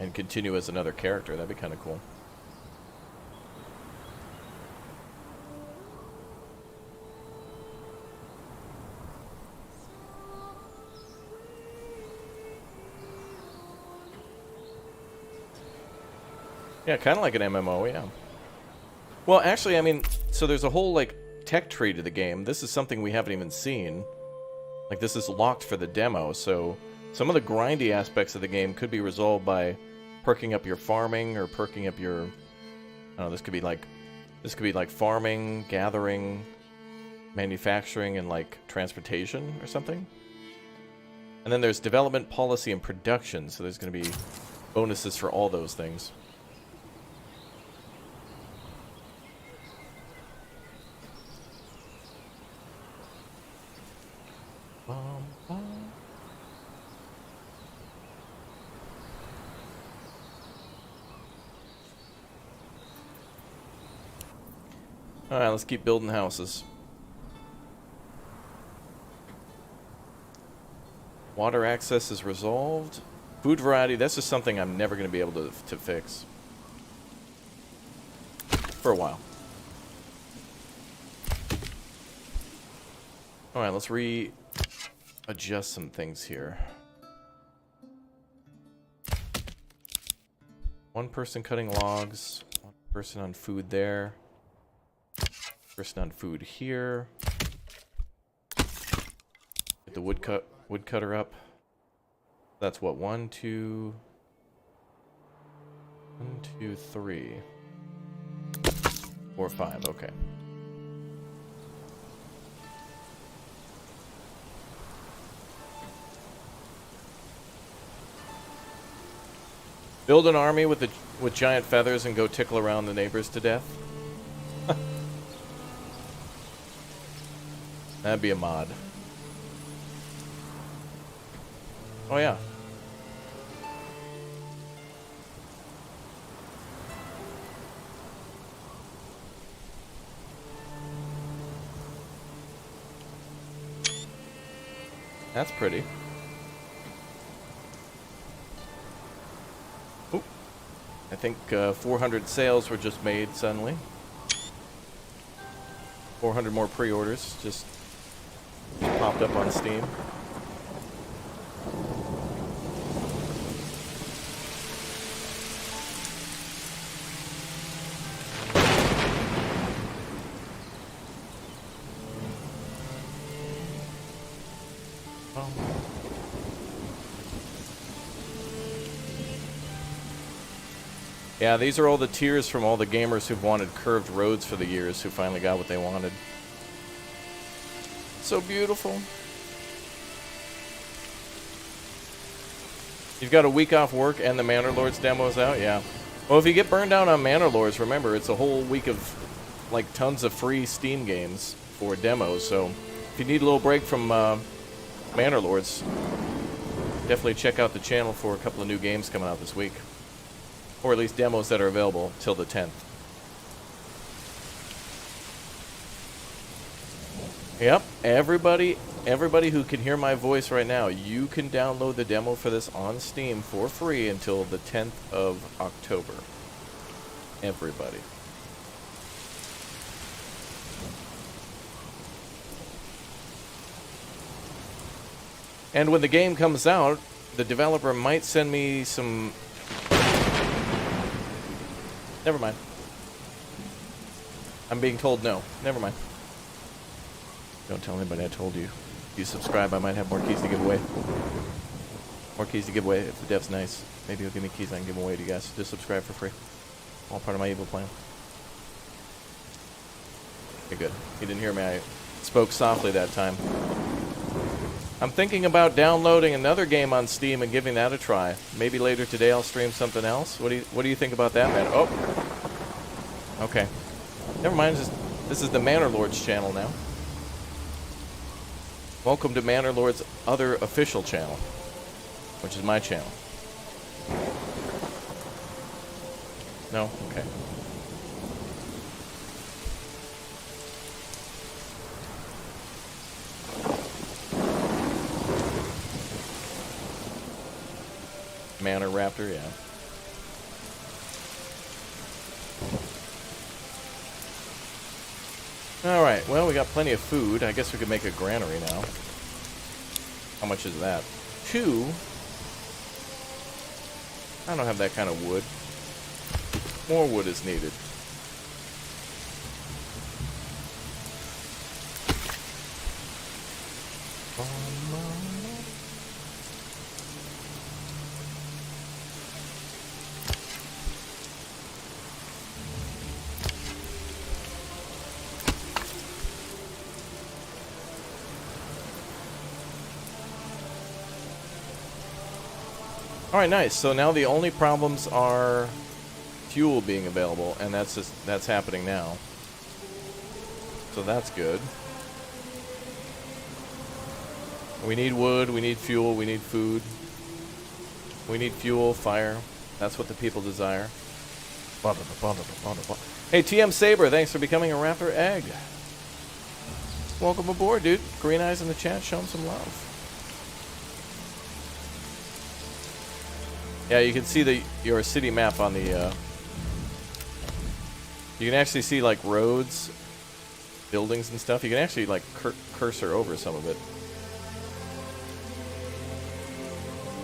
and continue as another character. That'd be kind of cool. Yeah, kind of like an MMO, yeah. Well, actually, I mean, so there's a whole, like, tech tree to the game. This is something we haven't even seen. Like, this is locked for the demo, so some of the grindy aspects of the game could be resolved by perking up your farming or perking up your... I don't know, this could be like farming, gathering, manufacturing, and, like, transportation or something. And then there's development, policy, and production, so there's going to be bonuses for all those things. Alright, let's keep building houses. Water access is resolved. Food variety, that's just something I'm never going to be able to fix. For a while. Alright, let's readjust some things here. One person cutting logs. One person on food there. Person on food here. Get the woodcutter up. That's what, 1, 2, 3, 4, 5, okay. Build an army with giant feathers and go tickle around the neighbors to death. That'd be a mod. Oh yeah. That's pretty. Oop. I think 400 sales were just made suddenly. 400 more pre-orders just popped up on Steam. Yeah, these are all the tears from all the gamers who've wanted curved roads for the years who finally got what they wanted. So beautiful. You've got a week off work and the Manor Lords demo's out? Yeah. Well, if you get burned out on Manor Lords, remember, it's a whole week of, like, tons of free Steam games for demos. So if you need a little break from Manor Lords, definitely check out the channel for a couple of new games coming out this week. Or at least demos that are available till the 10th. Yep, everybody who can hear my voice right now, you can download the demo for this on Steam for free until the 10th of October. Everybody. And when the game comes out, the developer might send me some... Never mind. I'm being told no. Never mind. Don't tell anybody I told you. If you subscribe, I might have more keys to give away. More keys to give away if the dev's nice. Maybe he'll give me keys I can give away to you guys. Just subscribe for free. All part of my evil plan. Okay, good. You didn't hear me. I spoke softly that time. I'm thinking about downloading another game on Steam and giving that a try. Maybe later today I'll stream something else. What do you think about that, man? Oh. Okay. Never mind. Just This is the Manor Lord's channel now. Welcome to Manor Lord's other official channel, which is my channel. No? Okay. Manor Raptor, yeah. Alright, well, we got plenty of food. I guess we could make a granary now. How much is that? 2? I don't have that kind of wood. More wood is needed. Alright, nice. So now the only problems are fuel being available, and that's happening now. So that's good. We need wood, we need fuel, we need food. We need fuel, fire. That's what the people desire. Hey, TM Saber, thanks for becoming a Raptor Egg. Welcome aboard, dude. Green Eyes in the chat, show him some love. Yeah, you can see your city map on the, you can actually see, like, roads, buildings and stuff. You can actually, like, cursor over some of it.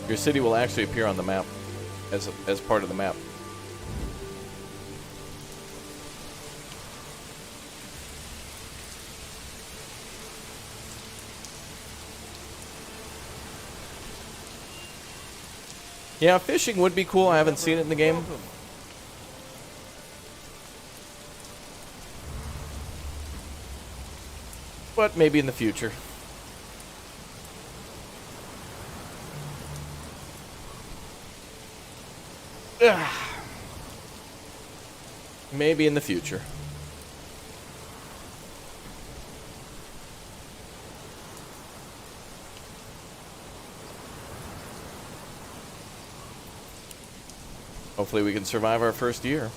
Your city will actually appear on the map as part of the map. Yeah, fishing would be cool. I haven't seen it in the game. But maybe in the future. Ugh. Maybe in the future. Hopefully we can survive our first year.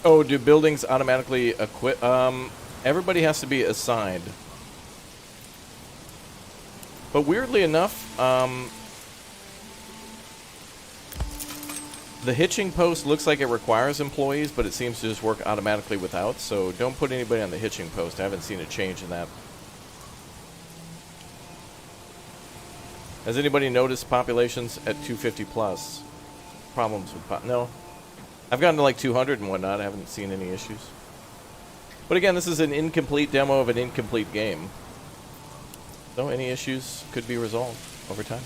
Oh, do buildings automatically equip? Everybody has to be assigned. But weirdly enough, the hitching post looks like it requires employees, but it seems to just work automatically without. So don't put anybody on the hitching post. I haven't seen a change in that. Has anybody noticed populations at 250 plus? Problems with no. I've gotten to like 200 and whatnot. I haven't seen any issues. But again, this is an incomplete demo of an incomplete game. So any issues could be resolved over time.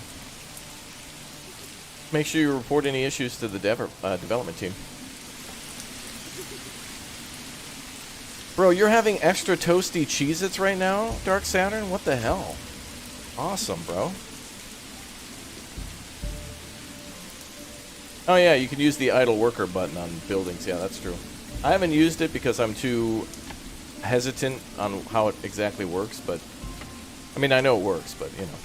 Make sure you report any issues to the development team. Bro, you're having extra toasty Cheez-Its right now, Dark Saturn? What the hell? Awesome, bro. Oh yeah, you can use the idle worker button on buildings. Yeah, that's true. I haven't used it because I'm too hesitant on how it exactly works, but I mean, I know it works, but you know.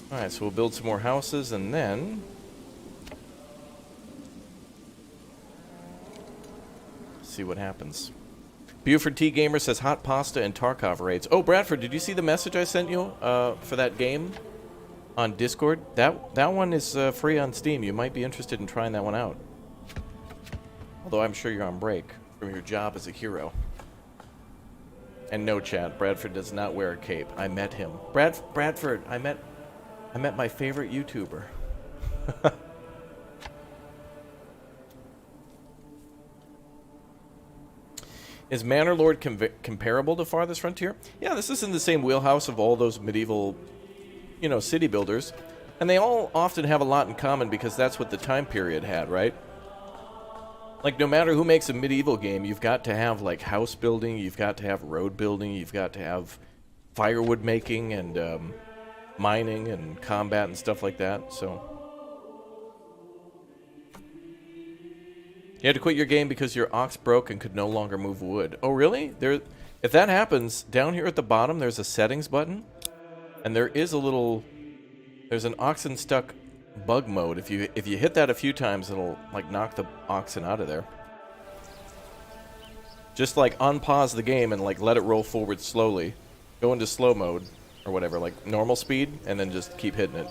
Alright, so we'll build some more houses and then see what happens. Buford T Gamer says hot pasta and Tarkov raids. Oh, Bradford, did you see the message I sent you for that game on Discord? That one is free on Steam. You might be interested in trying that one out. Although I'm sure you're on break from your job as a hero. And no, chat, Bradford does not wear a cape. I met him. Bradford, I met my favorite YouTuber. Is Manor Lord comparable to Farthest Frontier? Yeah, this is in the same wheelhouse of all those medieval, you know, city builders. And they all often have a lot in common because that's what the time period had, right? Like, no matter who makes a medieval game, you've got to have, like, house building, you've got to have road building, you've got to have firewood making and mining and combat and stuff like that, so... You had to quit your game because your ox broke and could no longer move wood. Oh, really? If that happens, down here at the bottom, there's a settings button. And there is a little... There's an oxen stuck bug mode. If you hit that a few times, it'll, like, knock the oxen out of there. Just, like, unpause the game and, like, let it roll forward slowly. Go into slow mode, or whatever, like, normal speed, and then just keep hitting it.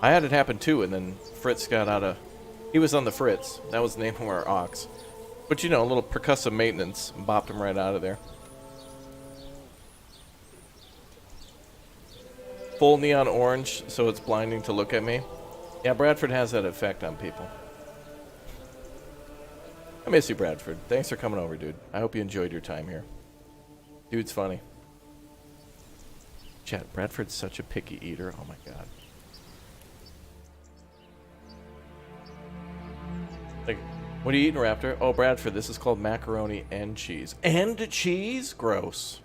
I had it happen, too, and then Fritz got out of... He was on the Fritz. That was the name of our ox. But, you know, a little percussive maintenance. Bopped him right out of there. Full neon orange, so it's blinding to look at me. Yeah, Bradford has that effect on people. I miss you, Bradford. Thanks for coming over, dude. I hope you enjoyed your time here. Dude's funny. Chat, Bradford's such a picky eater. Oh, my God. Like, what are you eating, Raptor? Oh, Bradford, this is called macaroni and cheese. And cheese? Gross.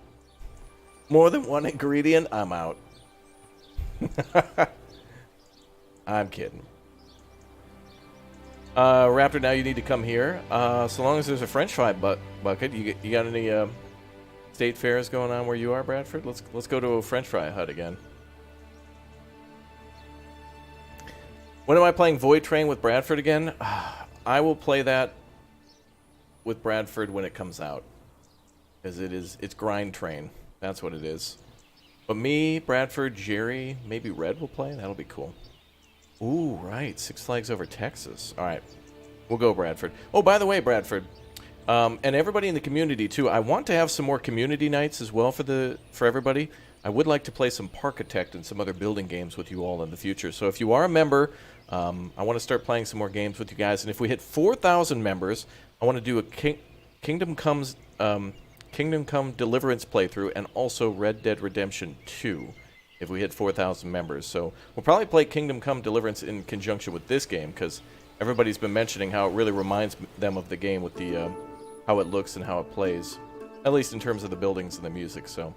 More than one ingredient? I'm out. I'm kidding. Raptor, now you need to come here. So long as there's a French fry bucket. You got any state fairs going on where you are, Bradford? Let's go to a French fry hut again. When am I playing Void Train with Bradford again? I will play that with Bradford when it comes out. Because it's Grind Train. That's what it is. But me, Bradford, Jerry, maybe Red will play. That'll be cool. Ooh, right. Six Flags Over Texas. All right. We'll go, Bradford. Oh, by the way, Bradford, and everybody in the community, too, I want to have some more community nights as well for everybody. I would like to play some Parkitect and some other building games with you all in the future. So if you are a member, I want to start playing some more games with you guys. And if we hit 4,000 members, I want to do a Kingdom Come Deliverance playthrough and also Red Dead Redemption 2 if we hit 4,000 members. So we'll probably play Kingdom Come Deliverance in conjunction with this game because everybody's been mentioning how it really reminds them of the game with the how it looks and how it plays, at least in terms of the buildings and the music. So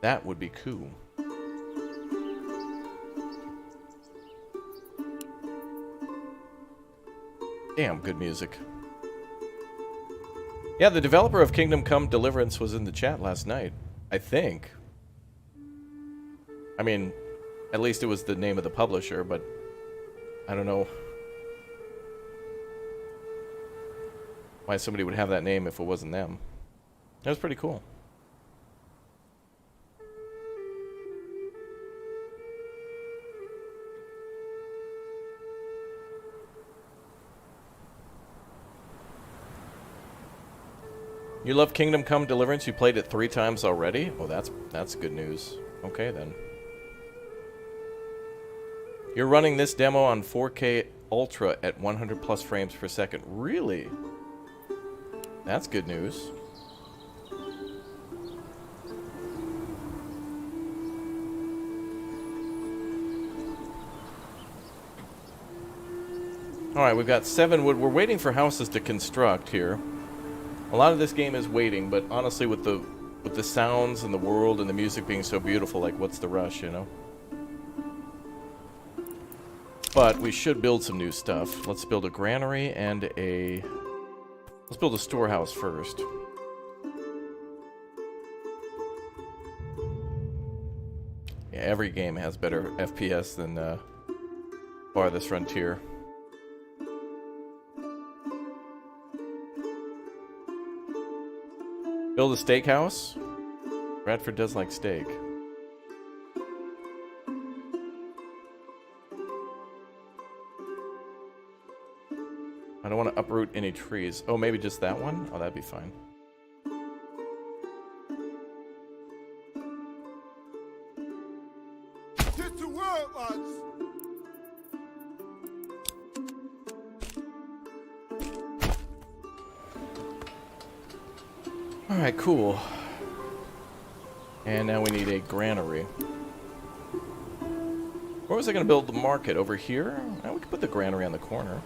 that would be cool. Damn, good music. Yeah, the developer of Kingdom Come Deliverance was in the chat last night, I think. I mean, at least it was the name of the publisher, but I don't know why somebody would have that name if it wasn't them. That was pretty cool. You love Kingdom Come Deliverance? You played it 3 times already? Oh, that's good news. Okay, then. You're running this demo on 4K Ultra at 100 plus frames per second. Really? That's good news. Alright, we've got 7 wood. We're waiting for houses to construct here. A lot of this game is waiting, but honestly, with the sounds and the world and the music being so beautiful, like, what's the rush, you know? But we should build some new stuff. Let's build a granary and a... Let's build a storehouse first. Yeah, every game has better FPS than Farthest Frontier. Build a steakhouse? Bradford does like steak. I don't want to uproot any trees. Oh, maybe just that one? Oh, that'd be fine.
Get to work, lads!
Alright, cool. And now we need a granary. Where was I going to build the market? Over here? Now we could put the granary on the corner.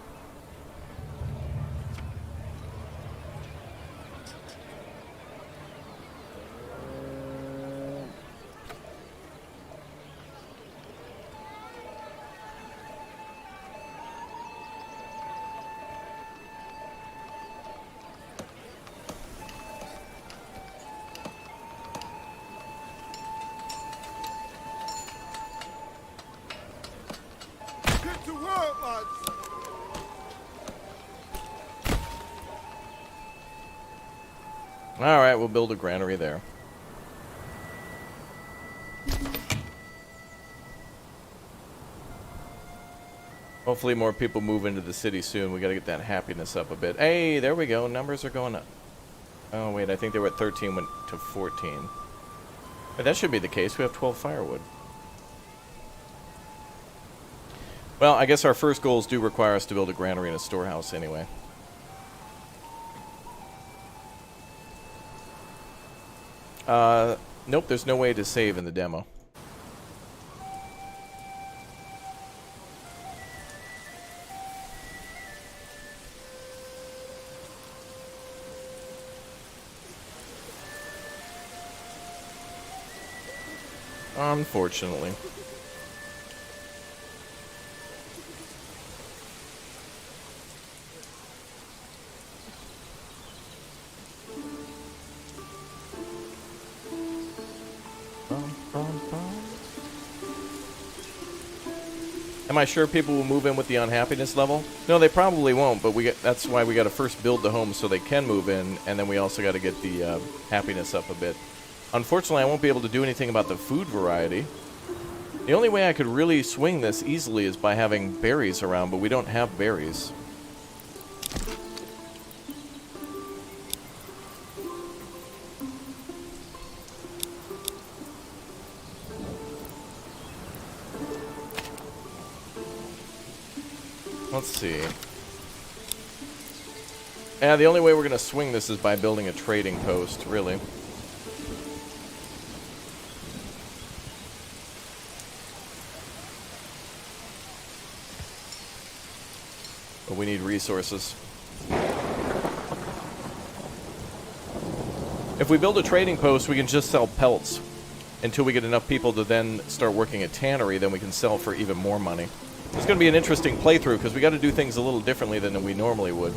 Get to work, lads!
Alright, we'll build a granary there. Hopefully more people move into the city soon. We gotta get that happiness up a bit. Hey, there we go. Numbers are going up. Oh, wait, I think they were at 13, went to 14. But that should be the case. We have 12 firewood. Well, I guess our first goals do require us to build a granary and a storehouse anyway. Nope, there's no way to save in the demo. Unfortunately. Am I sure people will move in with the unhappiness level? No, they probably won't, but that's why we got to first build the home so they can move in, and then we also got to get the happiness up a bit. Unfortunately, I won't be able to do anything about the food variety. The only way I could really swing this easily is by having berries around, but we don't have berries. Let's see. Yeah, the only way we're going to swing this is by building a trading post, really. But we need resources. If we build a trading post, we can just sell pelts until we get enough people to then start working a tannery, then we can sell for even more money. It's going to be an interesting playthrough because we got to do things a little differently than we normally would.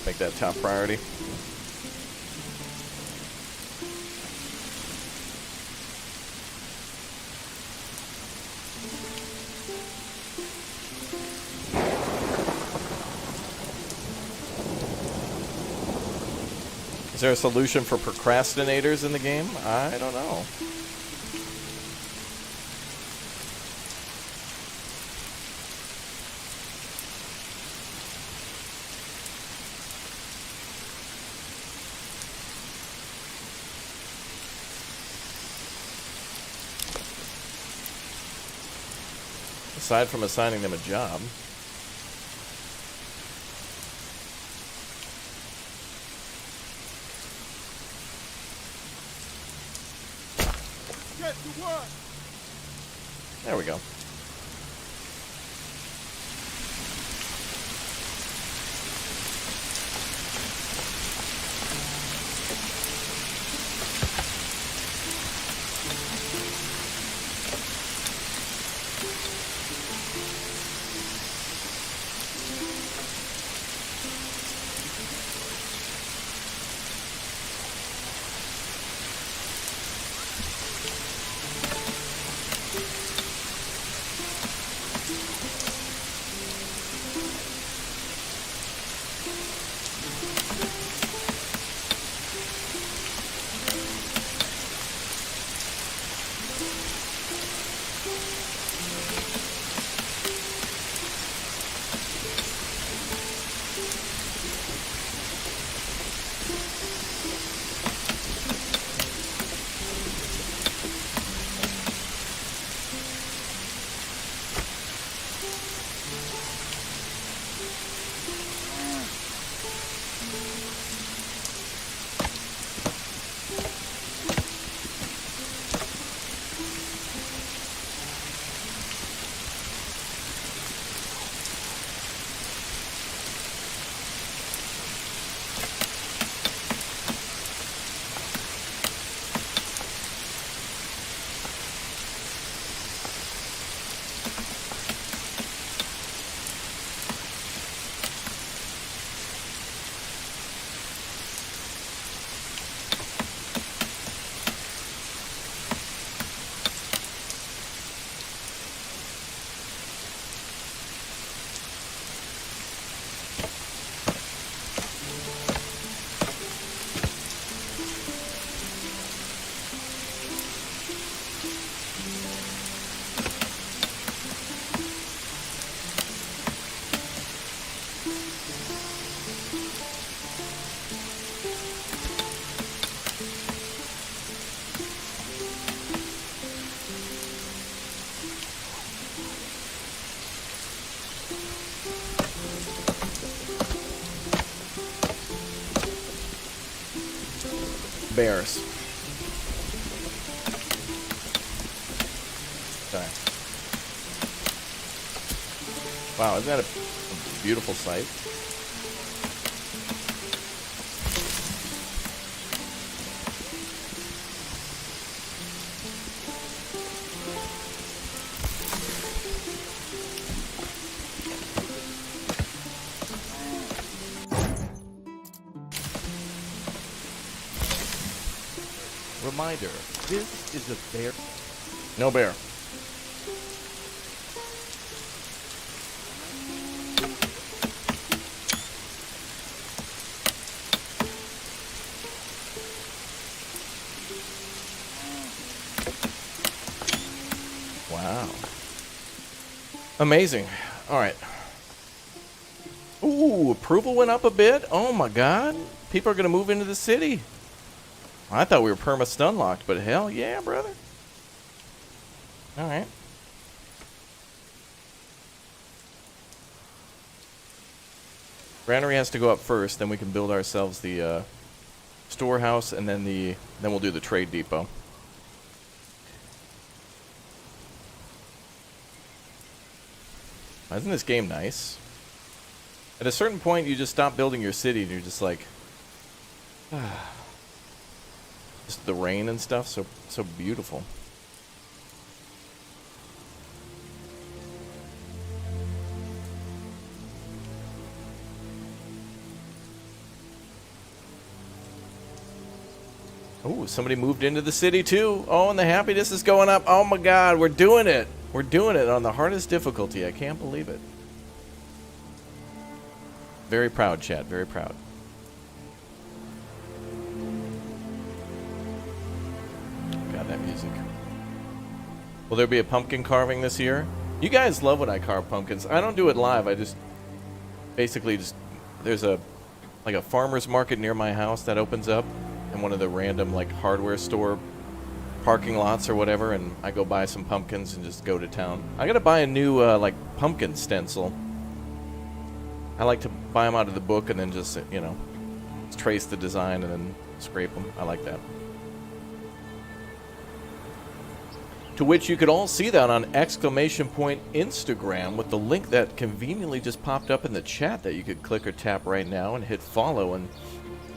Make that top priority. Is there a solution for procrastinators in the game? I don't know. Aside from assigning them a job.
Get to work!
There we go. bears. Okay. Wow, isn't that a beautiful sight?
Reminder, this is a bear.
No bear. Wow. Amazing. All right. Ooh, approval went up a bit. Oh my God. People are going to move into the city. I thought we were perma-stun locked, but hell yeah, brother. All right. Granary has to go up first, then we can build ourselves the storehouse, and then we'll do the trade depot. Isn't this game nice? At a certain point, you just stop building your city, and you're just like, just the rain and stuff, so beautiful. Oh, somebody moved into the city too. Oh, and the happiness is going up. Oh my God, we're doing it. We're doing it on the hardest difficulty. I can't believe it. Very proud, chat. Very proud. God, that music. Will there be a pumpkin carving this year? You guys love when I carve pumpkins. I don't do it live. I just basically there's a farmer's market near my house that opens up, and one of the random like hardware store parking lots or whatever, and I go buy some pumpkins and just go to town. I gotta buy a new like pumpkin stencil. I like to buy them out of the book and then just trace the design and then scrape them. I like that. To which you could all see that on ! Instagram with the link that conveniently just popped up in the chat that you could click or tap right now and hit follow, and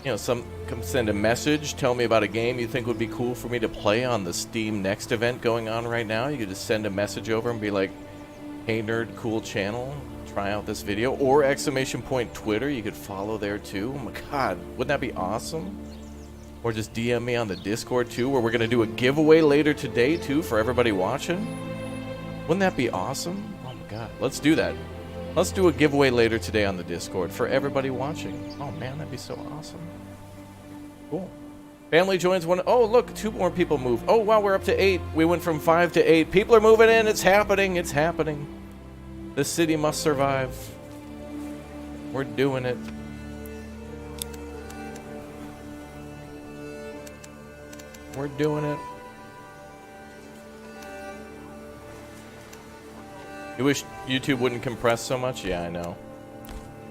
come send a message, tell me about a game you think would be cool for me to play on the Steam Next event going on right now. You could just send a message over and be like, hey nerd, cool channel, try out this video. Or ! Twitter, you could follow there too. Oh my God, wouldn't that be awesome? Or just DM me on the Discord too, where we're going to do a giveaway later today too for everybody watching. Wouldn't that be awesome? Oh my God, let's do that. Let's do a giveaway later today on the Discord for everybody watching. Oh man, that'd be so awesome. Cool. Family joins one. Oh, look, 2 more people move. Oh, wow, we're up to 8. We went from 5 to 8. People are moving in. It's happening. It's happening. This city must survive. We're doing it. We're doing it. You wish YouTube wouldn't compress so much? Yeah, I know.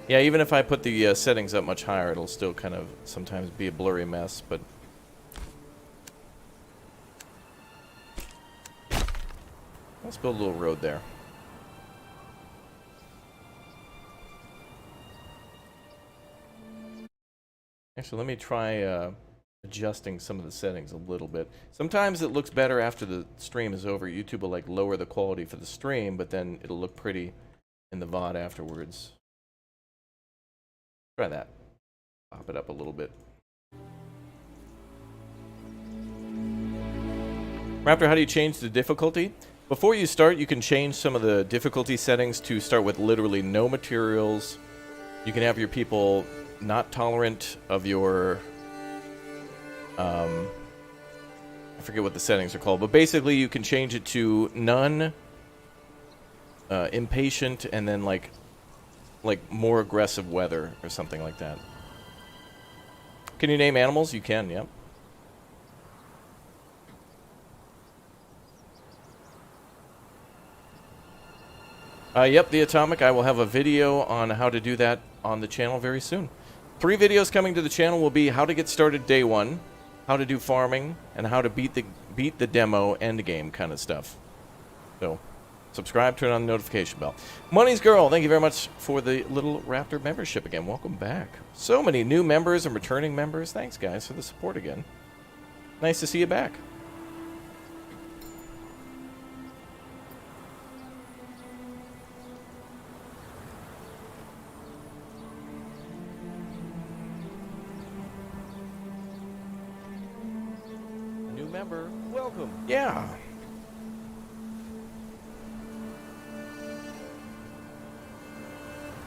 Yeah, even if I put the settings up much higher, it'll still kind of sometimes be a blurry mess, but... Let's build a little road there. Actually, let me try adjusting some of the settings a little bit. Sometimes it looks better after the stream is over. YouTube will like lower the quality for the stream, but then it'll look pretty in the VOD afterwards. Try that. Pop it up a little bit. Raptor, how do you change the difficulty? Before you start, you can change some of the difficulty settings to start with literally no materials. You can have your people not tolerant of your... I forget what the settings are called, but basically you can change it to none, impatient, and then like more aggressive weather or something like that. Can you name animals? You can, yep. Yep, the Atomic. I will have a video on how to do that on the channel very soon. 3 videos coming to the channel will be how to get started day 1, how to do farming, and how to beat the demo end game kind of stuff. So, subscribe, turn on the notification bell. Money's Girl, thank you very much for the Little Raptor membership again. Welcome back. So many new members and returning members. Thanks, guys, for the support again. Nice to see you back.
New member, welcome.
Yeah.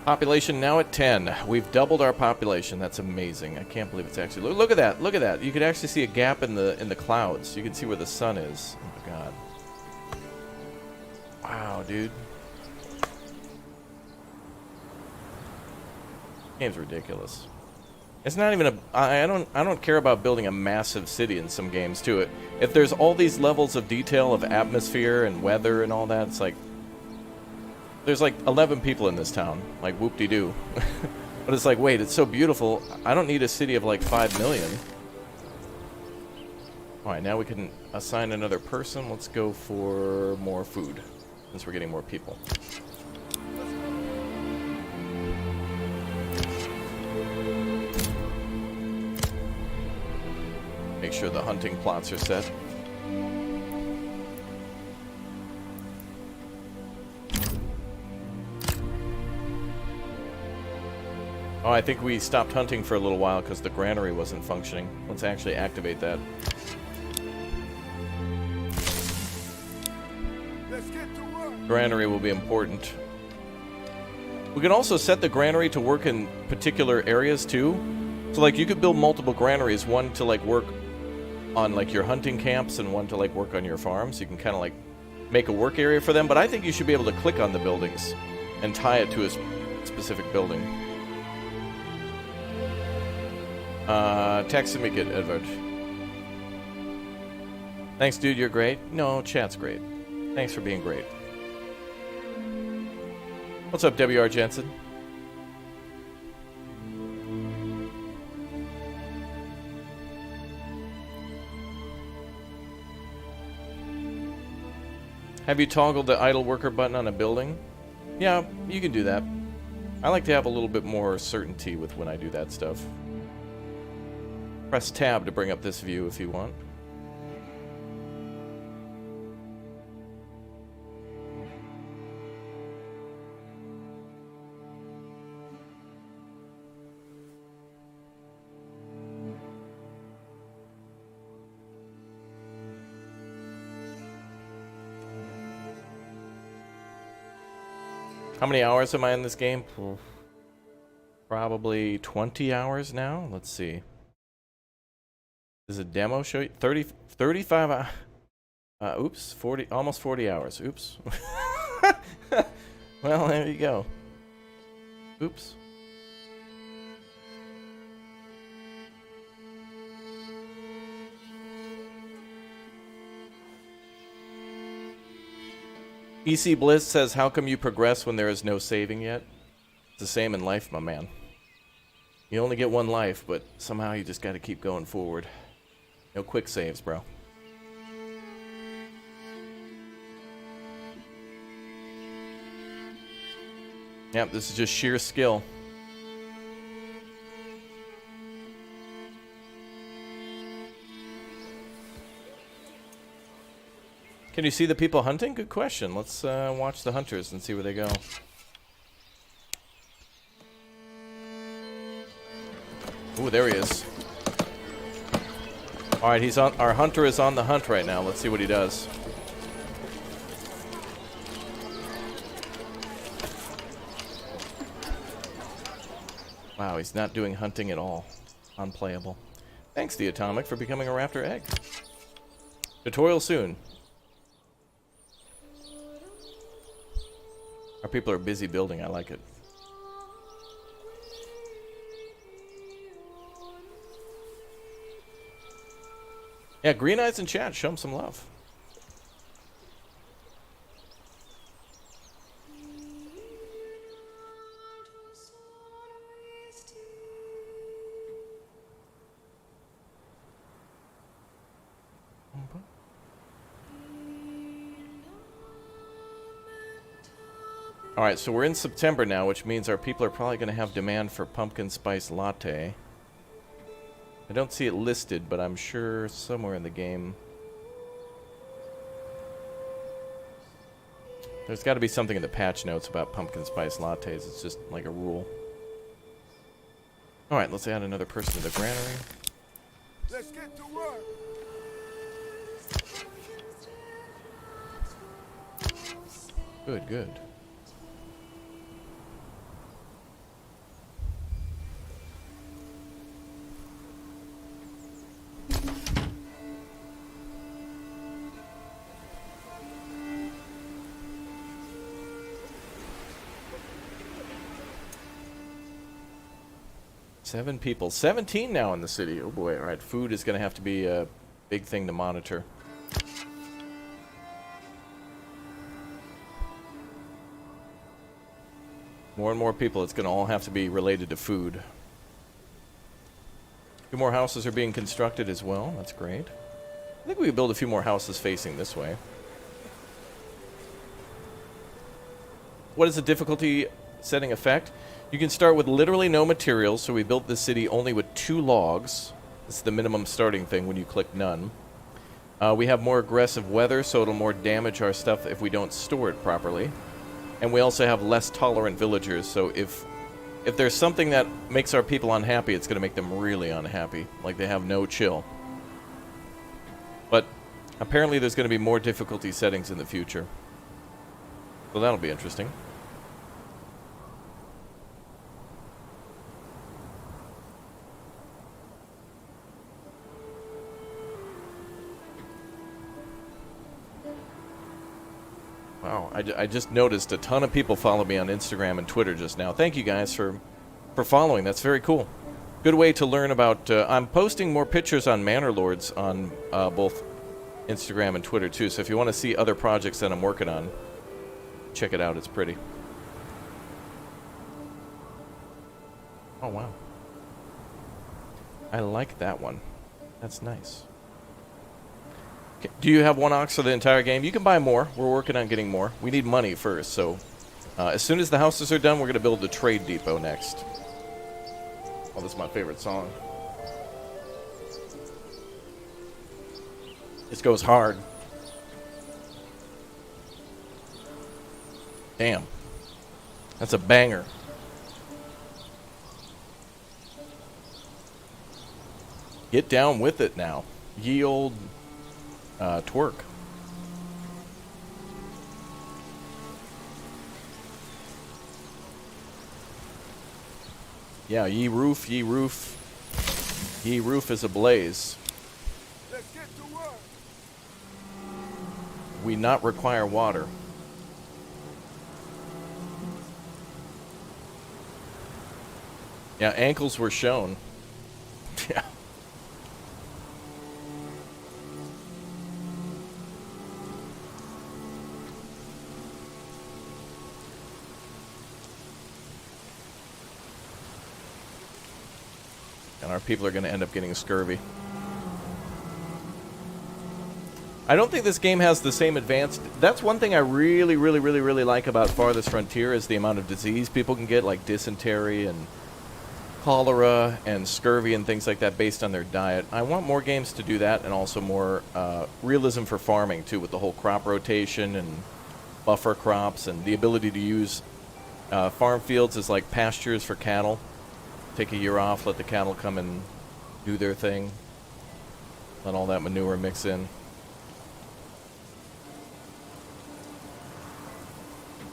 Population now at 10. We've doubled our population. That's amazing. I can't believe it's actually... Look at that. Look at that. You could actually see a gap in the clouds. You can see where the sun is. Oh, my God. Wow, dude. Game's ridiculous. It's not even a... I don't care about building a massive city in some games, too. If there's all these levels of detail of atmosphere and weather and all that, it's like... There's like 11 people in this town, like whoop-de-doo. But it's like, wait, it's so beautiful. I don't need a city of like 5 million. Alright, now we can assign another person. Let's go for more food, since we're getting more people. Make sure the hunting plots are set. Oh, I think we stopped hunting for a little while because the granary wasn't functioning. Let's actually activate that.
Let's get to work.
Granary will be important. We can also set the granary to work in particular areas too. So like you could build multiple granaries, one to like work on like your hunting camps and one to like work on your farms. You can kind of like make a work area for them, but I think you should be able to click on the buildings and tie it to a specific building. Text me, get Edward. Thanks, dude, you're great. No, chat's great. Thanks for being great. What's up, WR Jensen? Have you toggled the idle worker button on a building? Yeah, you can do that. I like to have a little bit more certainty with when I do that stuff. Press tab to bring up this view if you want. How many hours am I in this game? Probably 20 hours now. Let's see. Does a demo show you 35 oops, 40, almost 40 hours. Oops. Well, there you go. Oops. EC Bliss says, how come you progress when there is no saving yet? It's the same in life, my man. You only get one life, but somehow you just got to keep going forward. No quick saves, bro. Yep, this is just sheer skill. Can you see the people hunting? Good question. Let's watch the hunters and see where they go. Ooh, there he is. All right, he's on. Our hunter is on the hunt right now. Let's see what he does. Wow, he's not doing hunting at all. Unplayable. Thanks, The Atomic, for becoming a raptor egg. Tutorial soon. Our people are busy building. I like it. Yeah, Green Eyes in chat. Show him some love. Alright, so we're in September now, which means our people are probably going to have demand for pumpkin spice latte. I don't see it listed, but I'm sure somewhere in the game there's got to be something in the patch notes about pumpkin spice lattes. It's just like a rule. Alright, let's add another person to the granary.
Let's get to work.
Good, good. Seven people. 17 now in the city. Oh boy. Alright, food is going to have to be a big thing to monitor. More and more people, it's going to all have to be related to food. A few more houses are being constructed as well. That's great. I think we could build a few more houses facing this way. What is the difficulty setting effect? You can start with literally no materials, so we built this city only with 2 logs. This is the minimum starting thing when you click none. We have more aggressive weather, so it'll more damage our stuff if we don't store it properly. And we also have less tolerant villagers, so if there's something that makes our people unhappy, it's going to make them really unhappy. Like they have no chill. But apparently there's going to be more difficulty settings in the future. So that'll be interesting. Wow, I just noticed a ton of people follow me on Instagram and Twitter just now. Thank you guys for following. That's very cool. Good way to learn about... I'm posting more pictures on Manor Lords on both Instagram and Twitter too. So if you want to see other projects that I'm working on, check it out. It's pretty. Oh, wow. I like that one. That's nice. Do you have 1 ox for the entire game? You can buy more. We're working on getting more. We need money first, so as soon as the houses are done, we're going to build the trade depot next. Oh, this is my favorite song. This goes hard. Damn. That's a banger. Get down with it now. Ye old... twerk. Yeah, ye roof is ablaze.
Let's get to work.
We not require water. Yeah, ankles were shown. Yeah. And our people are going to end up getting scurvy. I don't think this game has the same advanced... That's one thing I really like about Farthest Frontier is the amount of disease people can get, like dysentery and cholera and scurvy and things like that based on their diet. I want more games to do that and also more realism for farming, too, with the whole crop rotation and buffer crops and the ability to use farm fields as like pastures for cattle. Take a year off, let the cattle come and do their thing. Let all that manure mix in.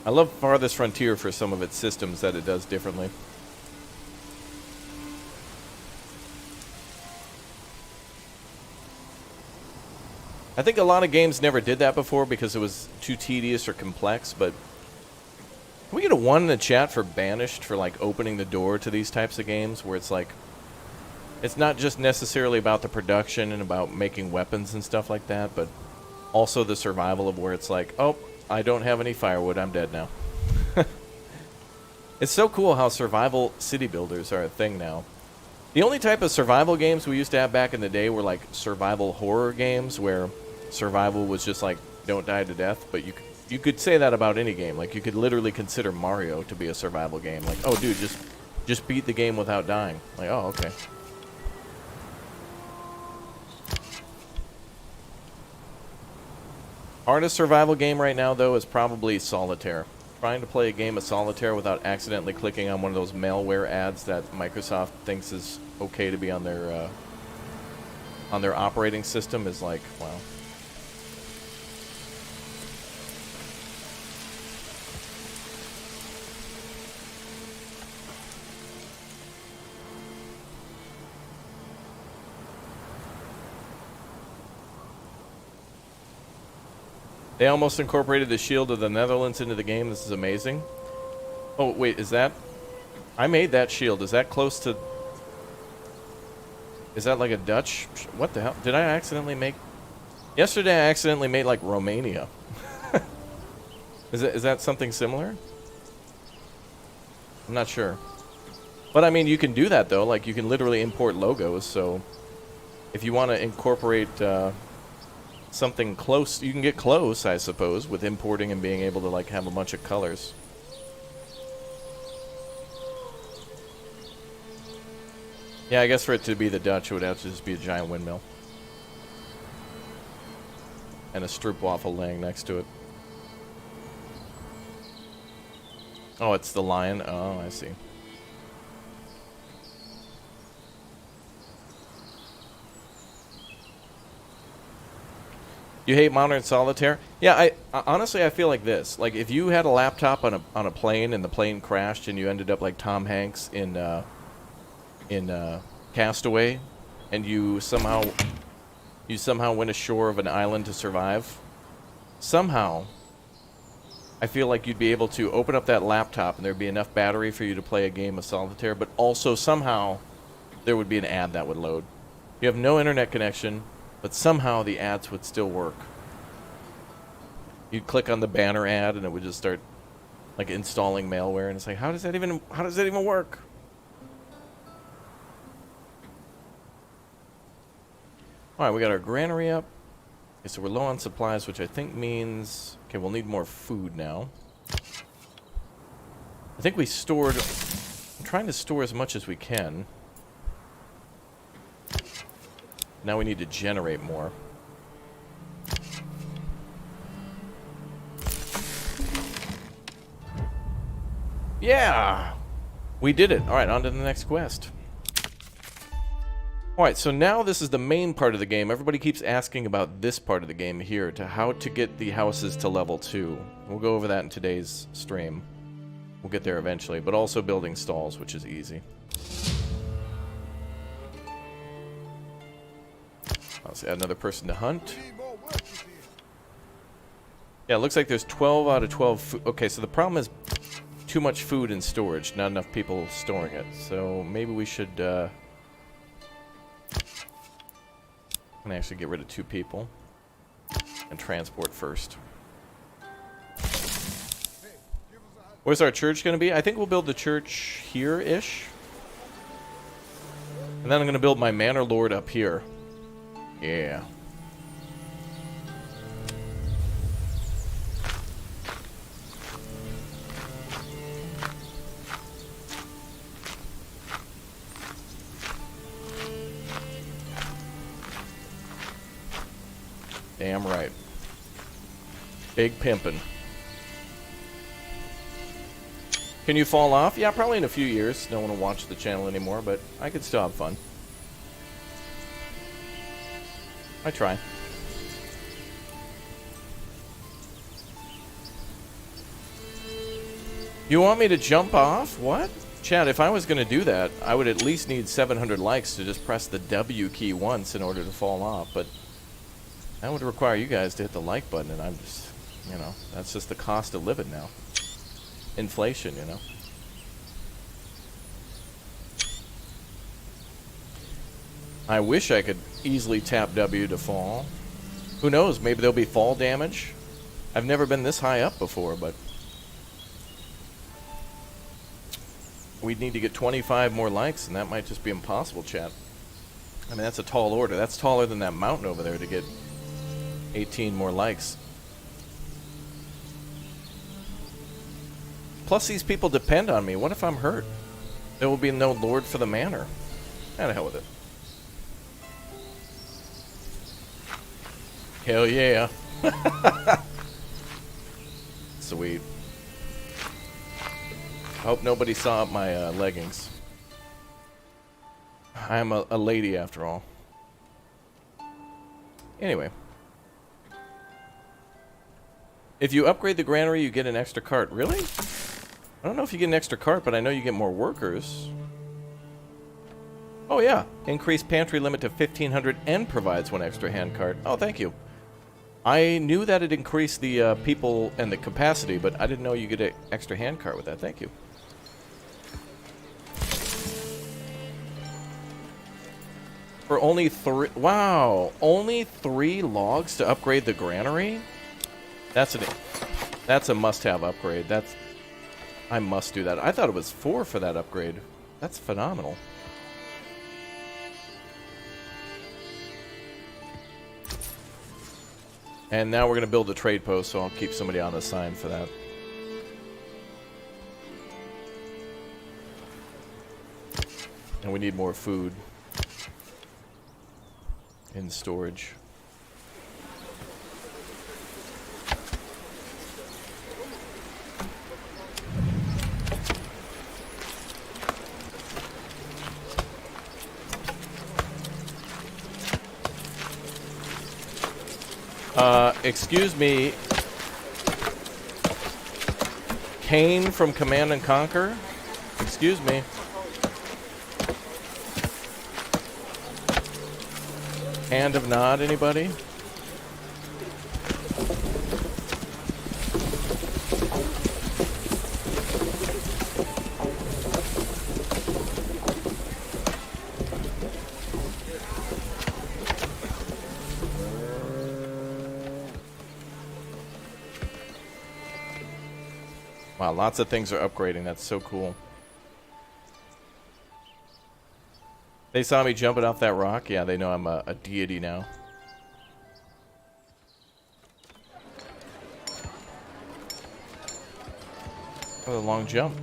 I love Farthest Frontier for some of its systems that it does differently. I think a lot of games never did that before because it was too tedious or complex, but... Can we get a 1 in the chat for Banished for, like, opening the door to these types of games where it's, like... It's not just necessarily about the production and about making weapons and stuff like that, but also the survival of where it's like, oh, I don't have any firewood, I'm dead now. It's so cool how survival city builders are a thing now. The only type of survival games we used to have back in the day were, like, survival horror games where survival was just, like, don't die to death, but You could say that about any game. Like, you could literally consider Mario to be a survival game. Like, oh, dude, just beat the game without dying. Like, oh, okay. Hardest survival game right now, though, is probably Solitaire. Trying to play a game of Solitaire without accidentally clicking on one of those malware ads that Microsoft thinks is okay to be on their operating system is like, wow. They almost incorporated the Shield of the Netherlands into the game. This is amazing. Oh, wait, is that... I made that shield. Is that close to... Is that like a Dutch... What the hell? Did I accidentally make... Yesterday I accidentally made like Romania. Is that something similar? I'm not sure. But I mean, you can do that though. Like, you can literally import logos, so... If you want to incorporate... something close, you can get close, I suppose, with importing and being able to like have a bunch of colors. Yeah, I guess for it to be the Dutch, it would have to just be a giant windmill and a stroopwafel laying next to it. Oh, it's the lion. Oh, I see. You hate modern solitaire? Yeah, I honestly I feel like this. Like, if you had a laptop on a plane and the plane crashed and you ended up like Tom Hanks in Castaway, and you somehow went ashore of an island to survive, somehow I feel like you'd be able to open up that laptop and there'd be enough battery for you to play a game of solitaire, but also somehow there would be an ad that would load. You have no internet connection, but somehow the ads would still work. You'd click on the banner ad and it would just start like installing malware, and it's like, how does that even work? Alright, we got our granary up. Okay, so we're low on supplies, which I think means... Okay, we'll need more food now. I think we stored... I'm trying to store as much as we can. Now we need to generate more. Yeah! We did it. Alright, on to the next quest. Alright, so now this is the main part of the game. Everybody keeps asking about this part of the game here, to how to get the houses to level 2. We'll go over that in today's stream. We'll get there eventually, but also building stalls, which is easy. Let's add another person to hunt. Yeah, it looks like there's 12 out of 12 food. Okay, so the problem is too much food in storage, not enough people storing it. So maybe we should... I'm gonna actually get rid of 2 people and transport first. Where's our church gonna be? I think we'll build the church here-ish. And then I'm gonna build my Manor Lord up here. Yeah. Damn right. Big pimpin'. Can you fall off? Yeah, probably in a few years. No one will watch the channel anymore, but I could still have fun. I try. You want me to jump off? What? Chad, if I was going to do that, I would at least need 700 likes to just press the W key once in order to fall off, but that would require you guys to hit the like button, and I'm just, you know, that's just the cost of living now. Inflation, you know. I wish I could easily tap W to fall. Who knows, maybe there'll be fall damage. I've never been this high up before, but we'd need to get 25 more likes, and that might just be impossible, chat. I mean, that's a tall order. That's taller than that mountain over there to get 18 more likes. Plus, these people depend on me. What if I'm hurt? There will be no lord for the manor. How the hell with it? Hell yeah. Sweet. I hope nobody saw my leggings. I'm a lady after all. Anyway. If you upgrade the granary, you get an extra cart. Really? I don't know if you get an extra cart, but I know you get more workers. Oh yeah. Increased pantry limit to 1,500 and provides one extra hand cart. Oh, thank you. I knew that it increased the people and the capacity, but I didn't know you get an extra hand cart with that. Thank you. For only 3... Wow. Only 3 logs to upgrade the granary? That's a must-have upgrade. I must do that. I thought it was 4 for that upgrade. That's phenomenal. And now we're going to build a trade post, so I'll keep somebody on the sign for that. And we need more food in storage. Excuse me, Kane from Command and Conquer? Excuse me. Hand of Nod, anybody? Wow, lots of things are upgrading. That's so cool. They saw me jumping off that rock? Yeah, they know I'm a deity now. What a long jump.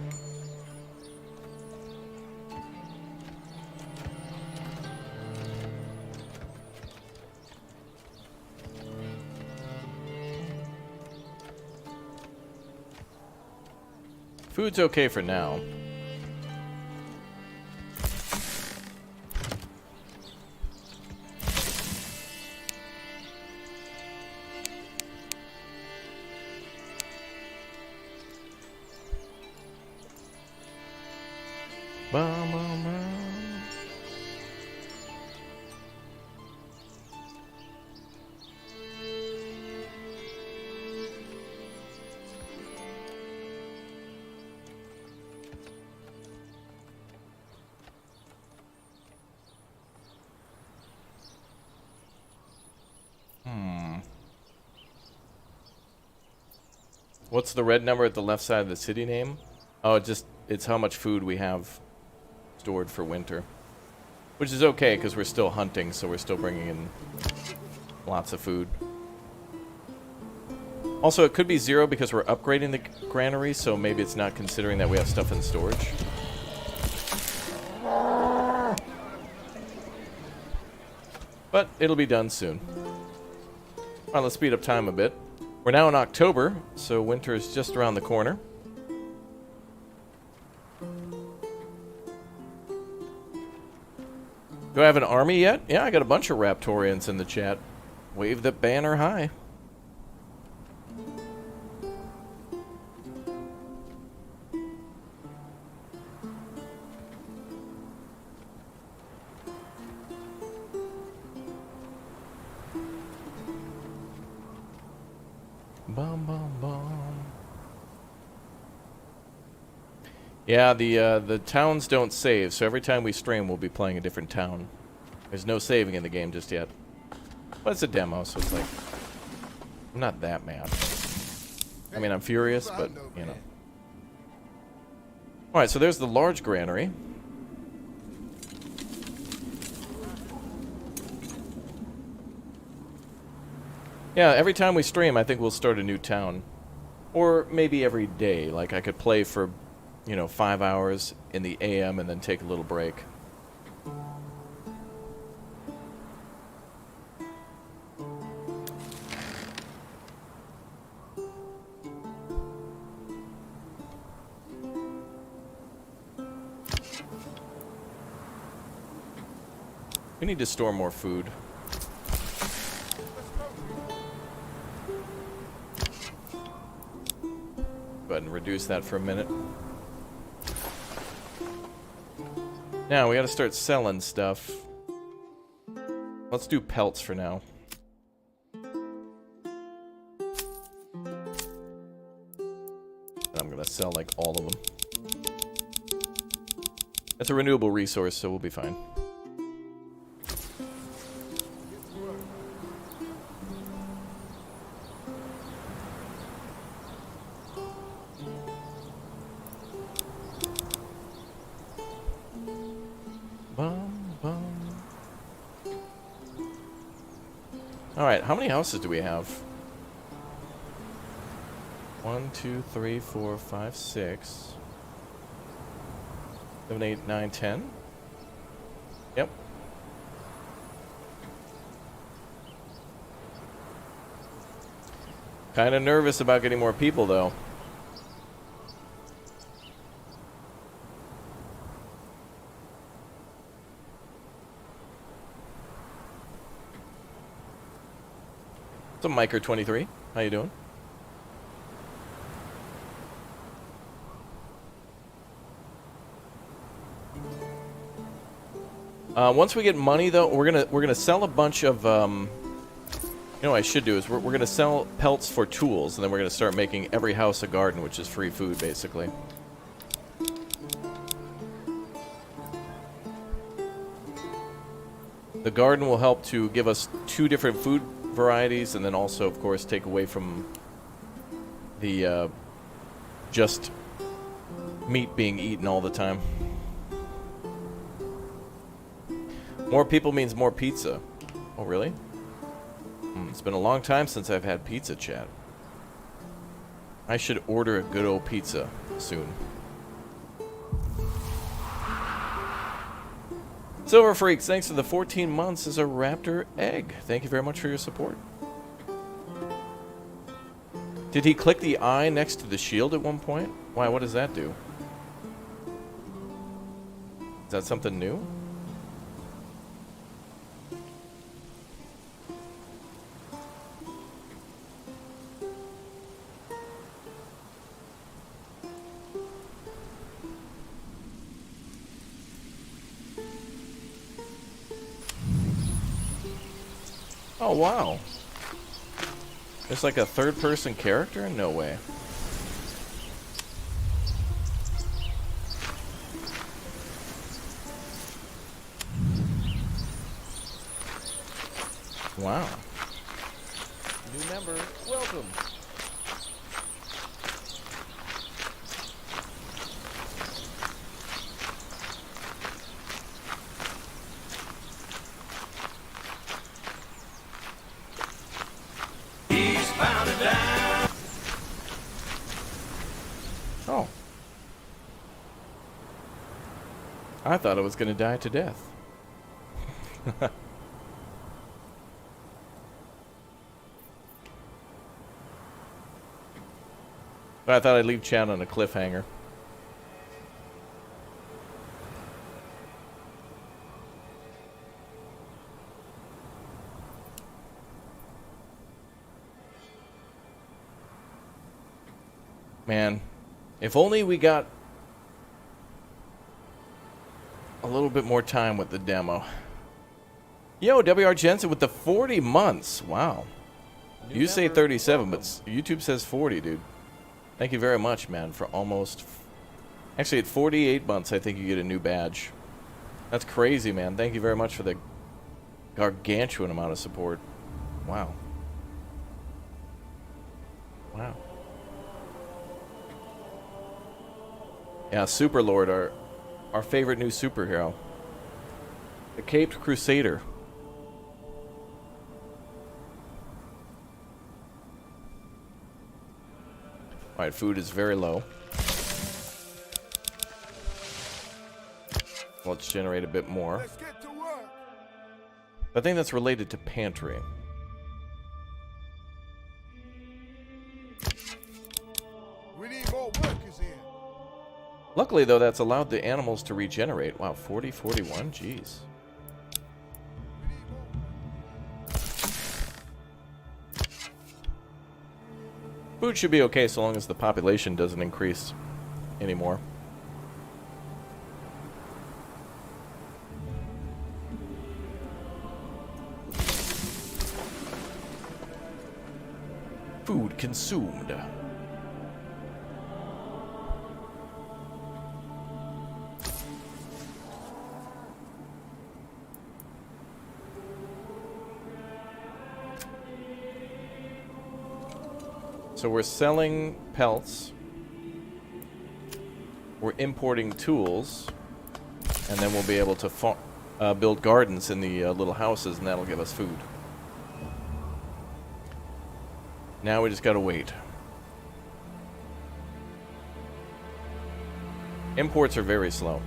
Food's okay for now. Bum, bum, bum. What's the red number at the left side of the city name? Oh, it's how much food we have stored for winter. Which is okay, because we're still hunting, so we're still bringing in lots of food. Also, it could be 0 because we're upgrading the granary, so maybe it's not considering that we have stuff in storage. But it'll be done soon. Alright, let's speed up time a bit. We're now in October, so winter is just around the corner. Do I have an army yet? Yeah, I got a bunch of Raptorians in the chat. Wave the banner high. Bum, bum, bum. Yeah, the towns don't save, so every time we stream, we'll be playing a different town. There's no saving in the game just yet. But it's a demo, so it's like... I'm not that mad. I mean, I'm furious, but, you know. Alright, so there's the large granary. Yeah, every time we stream, I think we'll start a new town. Or maybe every day. Like, I could play for, 5 hours in the AM and then take a little break. We need to store more food. Go ahead and reduce that for a minute. Now, we gotta start selling stuff. Let's do pelts for now. And I'm gonna sell, like, all of them. It's a renewable resource, so we'll be fine. Alright, how many houses do we have? 1, 2, 3, 4, 5, 6, 7, 8, 9, 10. Yep. Kind of nervous about getting more people, though. What's up, Miker23? How you doing? Once we get money, though, we're gonna sell a bunch of. You know what I should do is we're gonna sell pelts for tools, and then we're gonna start making every house a garden, which is free food, basically. The garden will help to give us 2 different food varieties, and then also, of course, take away from the just meat being eaten all the time. More people means more pizza. Oh, really? It's been a long time since I've had pizza, chat. I should order a good old pizza soon. Silver Freaks, thanks for the 14 months as a raptor egg. Thank you very much for your support. Did he click the eye next to the shield at one point? Why, what does that do? Is that something new? Oh, wow. It's like a third-person character? No way. Wow. New member, welcome. Oh. I thought I was going to die to death. But I thought I'd leave chat on a cliffhanger. Man, if only we got a little bit more time with the demo. Yo, WR Jensen with the 40 months. Wow. You say 37, but YouTube says 40, dude. Thank you very much, man, for almost... Actually, at 48 months, I think you get a new badge. That's crazy, man. Thank you very much for the gargantuan amount of support. Wow. Wow. Yeah, Superlord, our favorite new superhero. The Caped Crusader. Alright, food is very low. Let's generate a bit more.
Let's get to work.
I think that's related to pantry.
We need more workers here.
Luckily, though, that's allowed the animals to regenerate. Wow, 40, 41? Jeez. Food should be okay so long as the population doesn't increase anymore. Food consumed. So we're selling pelts, we're importing tools, and then we'll be able to build gardens in the little houses, and that'll give us food. Now we just gotta wait. Imports are very slow.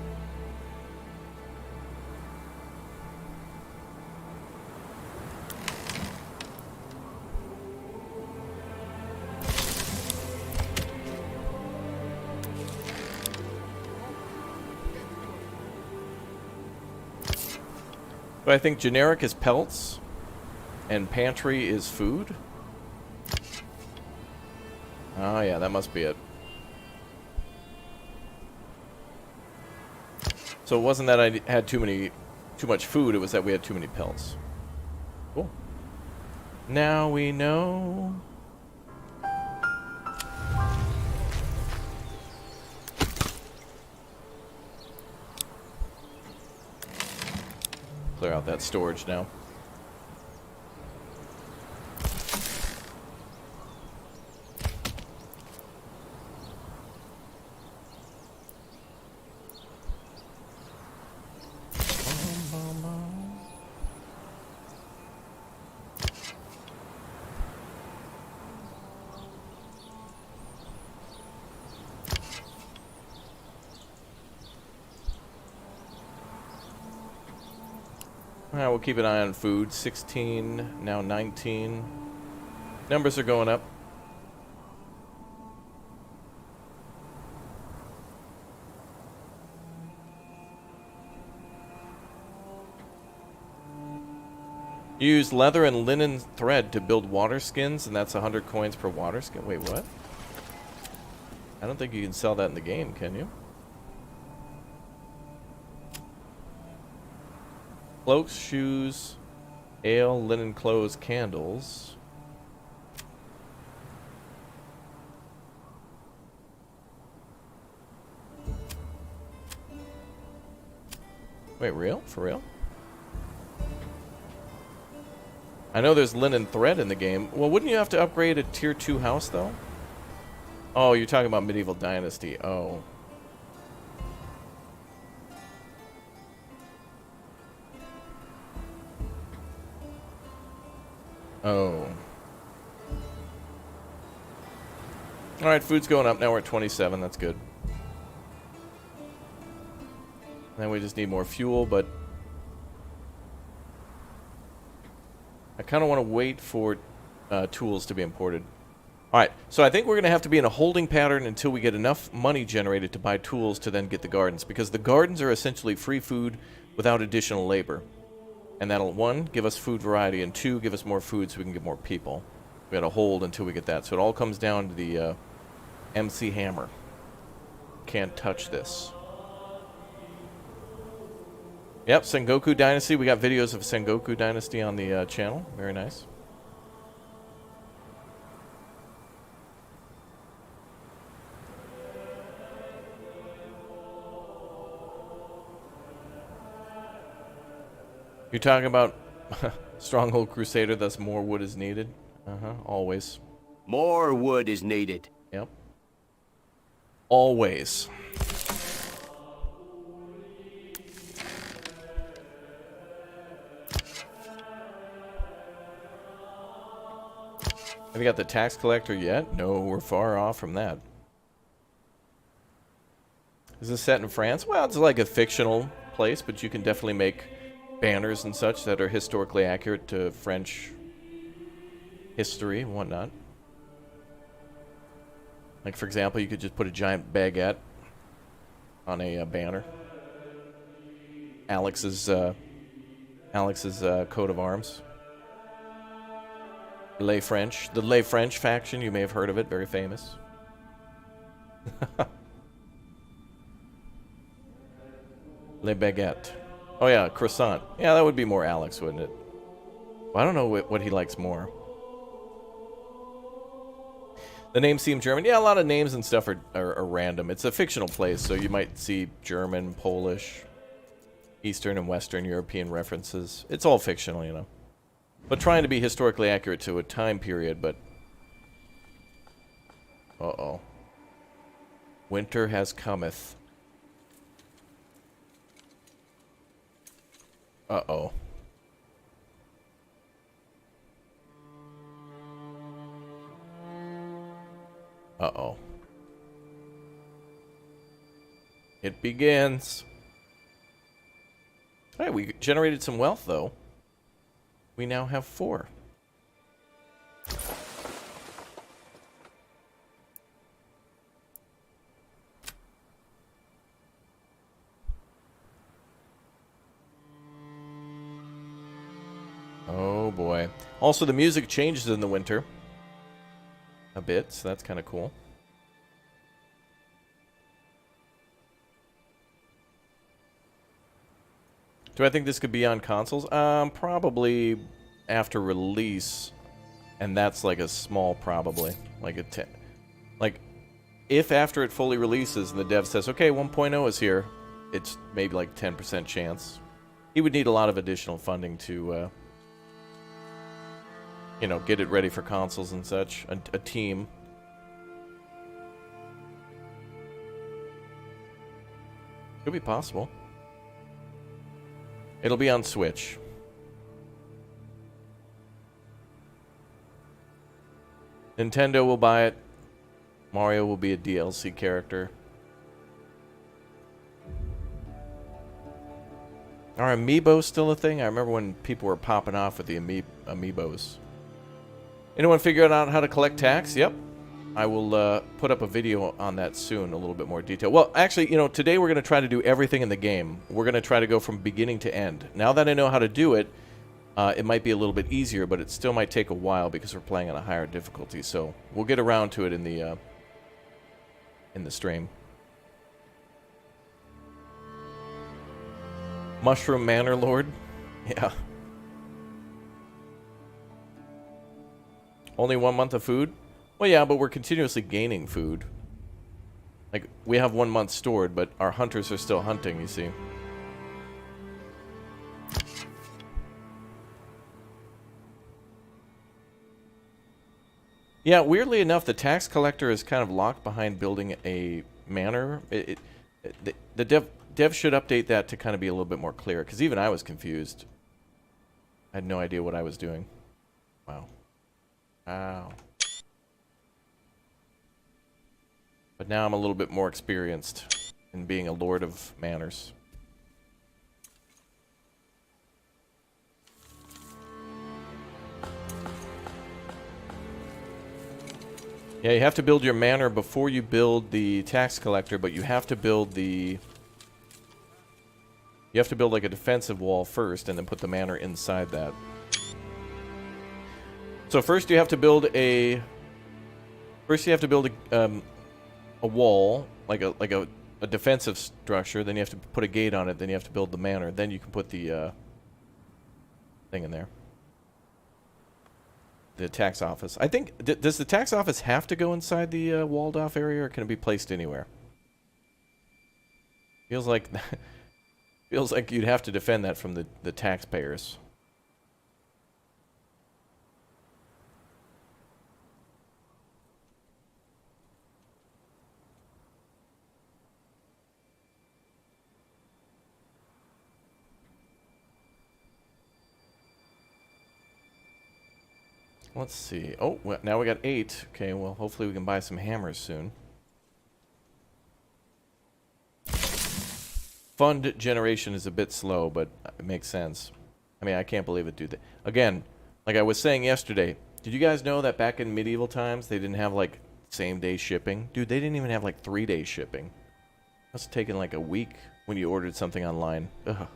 But I think generic is pelts, and pantry is food. Oh yeah, that must be it. So it wasn't that I had too much food, it was that we had too many pelts. Cool. Now we know. Clear out that storage now. Alright, we'll keep an eye on food. 16, now 19. Numbers are going up. You use leather and linen thread to build water skins, and that's 100 coins per water skin. Wait, what? I don't think you can sell that in the game, can you? Cloaks, shoes, ale, linen clothes, candles. Wait, real? For real? I know there's linen thread in the game. Well, wouldn't you have to upgrade a tier 2 house, though? Oh, you're talking about Medieval Dynasty. Oh. Oh. Alright, food's going up. Now we're at 27. That's good. Then we just need more fuel, but I kind of want to wait for tools to be imported. Alright, so I think we're going to have to be in a holding pattern until we get enough money generated to buy tools to then get the gardens, because the gardens are essentially free food without additional labor. And that'll, 1, give us food variety, and 2, give us more food so we can get more people. We gotta hold until we get that. So it all comes down to the MC Hammer. Can't touch this. Yep, Sengoku Dynasty. We got videos of Sengoku Dynasty on the channel. Very nice. You're talking about Stronghold Crusader, thus more wood is needed? Uh-huh, always.
More wood is needed.
Yep. Always. Have you got the tax collector yet? No, we're far off from that. Is this set in France? Well, it's like a fictional place, but you can definitely make banners and such that are historically accurate to French history and whatnot. Like, for example, you could just put a giant baguette on a banner. Alex's coat of arms. Les French. The Les French faction, you may have heard of it. Very famous. Les Baguettes. Oh yeah, croissant. Yeah, that would be more Alex, wouldn't it? Well, I don't know what he likes more. The names seem German. Yeah, a lot of names and stuff are random. It's a fictional place, so you might see German, Polish, Eastern and Western European references. It's all fictional, you know. But trying to be historically accurate to a time period, but... Uh-oh. Winter has cometh. Uh-oh. Uh-oh. It begins. Hey, we generated some wealth, though. We now have 4. Oh, boy. Also, the music changes in the winter a bit, so that's kind of cool. Do I think this could be on consoles? Probably after release, and that's like a small probably. Like a like, if after it fully releases and the dev says, okay, 1.0 is here, it's maybe like 10% chance. He would need a lot of additional funding to, you know, get it ready for consoles and such. A team. Could be possible. It'll be on Switch. Nintendo will buy it. Mario will be a DLC character. Are amiibo still a thing? I remember when people were popping off with the amiibos. Anyone figure out how to collect tax? Yep. I will put up a video on that soon, a little bit more detail. Well, actually, you know, today we're going to try to do everything in the game. We're going to try to go from beginning to end. Now that I know how to do it, it might be a little bit easier, but it still might take a while because we're playing on a higher difficulty. So we'll get around to it in the stream. Mushroom Manor Lord? Yeah. Only 1 month of food? Well, yeah, but we're continuously gaining food. Like, we have 1 month stored, but our hunters are still hunting, you see. Yeah, weirdly enough, the tax collector is kind of locked behind building a manor. The dev should update that to kind of be a little bit more clear, because even I was confused. I had no idea what I was doing. Wow. Wow. But now I'm a little bit more experienced in being a lord of manors. Yeah, you have to build your manor before you build the tax collector, but you have to build the... You have to build like a defensive wall first and then put the manor inside that. So first you have to build a... First you have to build a wall, like a defensive structure, then you have to put a gate on it, then you have to build the manor, then you can put the thing in there. The tax office. I think, does the tax office have to go inside the walled off area, or can it be placed anywhere? Feels like feels like you'd have to defend that from the taxpayers. Let's see. Oh, well, now we got 8. Okay, well, hopefully we can buy some hammers soon. Fund generation is a bit slow, but it makes sense. I mean, I can't believe it, dude. Again, like I was saying yesterday, did you guys know that back in medieval times, they didn't have, like, same-day shipping? Dude, they didn't even have, like, 3-day shipping. Must have taken, like, a week when you ordered something online. Ugh.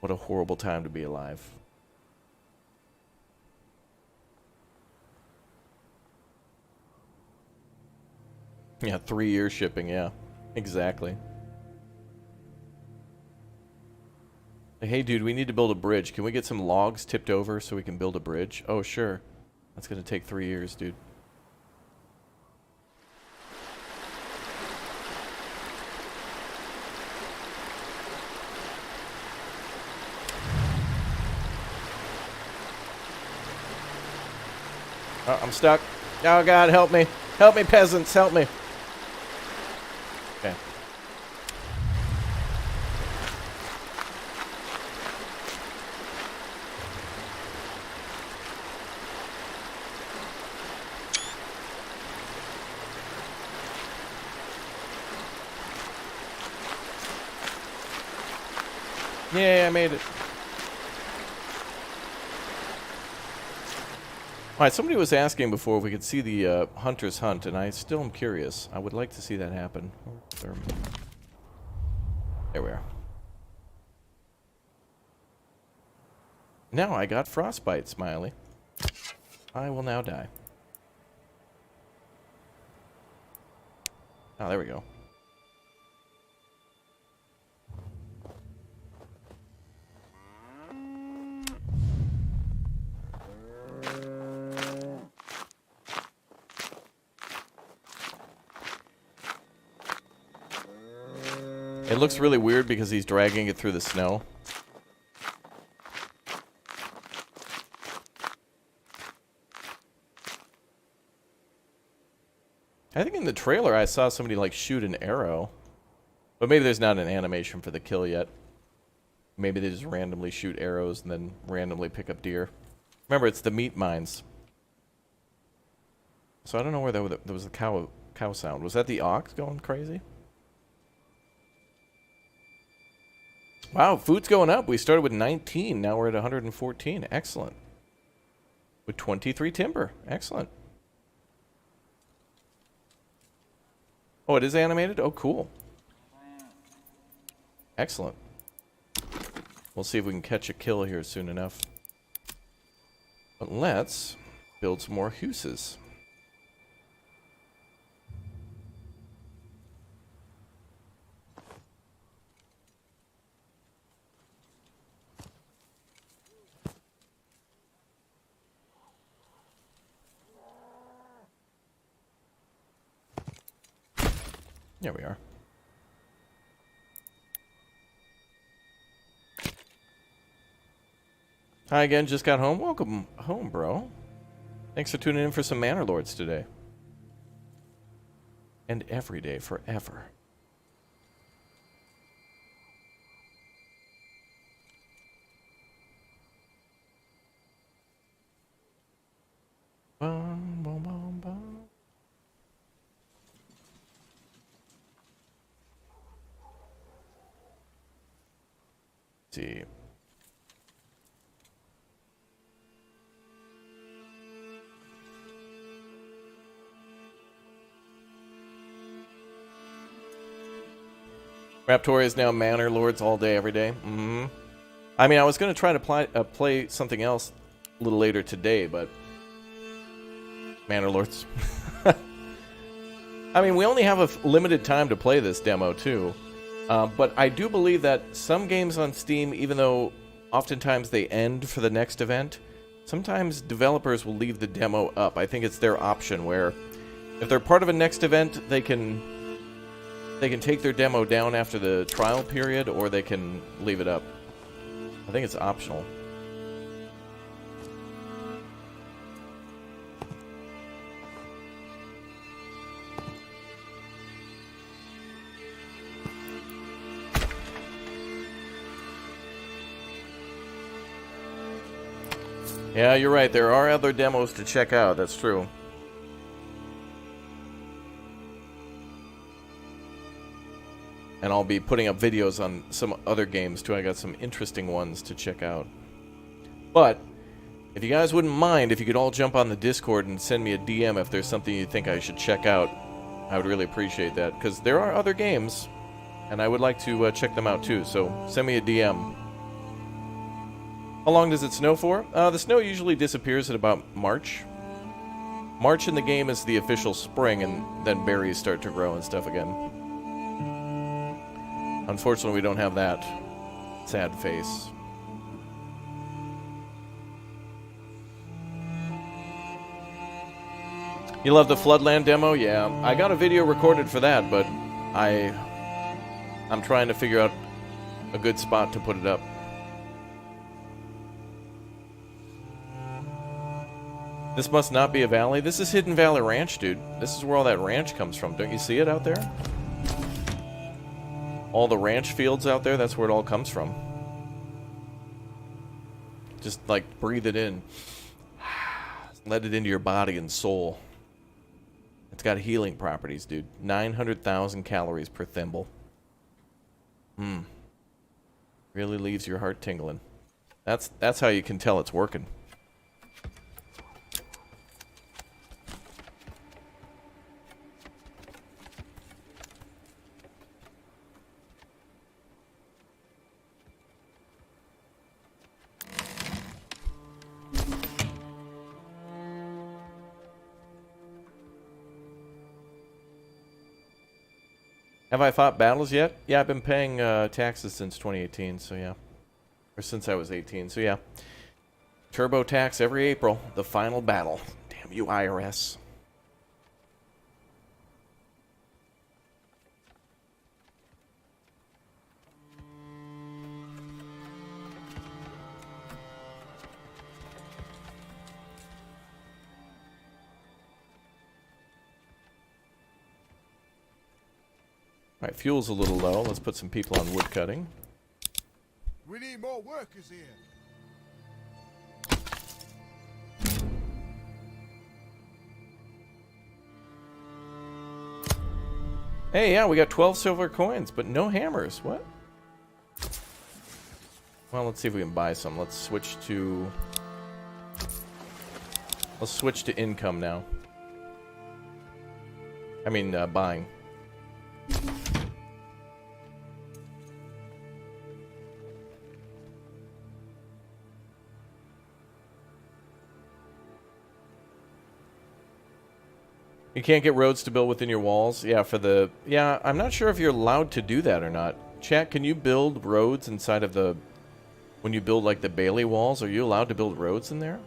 What a horrible time to be alive. Yeah, 3-year shipping, yeah. Exactly. Hey, dude, we need to build a bridge. Can we get some logs tipped over so we can build a bridge? Oh, sure. That's gonna take 3 years, dude. Oh, I'm stuck. Oh, God, help me. Help me, peasants, help me. Okay. Yay, I made it. Alright, somebody was asking before if we could see the Hunter's Hunt, and I still am curious. I would like to see that happen. There we are. Now I got frostbite, Smiley. I will now die. Oh, there we go. It looks really weird because he's dragging it through the snow. I think in the trailer I saw somebody like shoot an arrow. But maybe there's not an animation for the kill yet. Maybe they just randomly shoot arrows and then randomly pick up deer. Remember, it's the meat mines. So I don't know where there was a cow sound. Was that the ox going crazy? Wow, food's going up. We started with 19. Now we're at 114. Excellent. With 23 timber. Excellent. Oh, it is animated? Oh, cool. Excellent. We'll see if we can catch a kill here soon enough. But let's build some more huses. There we are. Hi again, just got home. Welcome home, bro. Thanks for tuning in for some Manor Lords today. And every day forever. Bum, bum, bum, bum. See. Raptoria is now Manor Lords all day, every day. Mm-hmm. I mean, I was going to try to play something else a little later today, but Manor Lords. I mean, we only have a limited time to play this demo, too. But I do believe that some games on Steam, even though oftentimes they end for the next event, sometimes developers will leave the demo up. I think it's their option where if they're part of a next event, they can take their demo down after the trial period, or they can leave it up. I think it's optional. Yeah, you're right. There are other demos to check out. That's true. And I'll be putting up videos on some other games, too. I got some interesting ones to check out. But, if you guys wouldn't mind, if you could all jump on the Discord and send me a DM if there's something you think I should check out, I would really appreciate that. Because there are other games, and I would like to check them out, too. So, send me a DM. How long does it snow for? The snow usually disappears at about March. March in the game is the official spring, and then berries start to grow and stuff again. Unfortunately, we don't have that sad face. You love the Floodland demo? Yeah, I got a video recorded for that, but I'm trying to figure out a good spot to put it up. This must not be a valley. This is Hidden Valley Ranch, dude. This is where all that ranch comes from. Don't you see it out there? All the ranch fields out there, that's where it all comes from. Just, like, breathe it in. Let it into your body and soul. It's got healing properties, dude. 900,000 calories per thimble. Really leaves your heart tingling. That's how you can tell it's working. Have I fought battles yet? Yeah, I've been paying taxes since 2018, so yeah. Or since I was 18, so yeah. Turbo tax every April. The final battle. Damn you, IRS. Alright, fuel's a little low. Let's put some people on wood cutting.
We need more workers here.
Hey, yeah, we got 12 silver coins, but no hammers. What? Well, let's see if we can buy some. Let's switch to income now. I mean, buying. You can't get roads to build within your walls? Yeah, yeah, I'm not sure if you're allowed to do that or not. Chat, can you build roads inside of the... When you build, like, the Bailey walls, are you allowed to build roads in there?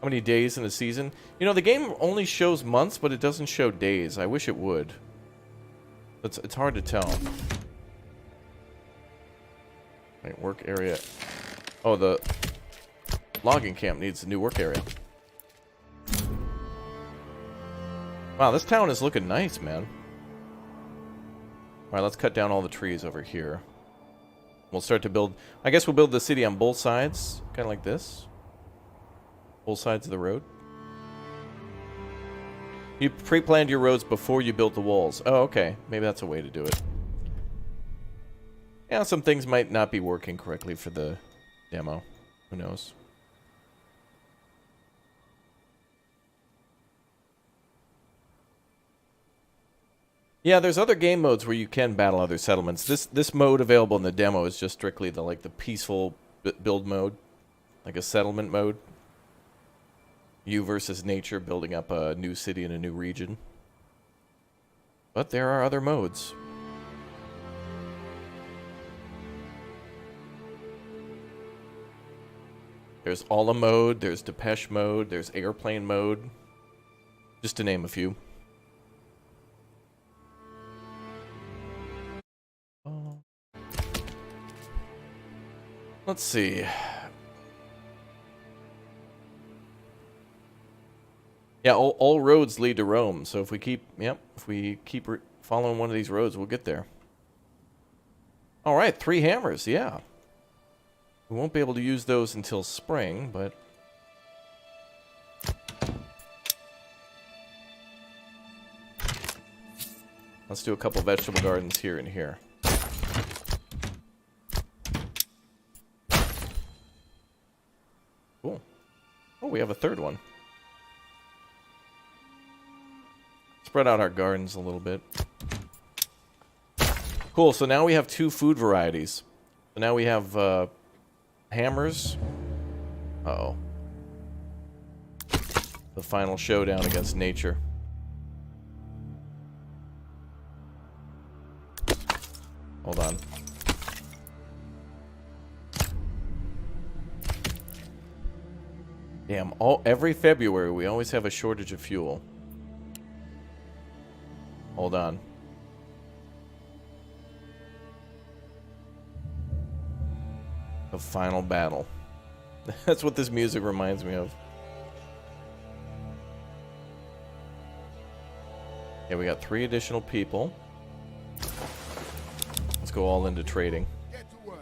How many days in a season? You know, the game only shows months, but it doesn't show days. I wish it would. It's hard to tell. Right, work area. Oh, the... logging camp needs a new work area. Wow, this town is looking nice, man. Alright, let's cut down all the trees over here. We'll start to build... I guess we'll build the city on both sides. Kind of like this. Both sides of the road. You pre-planned your roads before you built the walls. Oh, okay. Maybe that's a way to do it. Yeah, some things might not be working correctly for the demo. Who knows? Yeah, there's other game modes where you can battle other settlements. This mode available in the demo is just strictly the peaceful build mode, like a settlement mode. You versus nature, building up a new city in a new region. But there are other modes. There's Alla mode, there's Depeche mode, there's airplane mode, just to name a few. Let's see. Yeah, all roads lead to Rome. So if we keep, following one of these roads, we'll get there. All right, 3 hammers, yeah. We won't be able to use those until spring, but... Let's do a couple vegetable gardens here and here. Cool. Oh, we have a third one. Spread out our gardens a little bit. Cool, so now we have 2 food varieties. So now we have hammers. Uh-oh. The final showdown against nature. Hold on. Damn, every February we always have a shortage of fuel. Hold on. The final battle. That's what this music reminds me of. Yeah, we got 3 additional people. Let's go all into trading.
Get to work.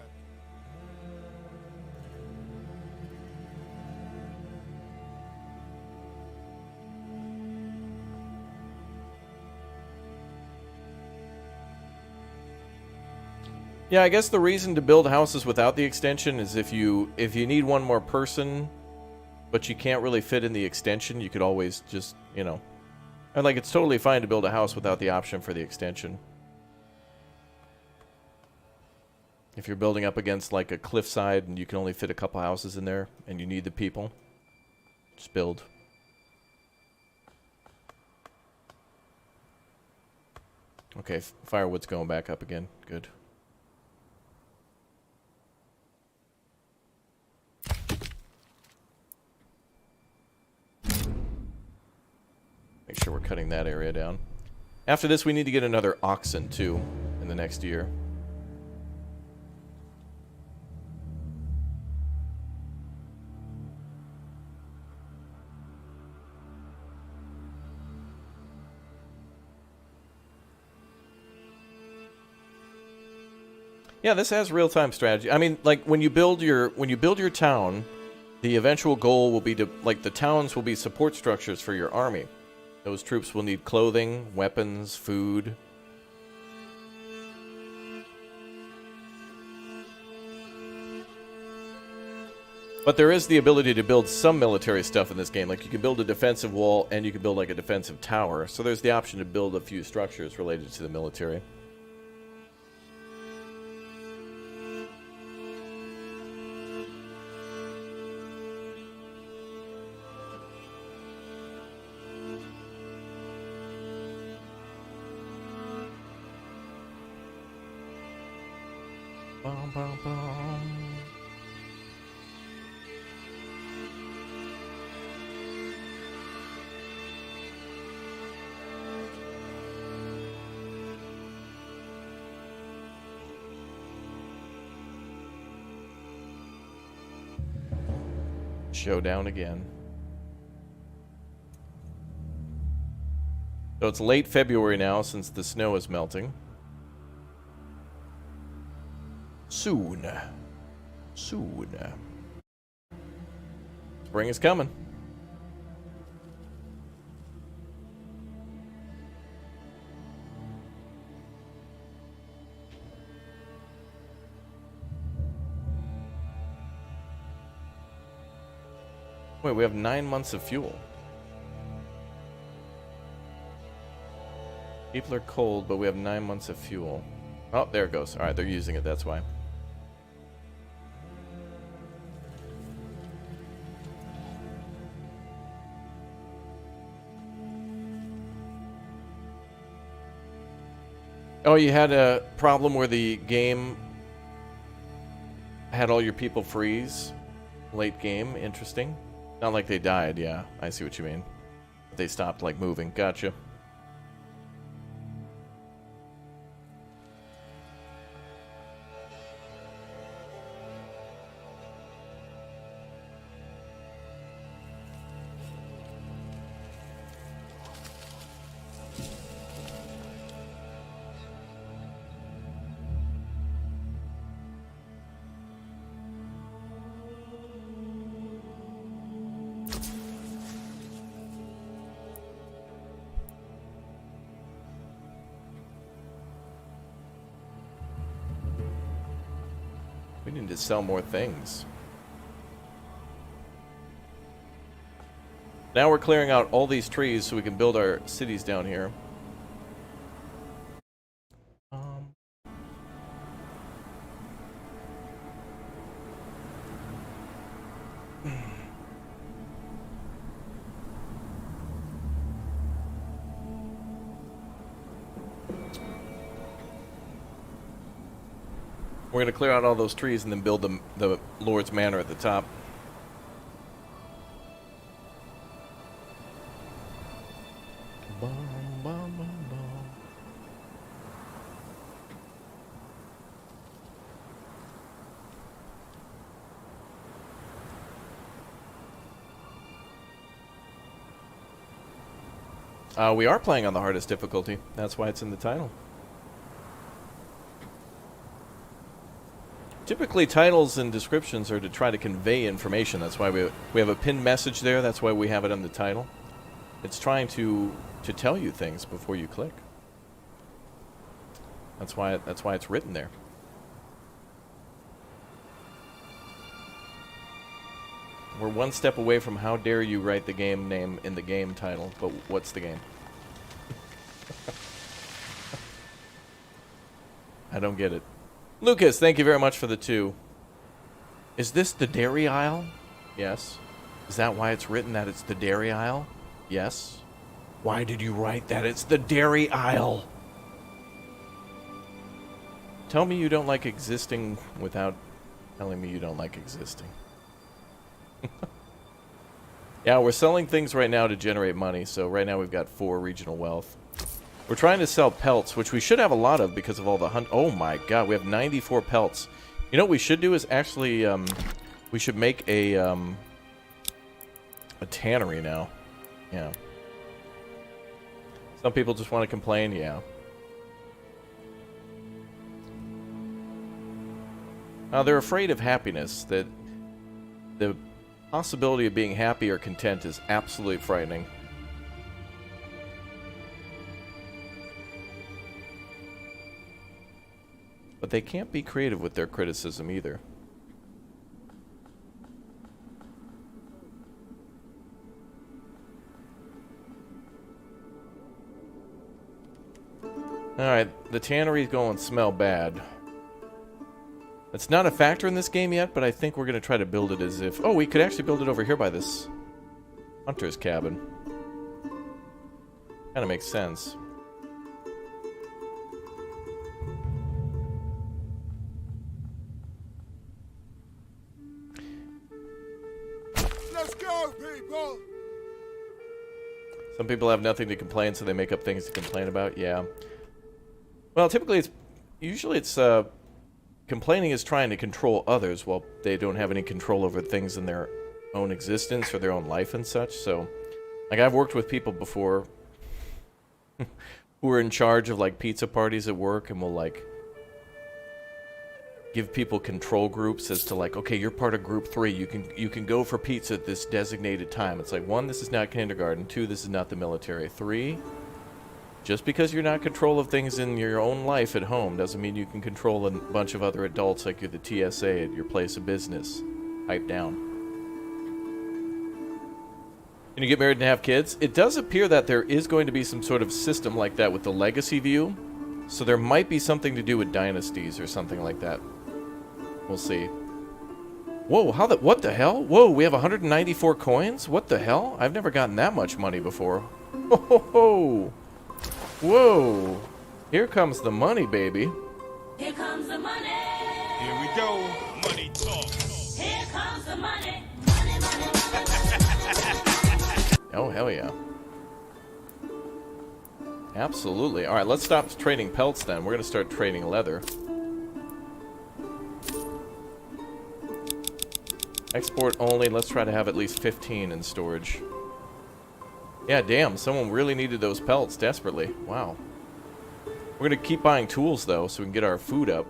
Yeah, I guess the reason to build houses without the extension is if you need one more person, but you can't really fit in the extension, you could always just, you know... And, like, it's totally fine to build a house without the option for the extension. If you're building up against, like, a cliffside and you can only fit a couple houses in there and you need the people, just build. Okay, firewood's going back up again. Good. Make sure we're cutting that area down. After this, we need to get another oxen, too, in the next year. Yeah, this has real-time strategy. I mean, like when you build your town, the eventual goal will be to, like, the towns will be support structures for your army. Those troops will need clothing, weapons, food. But there is the ability to build some military stuff in this game. Like, you can build a defensive wall and you can build, like, a defensive tower. So there's the option to build a few structures related to the military. Bum, bum, bum. Showdown again. So it's late February now since the snow is melting. Soon. Spring is coming. Wait, we have 9 months of fuel. People are cold, but we have 9 months of fuel. Oh, there it goes. Alright, they're using it, that's why. Oh, you had a problem where the game had all your people freeze late game? Interesting. Not like they died, yeah. I see what you mean. They stopped, like, moving. Gotcha. need to sell more things. Now we're clearing out all these trees so we can build our cities down here. We're going to clear out all those trees and then build the Lord's Manor at the top. We are playing on the hardest difficulty. That's why it's in the title. Typically, titles and descriptions are to try to convey information. That's why we have a pinned message there. That's why we have it on the title. It's trying to tell you things before you click. That's why it's written there. We're one step away from how dare you write the game name in the game title, but what's the game? I don't get it. Lucas, thank you very much for the 2. Is this the dairy aisle? Yes. Is that why it's written that it's the dairy aisle? Yes. Why did you write that it's the dairy aisle? Tell me you don't like existing without telling me you don't like existing. Yeah, we're selling things right now to generate money, so right now we've got 4 regional wealth. We're trying to sell pelts, which we should have a lot of because of all the hunt. Oh my god, we have 94 pelts. You know what we should do is actually, we should make a tannery now. Yeah. Some people just want to complain, yeah. They're afraid of happiness, that the possibility of being happy or content is absolutely frightening. But they can't be creative with their criticism either. Alright, the tannery's going to smell bad. It's not a factor in this game yet, but I think we're going to try to build it as if... Oh, we could actually build it over here by this hunter's cabin. Kind of makes sense.
Let's go, people!
Some people have nothing to complain, so they make up things to complain about. Yeah. Well, typically it's... Usually it's, complaining is trying to control others while they don't have any control over things in their own existence or their own life and such. So, like, I've worked with people before who are in charge of, like, pizza parties at work and will, like, give people control groups as to, like, okay, you're part of group 3. You can go for pizza at this designated time. It's like, 1, this is not kindergarten. 2, this is not the military. 3, just because you're not in control of things in your own life at home doesn't mean you can control a bunch of other adults like you're the TSA at your place of business. Pipe down. Can you get married and have kids? It does appear that there is going to be some sort of system like that with the legacy view. So there might be something to do with dynasties or something like that. We'll see. Whoa, what the hell? Whoa, we have 194 coins? What the hell? I've never gotten that much money before. Ho ho ho! Whoa! Here comes the money, baby.
Here comes the money.
Here we go. Money talk.
Here comes the money. Money, money, money, money.
Oh, hell yeah. Absolutely. Alright, let's stop trading pelts then. We're going to start trading leather. Export only. Let's try to have at least 15 in storage. Yeah, damn. Someone really needed those pelts desperately. Wow. We're going to keep buying tools, though, so we can get our food up.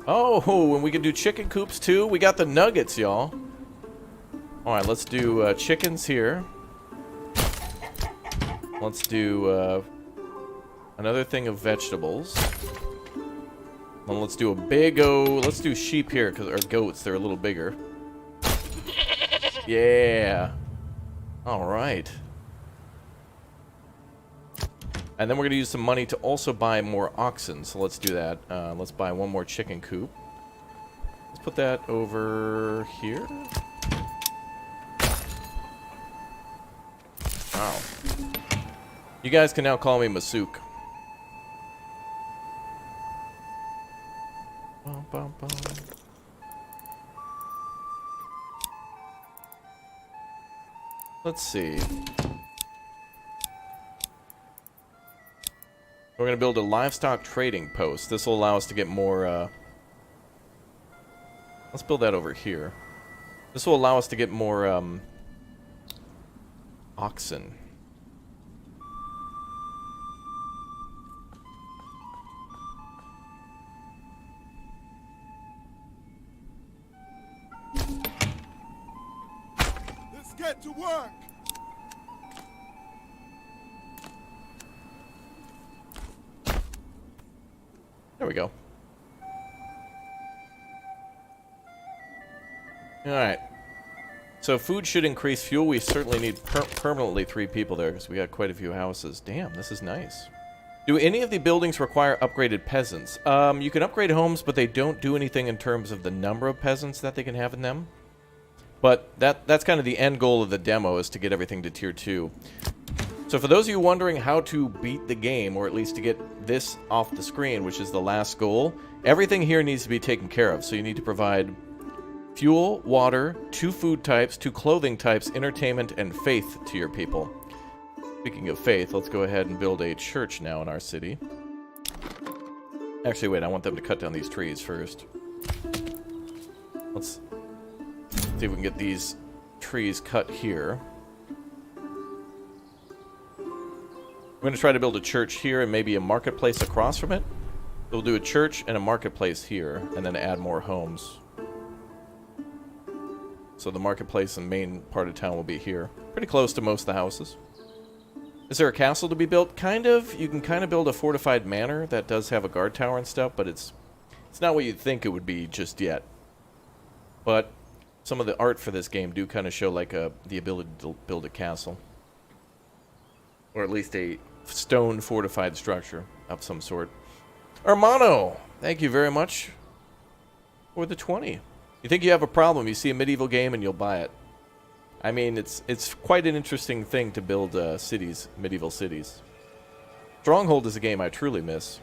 Oh, and we can do chicken coops, too. We got the nuggets, y'all. Alright, let's do chickens here. Let's do Another thing of vegetables. Well, let's do a big O. Let's do sheep here, or goats. They're a little bigger. Yeah. All right. And then we're going to use some money to also buy more oxen. So let's do that. Let's buy one more chicken coop. Let's put that over here. Wow. You guys can now call me Masook. Bum, bum, bum. Let's see. We're going to build a livestock trading post. This will allow us to get more, let's build that over here. This will allow us to get more, oxen.
Let's get to work.
There we go. Alright. So food should increase fuel. We certainly need permanently 3 people there because we got quite a few houses. Damn, this is nice. Do any of the buildings require upgraded peasants? You can upgrade homes, but they don't do anything in terms of the number of peasants that they can have in them. But that's kind of the end goal of the demo, is to get everything to tier 2. So for those of you wondering how to beat the game, or at least to get this off the screen, which is the last goal, everything here needs to be taken care of. So you need to provide fuel, water, 2 food types, 2 clothing types, entertainment, and faith to your people. Speaking of faith, let's go ahead and build a church now in our city. Actually, wait, I want them to cut down these trees first. Let's see if we can get these trees cut here. We're going to try to build a church here and maybe a marketplace across from it. We'll do a church and a marketplace here, and then add more homes. So the marketplace and main part of town will be here. Pretty close to most of the houses. Is there a castle to be built? Kind of. You can kind of build a fortified manor that does have a guard tower and stuff, but it's not what you'd think it would be just yet. But some of the art for this game do kind of show like the ability to build a castle. Or at least a stone fortified structure of some sort. Armano, thank you very much for the 20. You think you have a problem, you see a medieval game and you'll buy it. I mean, it's quite an interesting thing to build cities, medieval cities. Stronghold is a game I truly miss.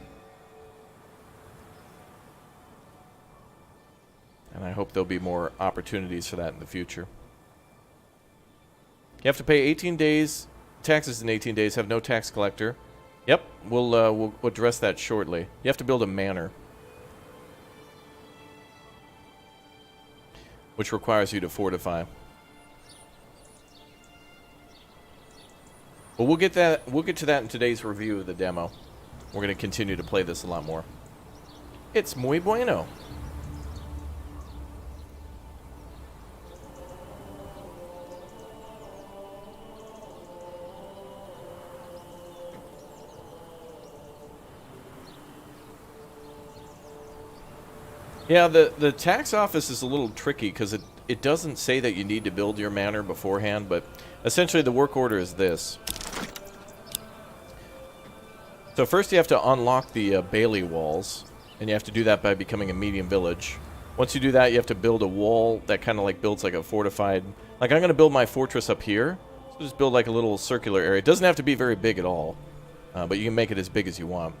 And I hope there'll be more opportunities for that in the future. You have to pay 18 days taxes in 18 days, have no tax collector. Yep, we'll address that shortly. You have to build a manor, which requires you to fortify. But we'll get to that in today's review of the demo. We're going to continue to play this a lot more. It's muy bueno. Yeah, the tax office is a little tricky because it doesn't say that you need to build your manor beforehand, but essentially the work order is this. So first you have to unlock the Bailey walls, and you have to do that by becoming a medium village. Once you do that, you have to build a wall that kind of like builds like a fortified... Like I'm going to build my fortress up here, so just build like a little circular area. It doesn't have to be very big at all, but you can make it as big as you want.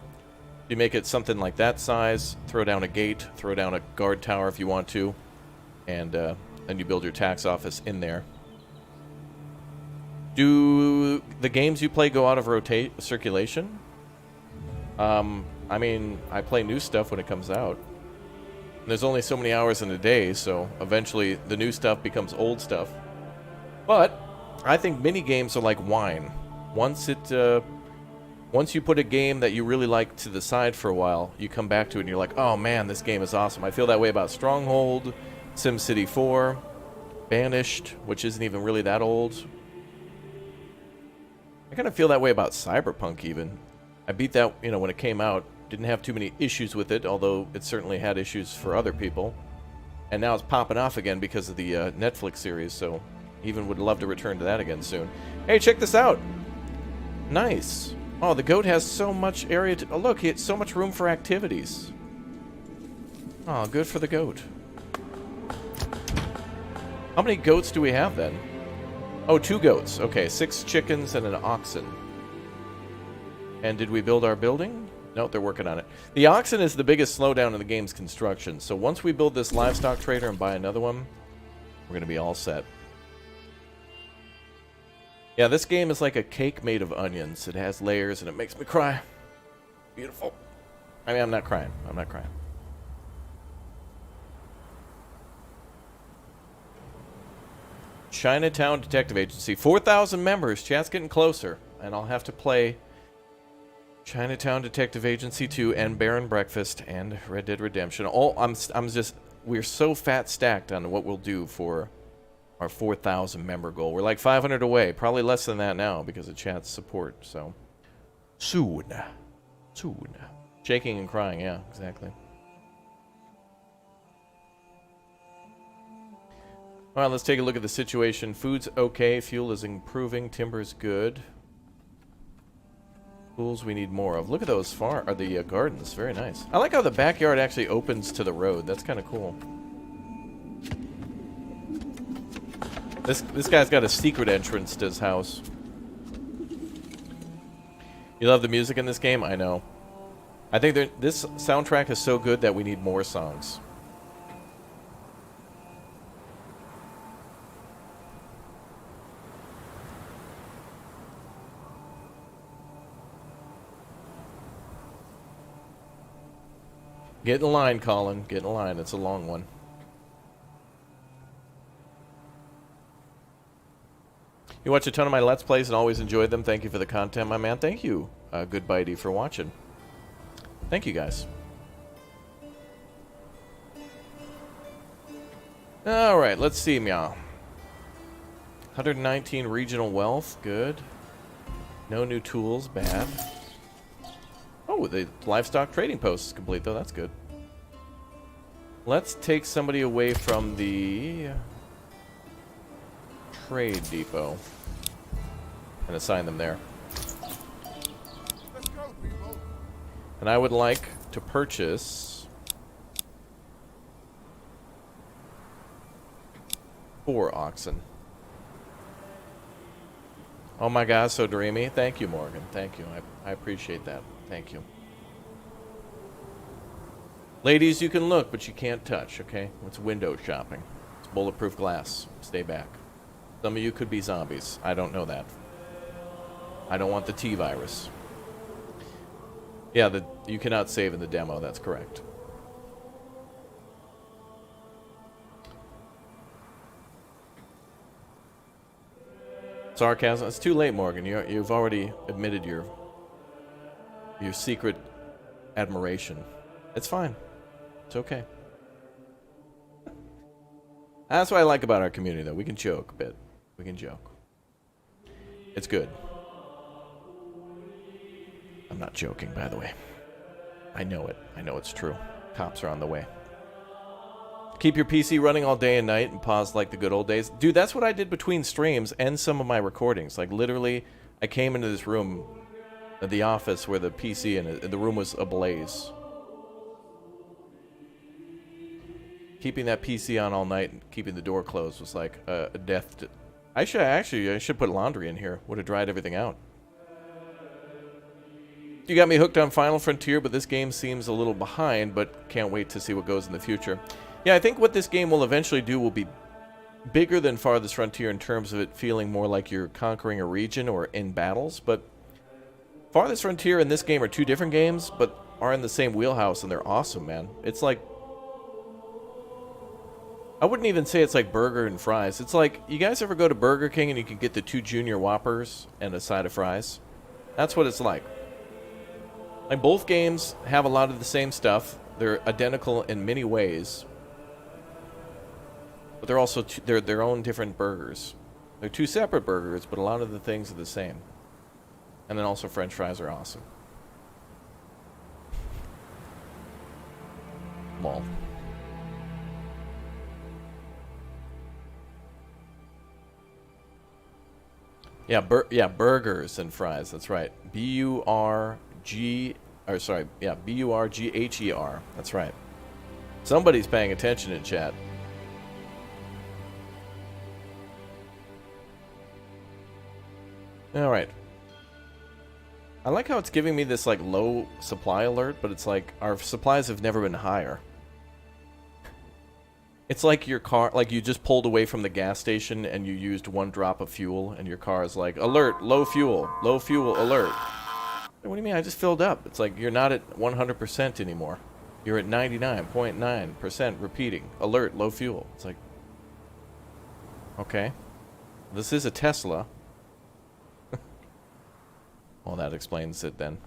You make it something like that size, throw down a gate, throw down a guard tower if you want to, and then you build your tax office in there. Do the games you play go out of circulation? I mean, I play new stuff when it comes out. There's only so many hours in a day, so eventually the new stuff becomes old stuff. But I think mini games are like wine. Once you put a game that you really like to the side for a while, you come back to it and you're like, oh man, this game is awesome. I feel that way about Stronghold, SimCity 4, Banished, which isn't even really that old. I kind of feel that way about Cyberpunk even. I beat that, you know, when it came out. Didn't have too many issues with it, although it certainly had issues for other people. And now it's popping off again because of the Netflix series, so even would love to return to that again soon. Hey, check this out. Nice. Oh, the goat has so much area to... Oh, look, he has so much room for activities. Oh, good for the goat. How many goats do we have, then? Oh, 2 goats. Okay, 6 chickens and an oxen. And did we build our building? Nope, they're working on it. The oxen is the biggest slowdown in the game's construction, so once we build this livestock trader and buy another one, we're going to be all set. Yeah, this game is like a cake made of onions. It has layers, and it makes me cry. Beautiful. I mean, I'm not crying. I'm not crying. Chinatown Detective Agency. 4,000 members. Chat's getting closer. And I'll have to play Chinatown Detective Agency 2 and Baron Breakfast and Red Dead Redemption. We're so fat stacked on what we'll do for our 4,000 member goal. We're like 500 away. Probably less than that now because of chat's support. So, soon. Soon. Shaking and crying. Yeah, exactly. All right, let's take a look at the situation. Food's okay. Fuel is improving. Timber's good. Tools we need more of. Look at those the gardens. Very nice. I like how the backyard actually opens to the road. That's kind of cool. This guy's got a secret entrance to his house. You love the music in this game? I know. I think this soundtrack is so good that we need more songs. Get in line, Colin. Get in line. It's a long one. You watch a ton of my Let's Plays and always enjoyed them. Thank you for the content, my man. Thank you, Good Bitey, for watching. Thank you, guys. All right, let's see, meow. 119 regional wealth. Good. No new tools. Bad. Oh, the livestock trading post is complete, though. That's good. Let's take somebody away from the trade depot and assign them there.
Let's go, people.
And I would like to purchase 4 oxen. Oh my God, so dreamy. Thank you, Morgan. Thank you. I appreciate that. Thank you. Ladies, you can look, but you can't touch, okay? It's window shopping. It's bulletproof glass. Stay back. Some of you could be zombies. I don't know that. I don't want the T-virus. Yeah, you cannot save in the demo. That's correct. Sarcasm. It's too late, Morgan. You've already admitted your secret admiration. It's fine. It's okay. That's what I like about our community, though. We can joke a bit. We can joke. It's good. I'm not joking, by the way. I know it. I know it's true. Cops are on the way. Keep your PC running all day and night and pause like the good old days. Dude, that's what I did between streams and some of my recordings. Like, literally, I came into this room at the office where the PC and the room was ablaze. Keeping that PC on all night and keeping the door closed was like a death. I should put laundry in here. Would have dried everything out. You got me hooked on Final Frontier, but this game seems a little behind, but can't wait to see what goes in the future. Yeah, I think what this game will eventually do will be bigger than Farthest Frontier in terms of it feeling more like you're conquering a region or in battles, but Farthest Frontier and this game are 2 different games, but are in the same wheelhouse, and they're awesome, man. It's like... I wouldn't even say it's like burger and fries. It's like, you guys ever go to Burger King and you can get the 2 Junior Whoppers and a side of fries? That's what it's like. Like, both games have a lot of the same stuff. They're identical in many ways. But they're also they're their own different burgers. They're 2 separate burgers, but a lot of the things are the same. And then also French fries are awesome. Lol. Yeah, burgers and fries. That's right. B-U-R-G... Or sorry, yeah, B-U-R-G-H-E-R. That's right. Somebody's paying attention in chat. Alright. I like how it's giving me this, like, low supply alert, but it's like, our supplies have never been higher. It's like your car, like you just pulled away from the gas station and you used 1 drop of fuel, and your car is like, alert, low fuel, alert. What do you mean? I just filled up. It's like, you're not at 100% anymore. You're at 99.9% repeating. Alert, low fuel. It's like, okay. This is a Tesla. Well, that explains it then.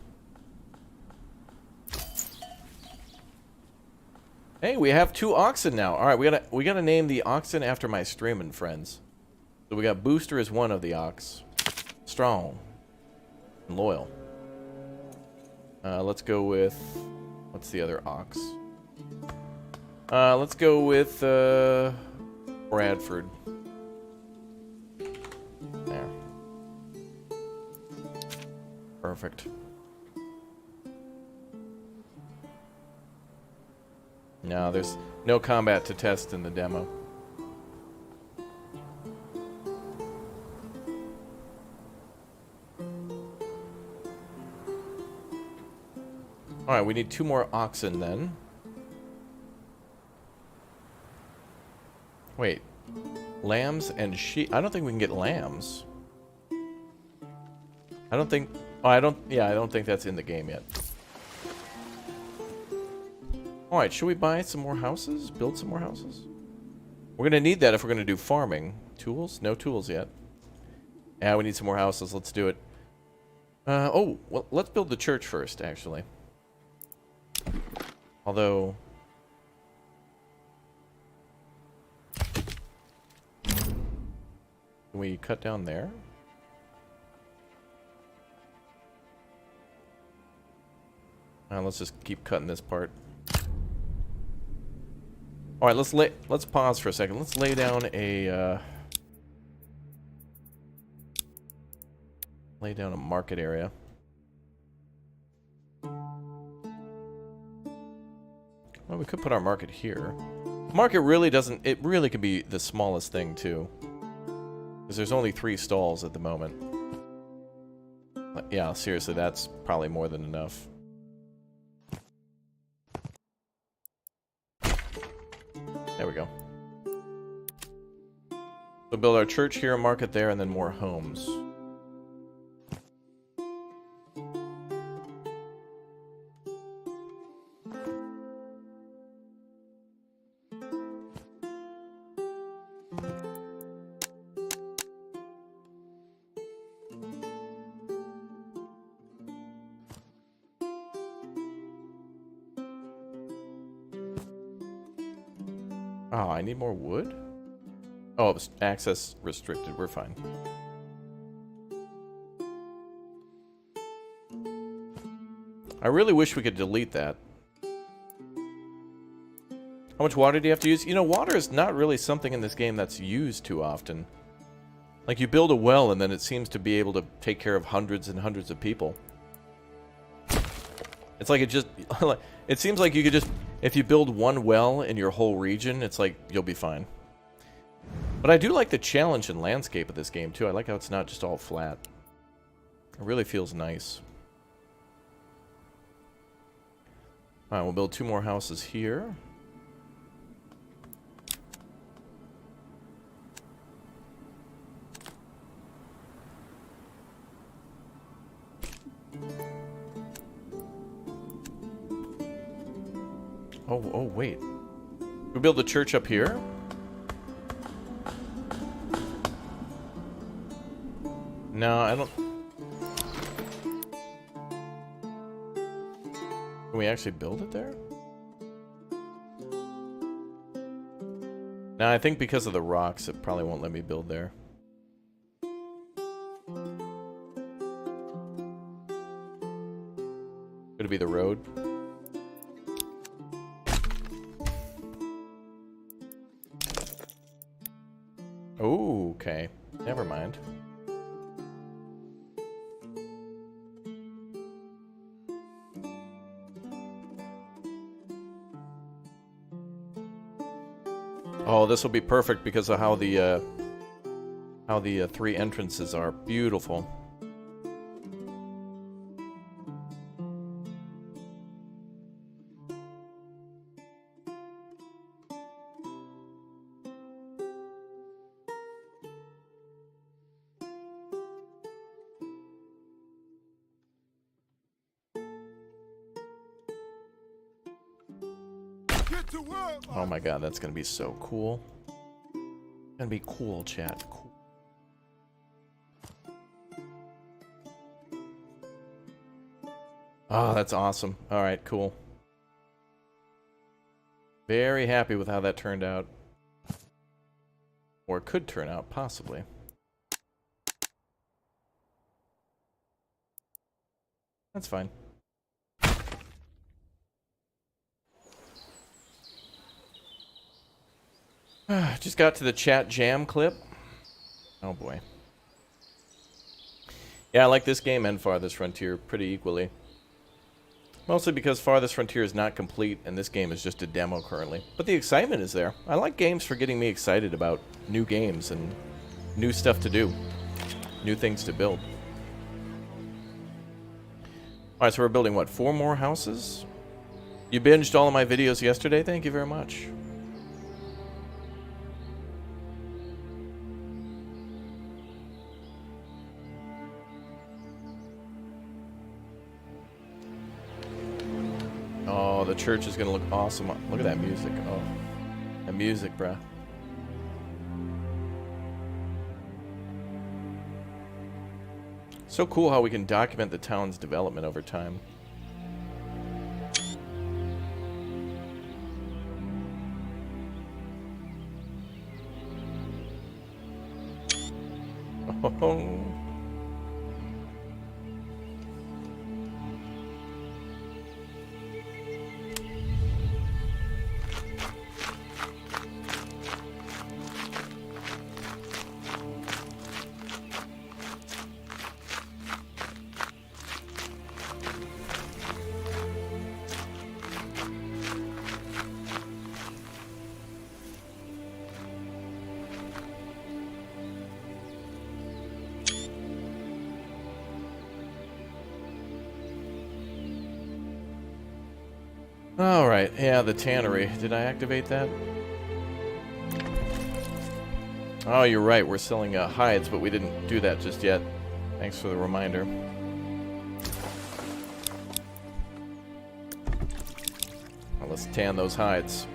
Hey, we have 2 oxen now. All right, we gotta name the oxen after my streaming friends. So we got Booster as one of the ox. Strong. And loyal. Let's go with... What's the other ox? Let's go with, Bradford. There. Perfect. No, there's no combat to test in the demo. Alright, we need 2 more oxen then. Wait. Lambs and sheep. I don't think we can get lambs. I don't think... Oh, I don't think that's in the game yet. Alright, should we buy some more houses? Build some more houses? We're gonna need that if we're gonna do farming. Tools? No tools yet. Yeah, we need some more houses. Let's do it. Oh, well, let's build the church first, actually. Although... Can we cut down there? Let's just keep cutting this part. All right, let's pause for a second. Let's lay down a market area. Well, we could put our market here. Market really doesn't. It really could be the smallest thing too, because there's only 3 stalls at the moment. But yeah, seriously, that's probably more than enough. There we go. We'll build our church here, market there, and then more homes. Oh, I need more wood? Oh, it was access restricted. We're fine. I really wish we could delete that. How much water do you have to use? You know, water is not really something in this game that's used too often. Like, you build a well and then it seems to be able to take care of hundreds and hundreds of people. It's like it just... It seems like you could just... If you build 1 well in your whole region, it's like, you'll be fine. But I do like the challenge and landscape of this game, too. I like how it's not just all flat. It really feels nice. Alright, we'll build 2 more houses here. Oh, wait. We build the church up here? No, I don't... Can we actually build it there? No, I think because of the rocks, it probably won't let me build there. Could it be the road? Oh, okay. Never mind. Oh, this will be perfect because of how the three entrances are. Beautiful.
Get to work.
Oh my god, that's gonna be so cool. Gonna be cool, chat. Cool. Oh, that's awesome. Alright, cool. Very happy with how that turned out. Or could turn out, possibly. That's fine. Just got to the chat jam clip. Oh boy. Yeah, I like this game and Farthest Frontier pretty equally. Mostly because Farthest Frontier is not complete and this game is just a demo currently. But the excitement is there. I like games for getting me excited about new games and new stuff to do. New things to build. Alright, so we're building, what, 4 more houses? You binged all of my videos yesterday? Thank you very much. Oh, the church is gonna look awesome. Look at that music. Oh, that music, bruh. So cool how we can document the town's development over time. Oh. Alright, yeah, the tannery. Did I activate that? Oh, you're right, we're selling hides, but we didn't do that just yet. Thanks for the reminder. Well, let's tan those hides.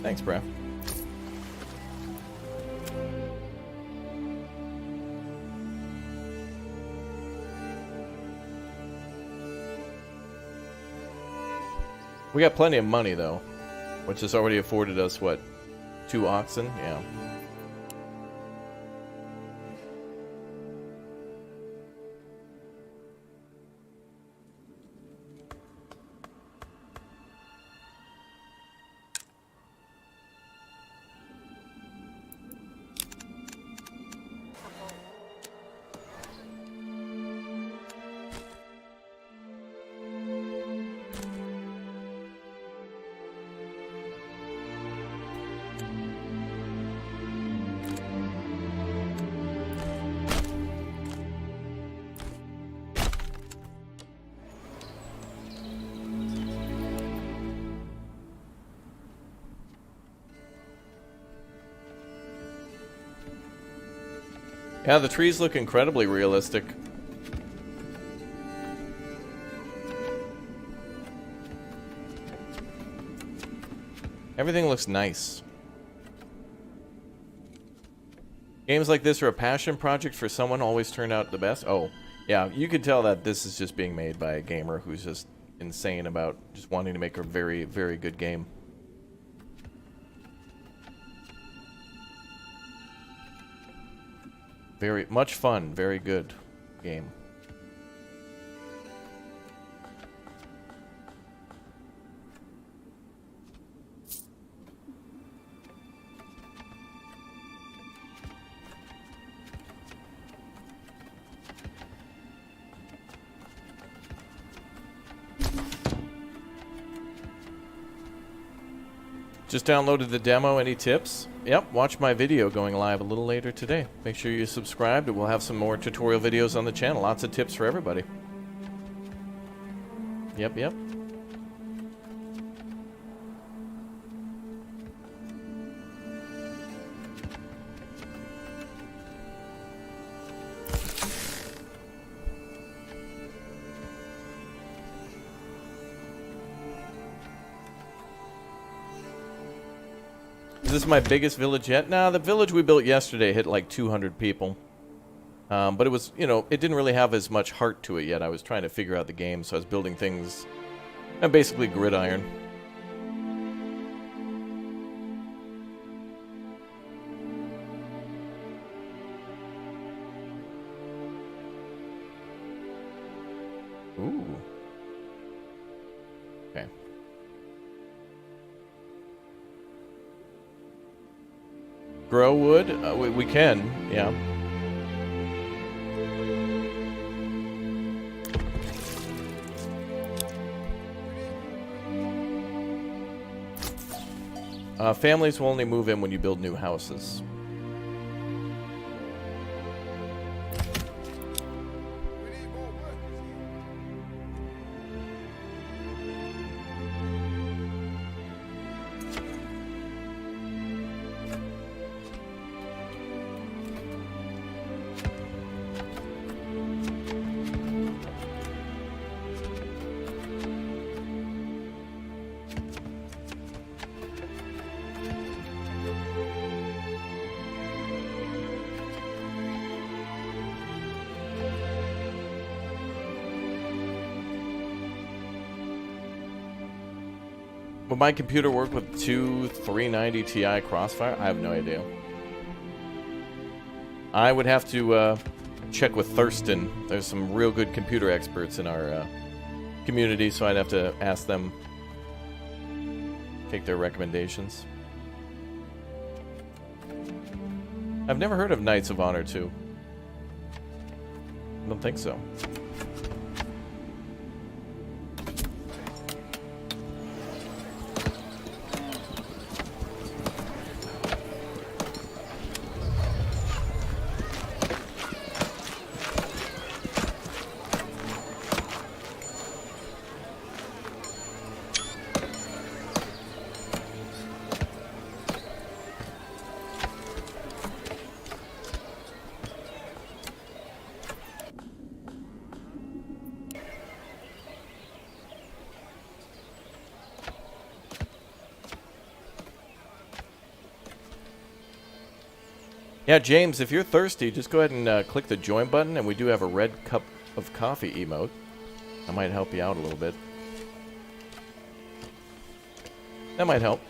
Thanks, bruh. We got plenty of money, though, which has already afforded us, what, 2 oxen? Yeah. Yeah, the trees look incredibly realistic. Everything looks nice. Games like this are a passion project for someone always turn out the best. Oh, yeah, you could tell that this is just being made by a gamer who's just insane about just wanting to make a very, very good game. Very much fun, very good game. Just downloaded the demo. Any tips? Yep, watch my video going live a little later today. Make sure you're subscribed, and we'll have some more tutorial videos on the channel. Lots of tips for everybody. Yep, yep. Is this my biggest village yet? Nah, the village we built yesterday hit like 200 people. But it was, you know, it didn't really have as much heart to it yet. I was trying to figure out the game, so I was building things, basically gridiron. Ooh. Okay. Grow wood? We can, yeah. Families will only move in when you build new houses.
We need more workers here.
Will my computer work with two 390 Ti Crossfire? I have no idea. I would have to check with Thurston. There's some real good computer experts in our community, so I'd have to ask them, take their recommendations. I've never heard of Knights of Honor 2. I don't think so. Yeah, James, if you're thirsty, just go ahead and click the join button, and we do have a red cup of coffee emote. That might help you out a little bit. That might help.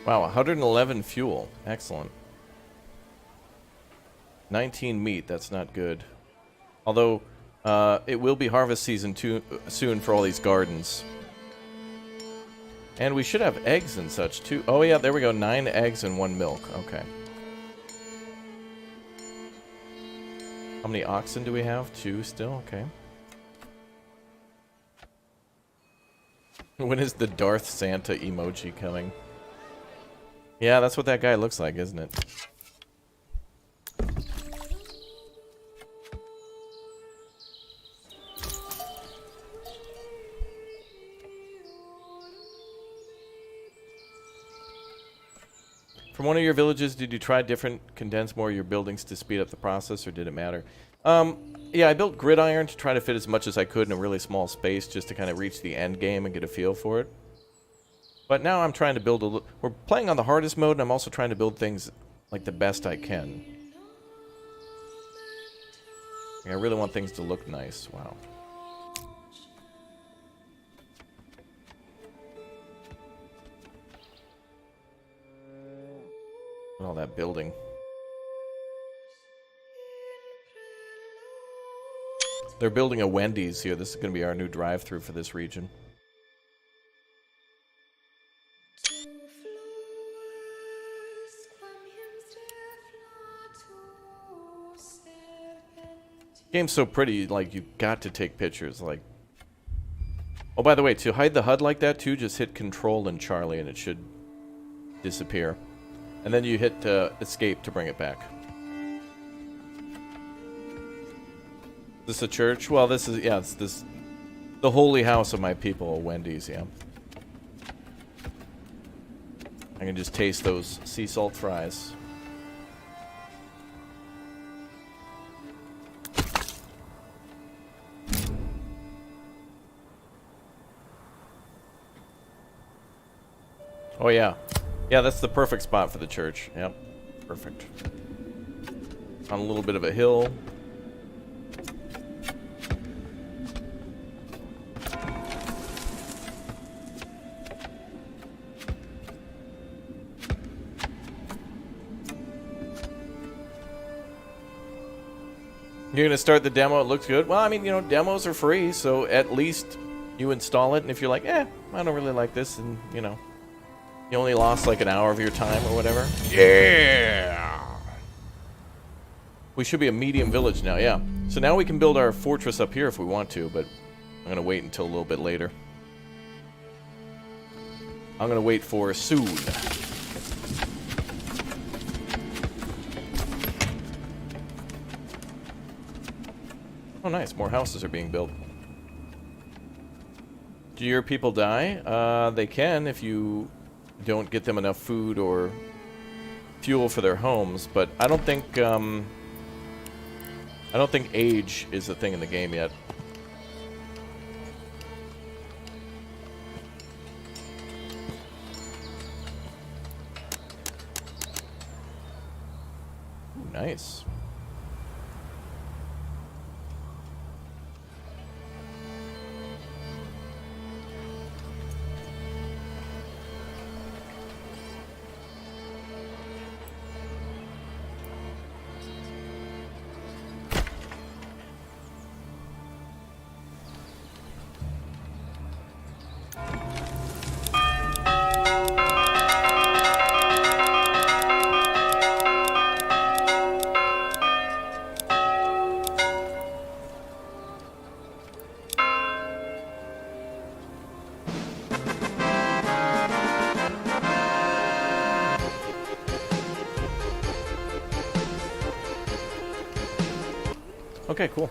Wow, 111 fuel. Excellent. 19 meat. That's not good. Although, it will be harvest season soon for all these gardens. And we should have eggs and such, too. Oh, yeah, there we go. 9 eggs and 1 milk. Okay. How many oxen do we have? 2 still? Okay. When is the Darth Santa emoji coming? Yeah, that's what that guy looks like, isn't it? From one of your villages, did you try condense more of your buildings to speed up the process, or did it matter? Yeah, I built gridiron to try to fit as much as I could in a really small space, just to kind of reach the end game and get a feel for it. But now I'm trying to build we're playing on the hardest mode, and I'm also trying to build things like the best I can. I really want things to look nice. Wow. Look at all that building. They're building a Wendy's here. This is going to be our new drive-through for this region. Game's so pretty, like, you got to take pictures, like... Oh, by the way, to hide the HUD like that, too, just hit Control and Charlie, and it should disappear. And then you hit Escape to bring it back. Is this a church? Well, this is, yeah, it's this... The holy house of my people, Wendy's, yeah. I can just taste those sea salt fries. Oh, yeah. Yeah, that's the perfect spot for the church. Yep. Perfect. On a little bit of a hill. You're going to start the demo. It looks good. Well, I mean, you know, demos are free, so at least you install it. And if you're like, I don't really like this, and, you know, you only lost like an hour of your time or whatever. Yeah! We should be a medium village now, yeah. So now we can build our fortress up here if we want to, but I'm going to wait until a little bit later. I'm going to wait for soon. Oh, nice. More houses are being built. Do your people die? They can if you don't get them enough food or fuel for their homes, but I don't think age is a thing in the game yet. Ooh, nice. Okay, cool.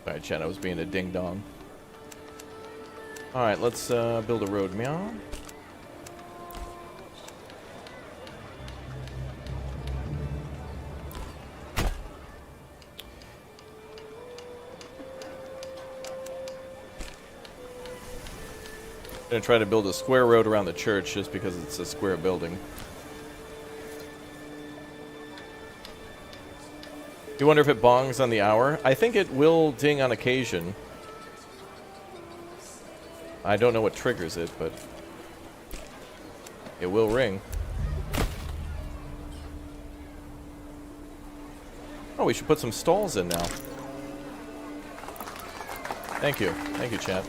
Alright, Chen, I was being a ding-dong. Alright, let's build a road. Meow. I'm gonna try to build a square road around the church just because it's a square building. You wonder if it bongs on the hour? I think it will ding on occasion. I don't know what triggers it, but it will ring. Oh, we should put some stalls in now. Thank you. Thank you, chat.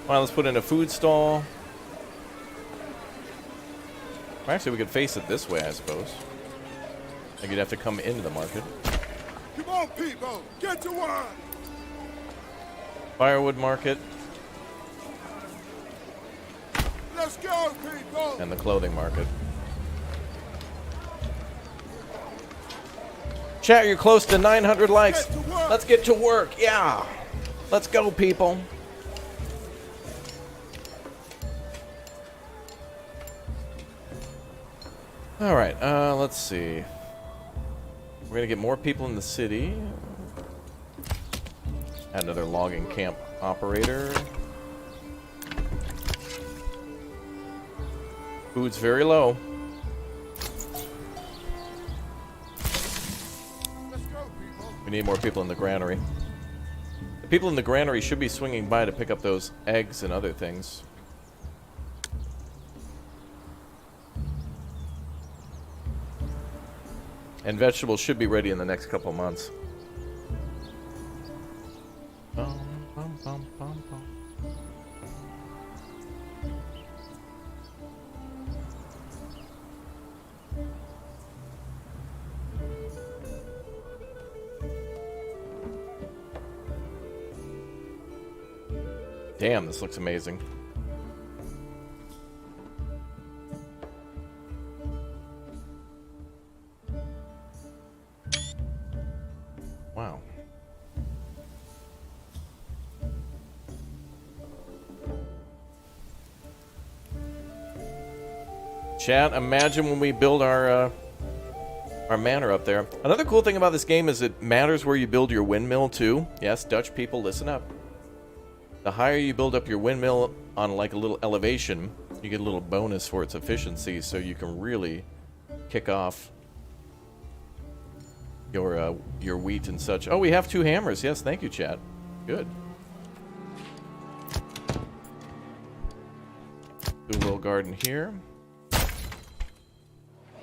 Alright, let's put in a food stall. Or actually, we could face it this way, I suppose. Like you'd have to come into the market.
Come on, people! Get to work!
Firewood market.
Let's go, people!
And the clothing market. Chat, you're close to 900 likes. Let's get to work. Yeah. Let's go, people. All right, let's see. We're gonna get more people in the city. Add another logging camp operator. Food's very low.
Let's go, people!
We need more people in the granary. The people in the granary should be swinging by to pick up those eggs and other things. And vegetables should be ready in the next couple months. Bum, bum, bum, bum, bum. Damn, this looks amazing. Wow. Chat, imagine when we build our manor up there. Another cool thing about this game is it matters where you build your windmill too. Yes, Dutch people, listen up. The higher you build up your windmill on like a little elevation, you get a little bonus for its efficiency, so you can really kick off your wheat and such. Oh, we have 2 hammers. Yes, thank you, chat. Good. Do a little garden here.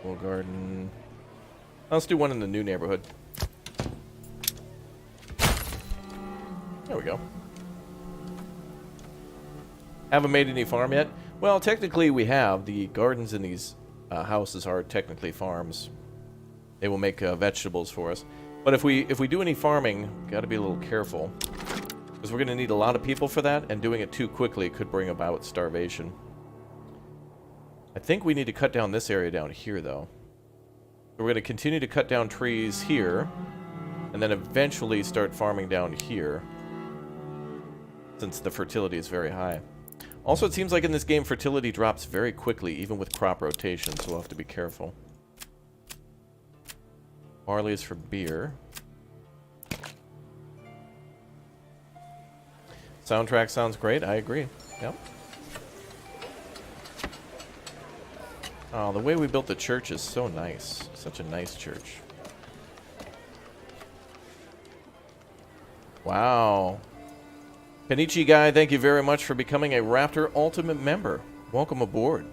Little garden. Let's do one in the new neighborhood. There we go. Haven't made any farm yet? Well, technically we have. The gardens in these houses are technically farms. They will make vegetables for us. But if we do any farming, got to be a little careful, because we're going to need a lot of people for that, and doing it too quickly could bring about starvation. I think we need to cut down this area down here, though. We're going to continue to cut down trees here, and then eventually start farming down here, since the fertility is very high. Also, it seems like in this game, fertility drops very quickly, even with crop rotation, so we'll have to be careful. Barley is for beer. Soundtrack sounds great. I agree. Yep. Oh, the way we built the church is so nice. Such a nice church. Wow. Penichi Guy, thank you very much for becoming a Raptor Ultimate member. Welcome aboard.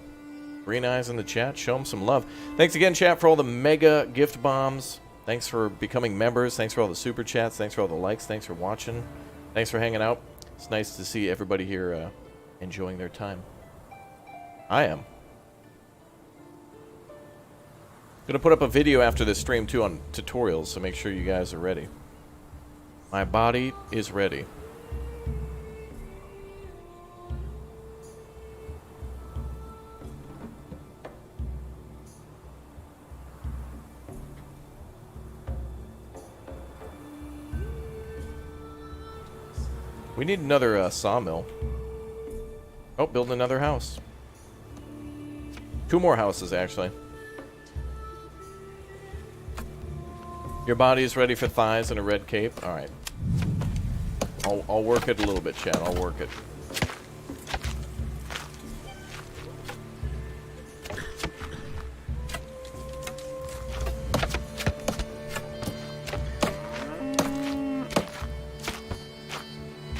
Green Eyes in the chat. Show them some love. Thanks again, chat, for all the mega gift bombs. Thanks for becoming members. Thanks for all the super chats. Thanks for all the likes. Thanks for watching. Thanks for hanging out. It's nice to see everybody here enjoying their time. I am. Gonna put up a video after this stream, too, on tutorials, so make sure you guys are ready. My body is ready. We need another sawmill. Oh, build another house. 2 more houses, actually. Your body is ready for thighs and a red cape? Alright. I'll work it a little bit, Chad. I'll work it.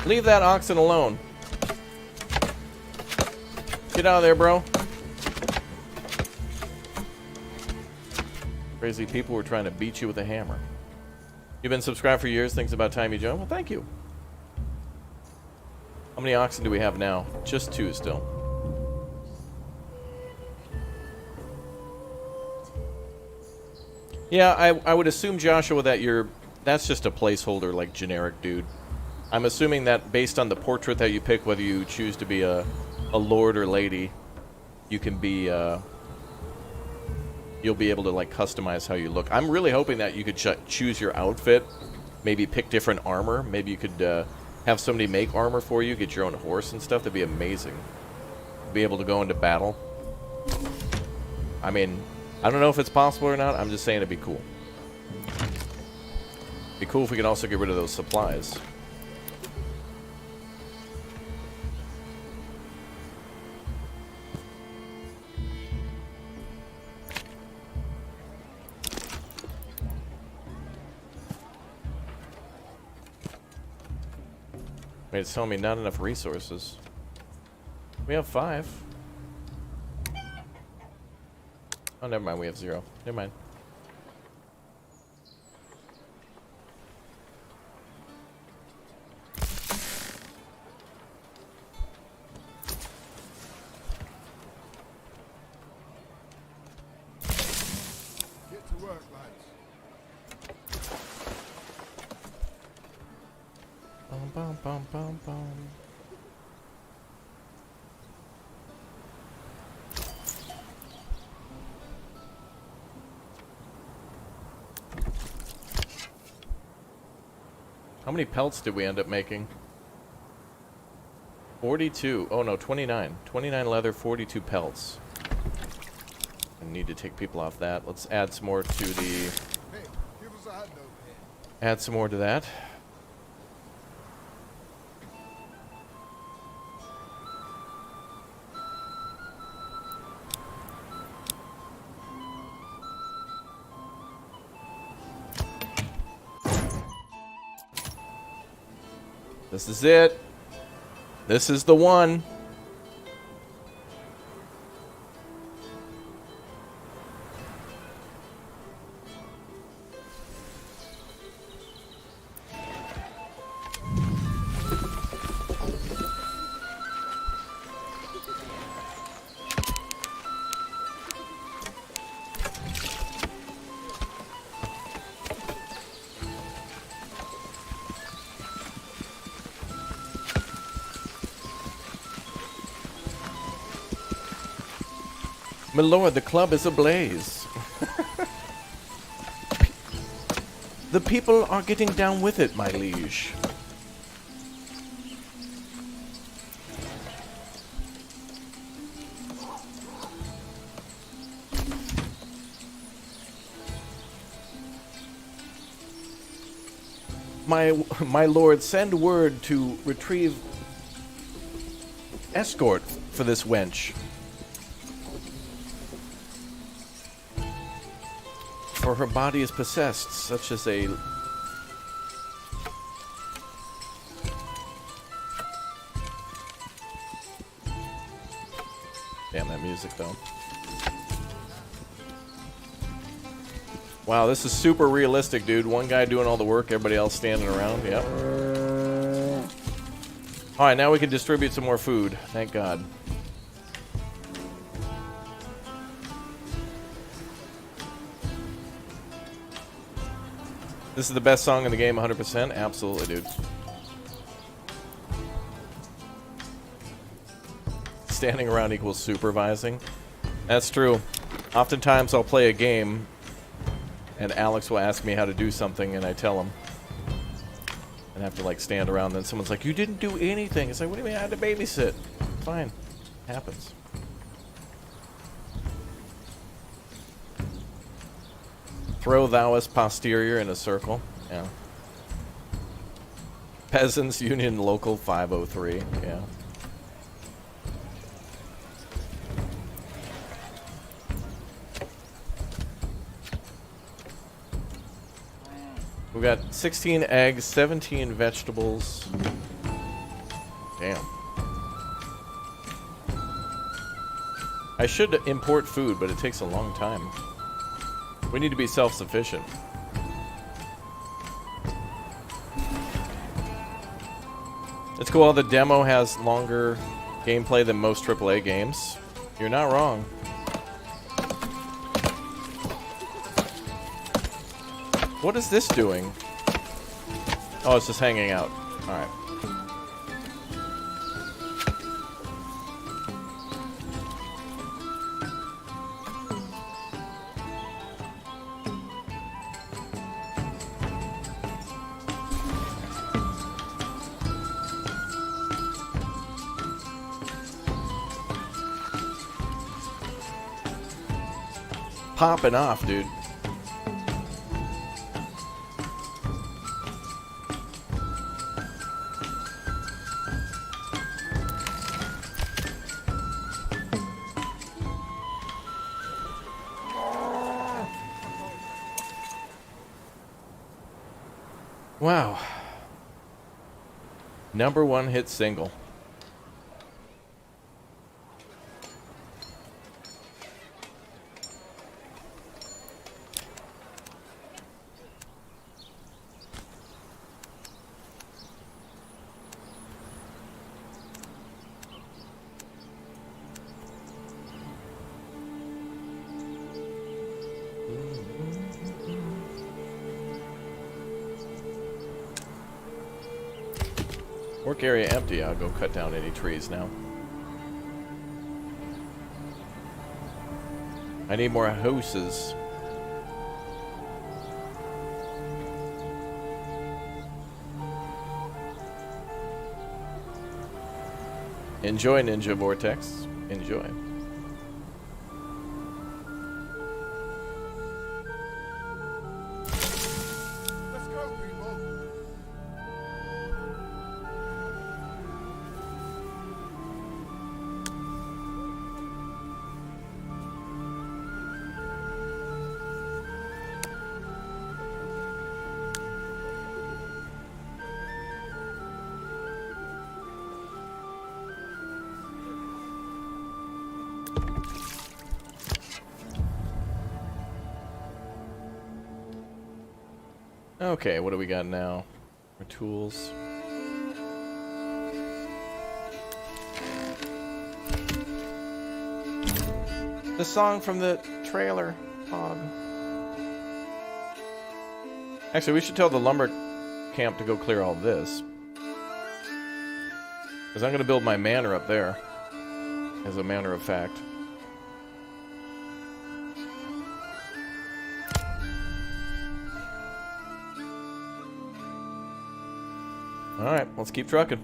Leave that oxen alone. Get out of there, bro. Crazy people were trying to beat you with a hammer. You've been subscribed for years. Thinks about time you joined. Well, thank you. How many oxen do we have now? Just 2 still. Yeah, I would assume, Joshua, that that's just a placeholder, like generic dude. I'm assuming that based on the portrait that you pick, whether you choose to be a lord or lady, you can be, you'll be able to, like, customize how you look. I'm really hoping that you could choose your outfit, maybe pick different armor. Maybe you could have somebody make armor for you, get your own horse and stuff. That'd be amazing. Be able to go into battle. I mean, I don't know if it's possible or not. I'm just saying it'd be cool. Be cool if we could also get rid of those supplies. Wait, it's telling me not enough resources. We have 5. Oh, never mind. We have 0. Never mind. bum, bum, bum, bum. How many pelts did we end up making? 42. Oh no, 29. 29 leather, 42 pelts. I need to take people off that. Let's add some more to the...
Hey, give us a hot dog.
Add some more to that. This is it. This is the one. My lord, the club is ablaze. The people are getting down with it, my liege. My lord, send word to retrieve escort for this wench. For her body is possessed, such as a... Damn that music, though. Wow, this is super realistic, dude. One guy doing all the work, everybody else standing around. Yep. Alright, now we can distribute some more food. Thank God. This is the best song in the game, 100%. Absolutely, dude. Standing around equals supervising. That's true. Oftentimes I'll play a game and Alex will ask me how to do something and I tell him. And I have to like stand around, then someone's like, you didn't do anything. It's like, what do you mean I had to babysit? Fine. Happens. Throw thouest posterior in a circle. Yeah. Peasants Union Local 503. Yeah. We got 16 eggs, 17 vegetables. Damn. I should import food, but it takes a long time. We need to be self-sufficient. It's cool how the demo has longer gameplay than most AAA games. You're not wrong. What is this doing? Oh, it's just hanging out. Alright. Popping off, dude. Wow. #1 hit single. Work area empty. I'll go cut down any trees now. I need more houses. Enjoy, Ninja Vortex. Enjoy.
Let's go, people.
Okay, what do we got now? More tools. The song from the trailer, Hog. Actually, we should tell the lumber camp to go clear all this. Because I'm going to build my manor up there. As a matter of fact. Alright, let's keep trucking.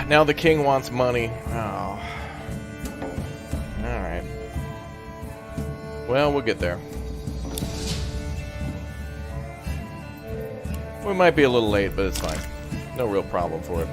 Now the king wants money. Oh. Alright. Well, we'll get there. We might be a little late, but it's fine. No real problem for it.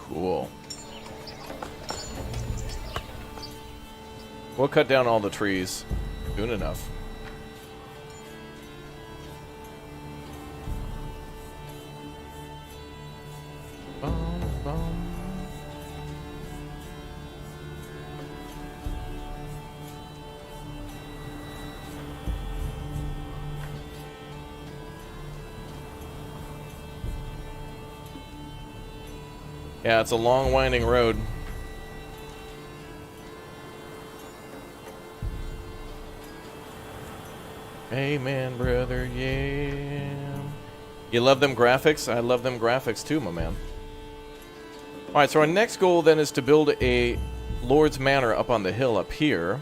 Cool. We'll cut down all the trees soon enough. Bum, bum. Yeah, it's a long, winding road. Amen, brother, yeah. You love them graphics? I love them graphics too, my man. Alright, so our next goal then is to build a Lord's Manor up on the hill up here.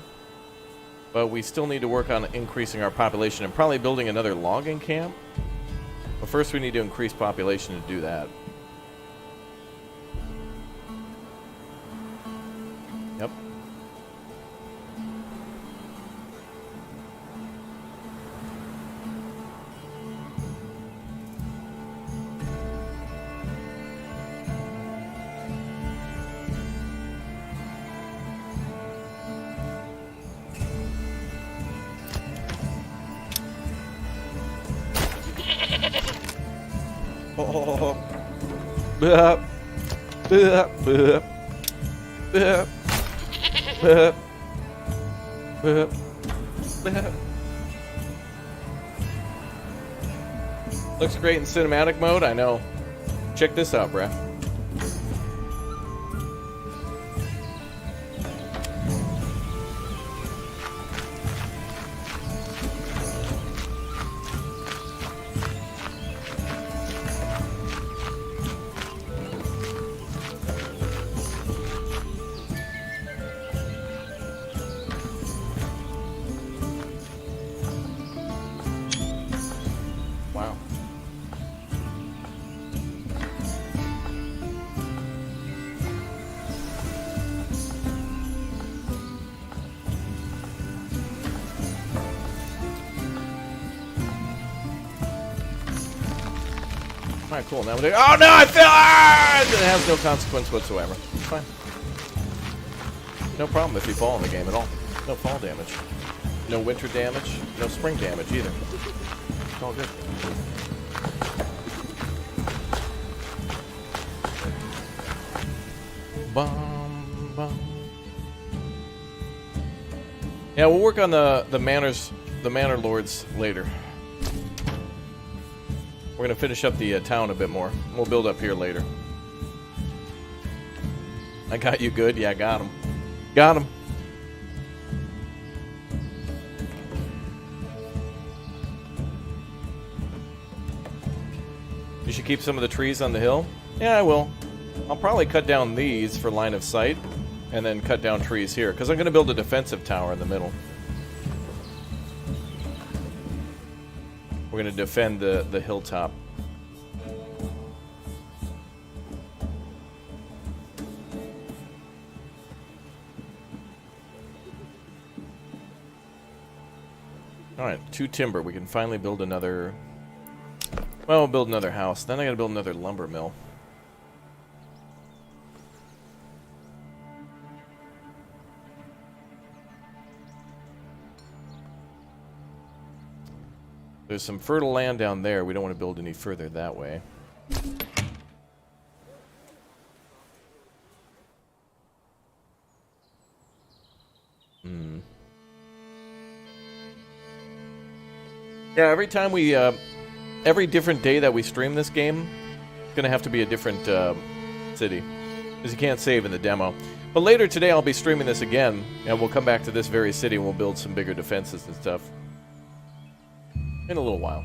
But we still need to work on increasing our population and probably building another logging camp. But first we need to increase population to do that. Yep. Oh. Bup. Bup. Bup. Bup. Looks great in cinematic mode, I know. Check this out, bruh. Wow. Alright, cool. Now we're doing. Oh no, I fell! Ah! It has no consequence whatsoever. It's fine. No problem if you fall in the game at all. No fall damage. No winter damage. No spring damage either. It's all good. Bum, bum. Yeah, we'll work on the manor lords later. We're gonna finish up the town a bit more. We'll build up here later. I got you good. Yeah, I got him. Got him. You should keep some of the trees on the hill. Yeah, I will. I'll probably cut down these for line of sight, and then cut down trees here, because I'm going to build a defensive tower in the middle. We're going to defend the hilltop. Alright, 2 timber. We can finally build another... Well, we'll build another house. Then I gotta build another lumber mill. There's some fertile land down there. We don't want to build any further that way. Yeah, every time we, every different day that we stream this game, it's gonna have to be a different city, because you can't save in the demo. But later today I'll be streaming this again, and we'll come back to this very city and we'll build some bigger defenses and stuff. In a little while.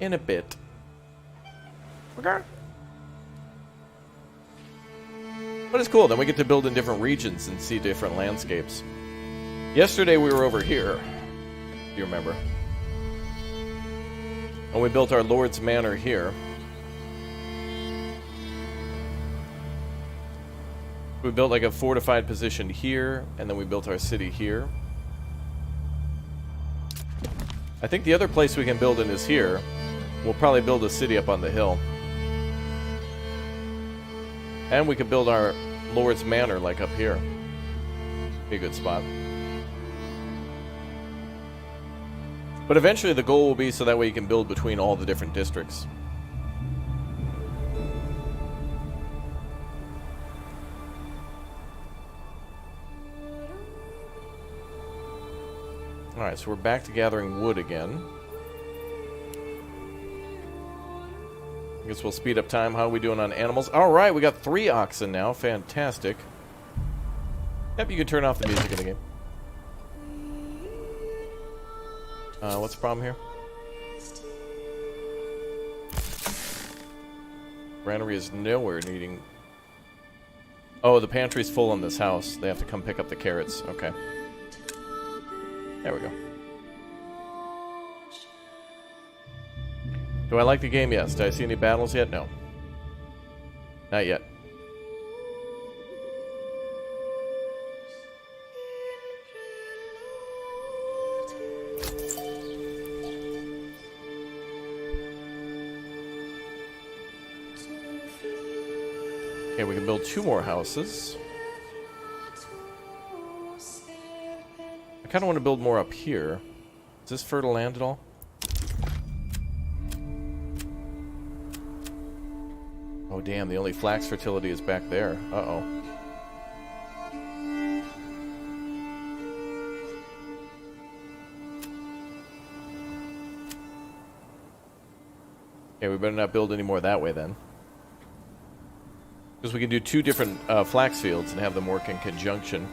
In a bit. Okay. But it's cool, then we get to build in different regions and see different landscapes. Yesterday we were over here. You remember. And we built our Lord's Manor here. We built like a fortified position here, and then we built our city here. I think the other place we can build in is here. We'll probably build a city up on the hill. And we could build our Lord's Manor like up here. Be a good spot. But eventually the goal will be so that way you can build between all the different districts. Alright, so we're back to gathering wood again. I guess we'll speed up time. How are we doing on animals? Alright, we got 3 oxen now. Fantastic. Yep, you can turn off the music in the game. What's the problem here? Granary is nowhere needing... Oh, the pantry's full in this house. They have to come pick up the carrots. Okay. There we go. Do I like the game? Yes. Did I see any battles yet? No. Not yet. Okay, we can build 2 more houses. I kind of want to build more up here. Is this fertile land at all? Oh damn, the only flax fertility is back there. Uh-oh. Okay, we better not build any more that way then. Because we can do 2 different flax fields and have them work in conjunction.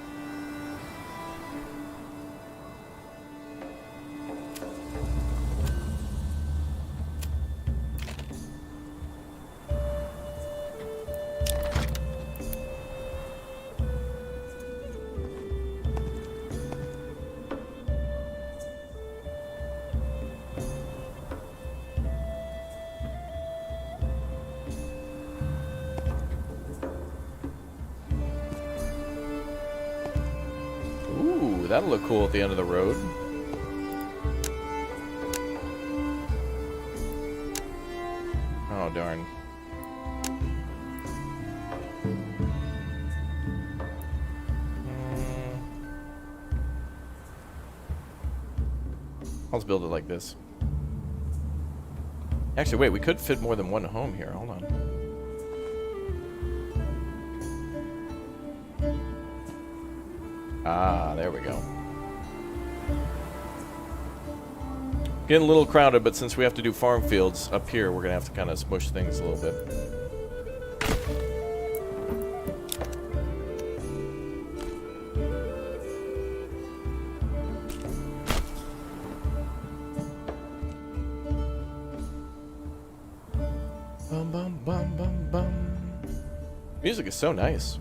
Ooh, that'll look cool at the end of the road. Oh, darn. Let's build it like this. Actually, wait, we could fit more than one home here. Hold on. Ah, there we go. Getting a little crowded, but since we have to do farm fields up here, we're going to have to kind of smush things a little bit. Bum, bum, bum, bum, bum. Music is so nice.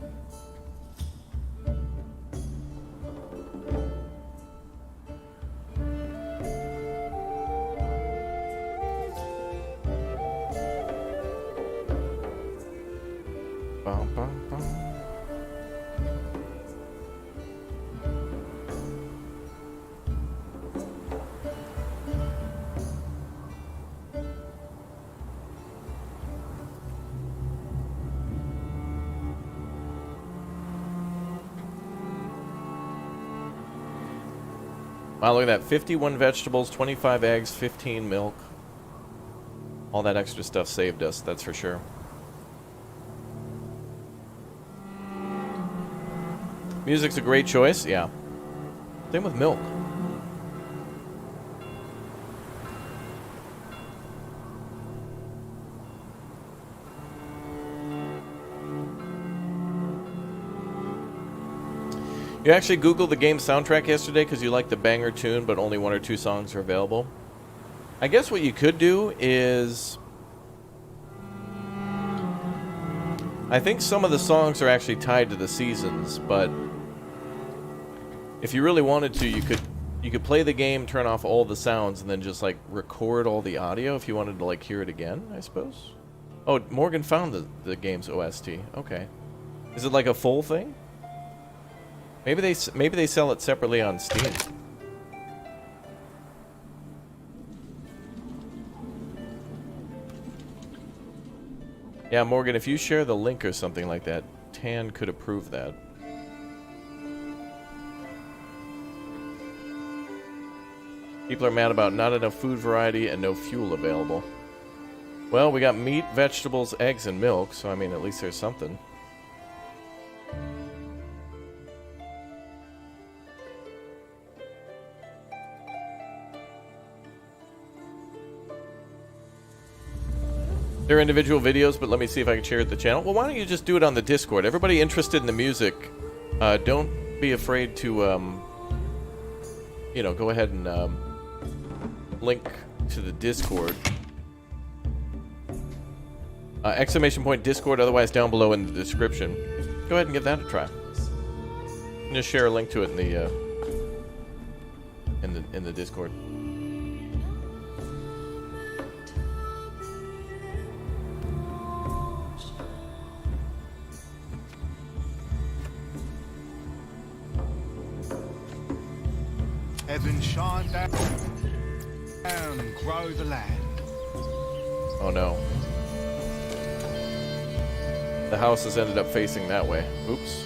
Bum, bum, bum. Wow, look at that. 51 vegetables, 25 eggs, 15 milk. All that extra stuff saved us, that's for sure. Music's a great choice, yeah. Same with milk. You actually Googled the game soundtrack yesterday because you liked the banger tune, but only 1 or 2 songs are available. I guess what you could do is... I think some of the songs are actually tied to the seasons, but... if you really wanted to, you could play the game, turn off all the sounds, and then just, like, record all the audio if you wanted to, like, hear it again, I suppose? Oh, Morgan found the game's OST. Okay. Is it, like, a full thing? Maybe they sell it separately on Steam. Yeah, Morgan, if you share the link or something like that, Tan could approve that. People are mad about not enough food variety and no fuel available. Well, we got meat, vegetables, eggs, and milk, so I mean, at least there's something. They're individual videos, but let me see if I can share it to the channel. Well, why don't you just do it on the Discord? Everybody interested in the music, don't be afraid to, you know, go ahead and link to the Discord. Exclamation point Discord, otherwise down below in the description. Go ahead and give that a try. And just share a link to it in the Discord.
Heaven shine down and grow the land.
Oh no. The house has ended up facing that way. Oops.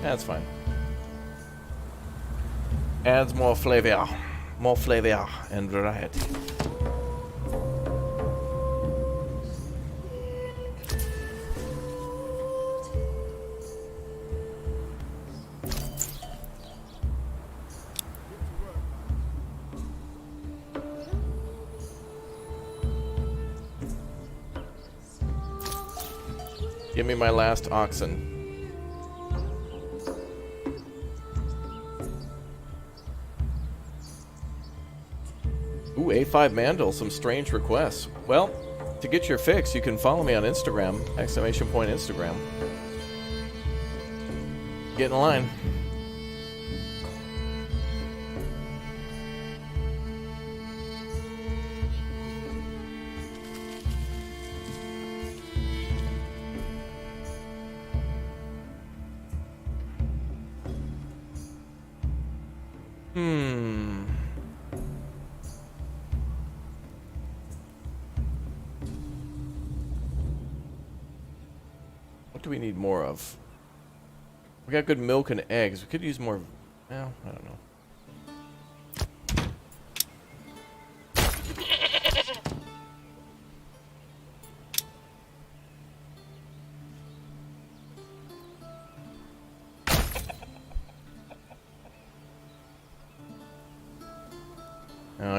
That's fine. Adds more flavor and variety. Give me my last oxen. Ooh, A5 Mandel, some strange requests. Well, to get your fix, you can follow me on Instagram, !Instagram. Get in line. What do we need more of? We got good milk and eggs. We could use more. Well, I don't know.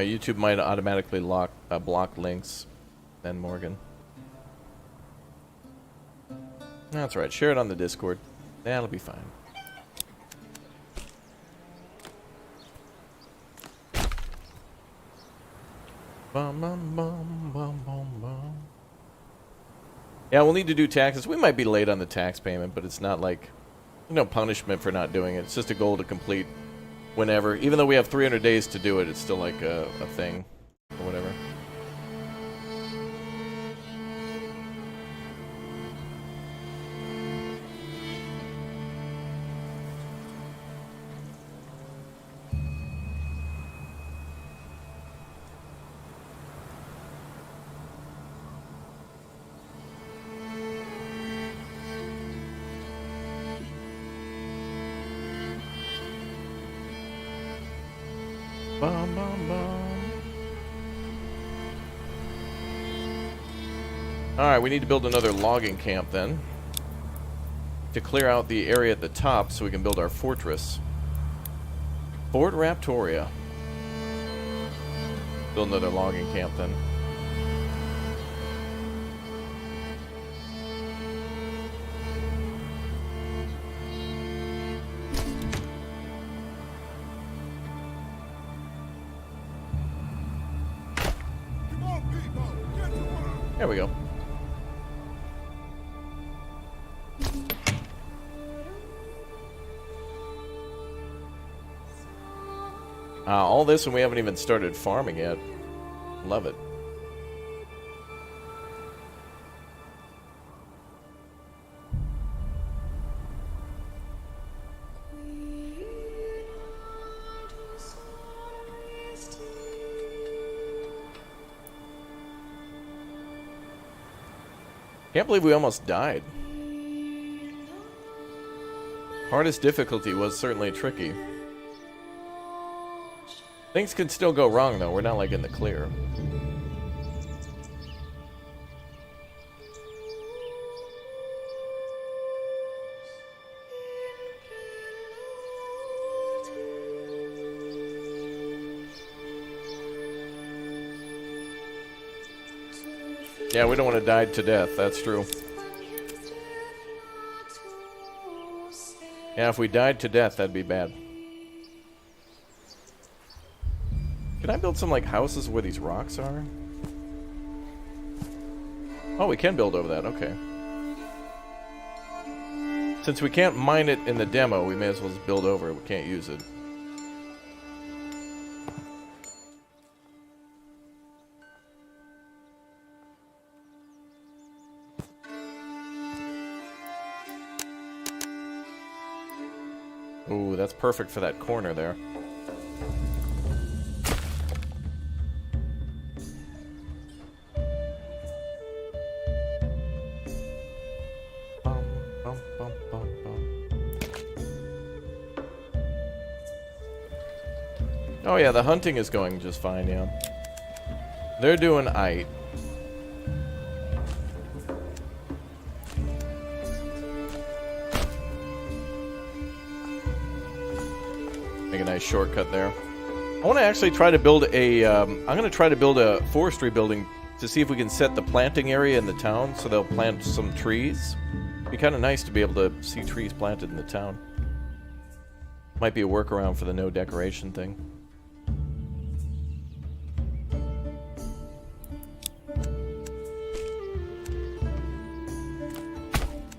YouTube might automatically block links. Then Morgan. That's right. Share it on the Discord. That'll be fine. Bum, bum, bum, bum, bum, bum. Yeah, we'll need to do taxes. We might be late on the tax payment, but it's not like no punishment for not doing it. It's just a goal to complete whenever. Even though we have 300 days to do it, it's still like a thing or whatever. Bum, bum, bum. Alright, we need to build another logging camp then. To clear out the area at the top so we can build our fortress. Fort Raptoria. Build another logging camp then. There we go. All this and we haven't even started farming yet. Love it. Can't believe we almost died. Hardest difficulty was certainly tricky. Things could still go wrong though, we're not like in the clear. Yeah, we don't want to die to death, that's true. Yeah, if we died to death, that'd be bad. Can I build some, like, houses where these rocks are? Oh, we can build over that, okay. Since we can't mine it in the demo, we may as well just build over it. We can't use it. Ooh, that's perfect for that corner there. Bum, bum, bum, bum, bum. Oh yeah, the hunting is going just fine, yeah. They're doing aight. Make a nice shortcut there. I want to actually try to build a, I'm going to try to build a forestry building to see if we can set the planting area in the town so they'll plant some trees. Be kind of nice to be able to see trees planted in the town. Might be a workaround for the no decoration thing.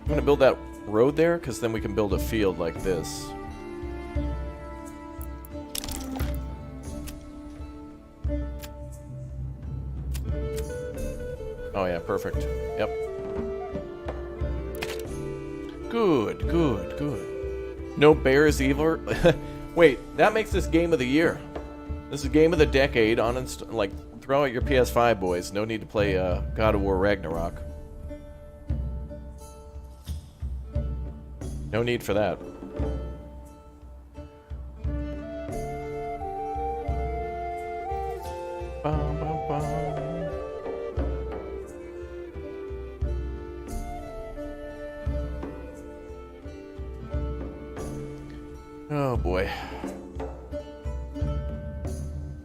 I'm gonna build that road there, because then we can build a field like this. Oh yeah, perfect. Yep. Good, good, good. No bears either. Wait, that makes this game of the year. This is game of the decade. Like, throw out your PS5, boys. No need to play God of War Ragnarok. No need for that. Bum, bum, bum. Oh boy.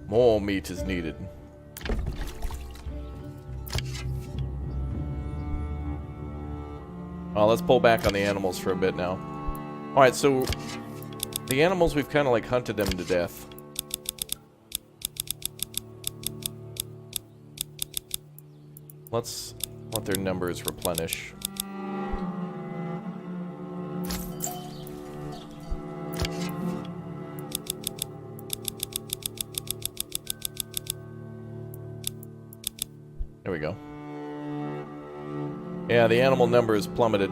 More meat is needed. Well, let's pull back on the animals for a bit now. Alright, so the animals, we've kind of like hunted them to death. Let's let their numbers replenish. There we go. Yeah, the animal numbers plummeted.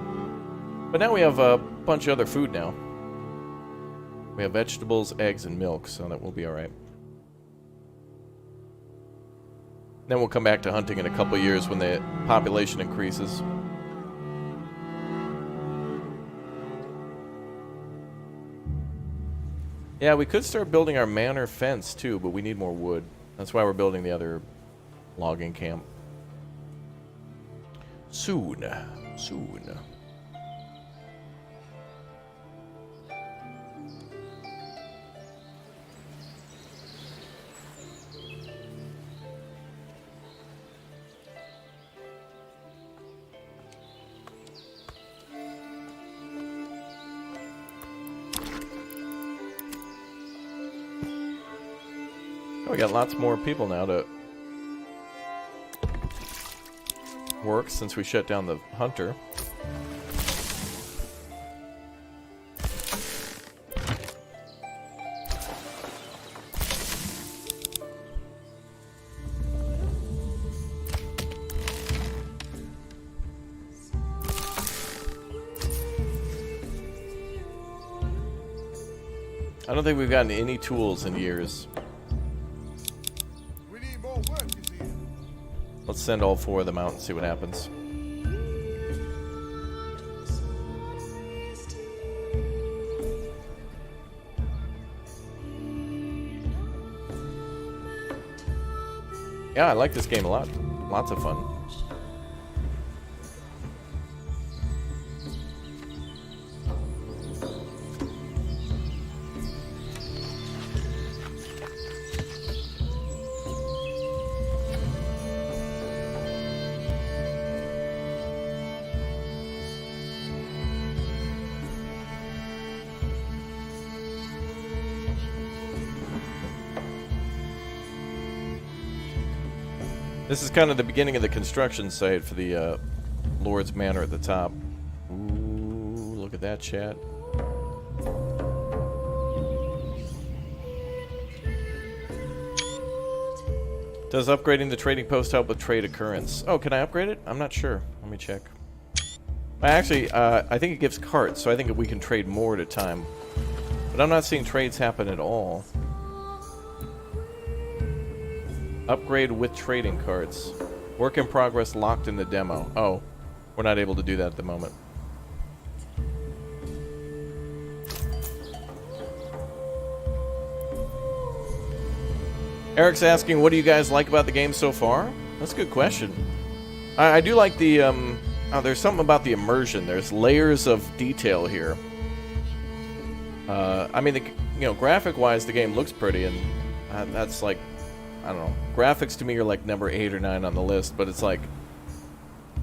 But now we have a bunch of other food now. We have vegetables, eggs, and milk, so that will be alright. Then we'll come back to hunting in a couple years when the population increases. Yeah, we could start building our manor fence too, but we need more wood. That's why we're building the other logging camp. Soon. Soon. Oh, we got lots more people now to work since we shut down the hunter. I don't think we've gotten any tools in years.
We need more workers here.
Let's send all 4 of them out and see what happens. Yeah, I like this game a lot. Lots of fun. This is kind of the beginning of the construction site for the Lord's Manor at the top. Ooh, look at that, chat. Does upgrading the trading post help with trade occurrence? Oh, can I upgrade it? I'm not sure. Let me check. Actually, I think it gives carts, so I think we can trade more at a time. But I'm not seeing trades happen at all. Upgrade with trading cards. Work in progress locked in the demo. Oh, we're not able to do that at the moment. Eric's asking, what do you guys like about the game so far? That's a good question. I do like the, there's something about the immersion. There's layers of detail here. I mean, graphic-wise, the game looks pretty, and that's like, I don't know. Graphics to me are like number 8 or 9 on the list, but it's like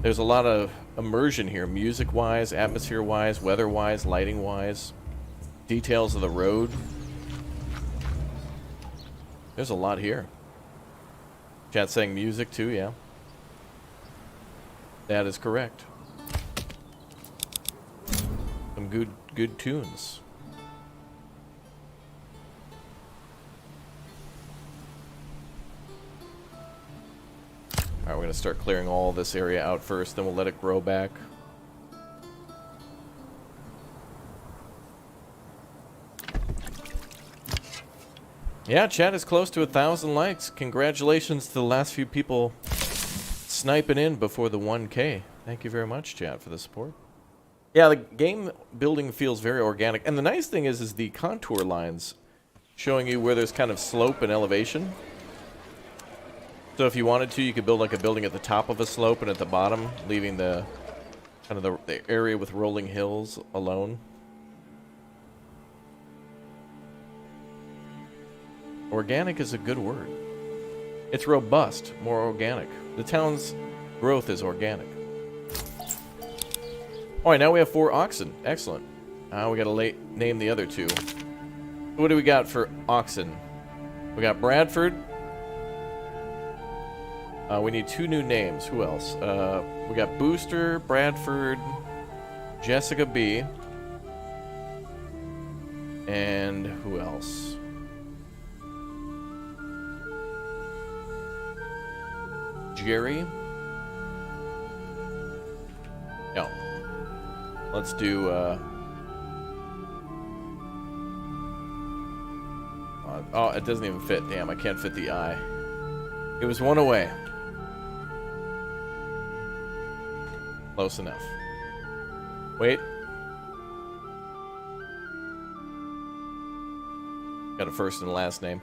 there's a lot of immersion here, music-wise, atmosphere-wise, weather-wise, lighting-wise, details of the road. There's a lot here. Chat saying music too, yeah. That is correct. Some good tunes. Alright, we're going to start clearing all this area out first, then we'll let it grow back. Yeah, chat is close to 1,000 likes. Congratulations to the last few people sniping in before the 1K. Thank you very much, chat, for the support. Yeah, the game building feels very organic. And the nice thing is the contour lines showing you where there's kind of slope and elevation. So if you wanted to, you could build like a building at the top of a slope and at the bottom, leaving the kind of the area with rolling hills alone. Organic is a good word. It's robust, more organic. The town's growth is organic. Alright, now we have 4 oxen. Excellent. Now we gotta name the other 2. What do we got for oxen? We got Bradford. We need 2 new names. Who else? We got Booster, Bradford, Jessica B. And who else? Jerry? No. Let's do, oh, it doesn't even fit. Damn, I can't fit the I. It was 1 away. Close enough. Wait. Got a first and last name.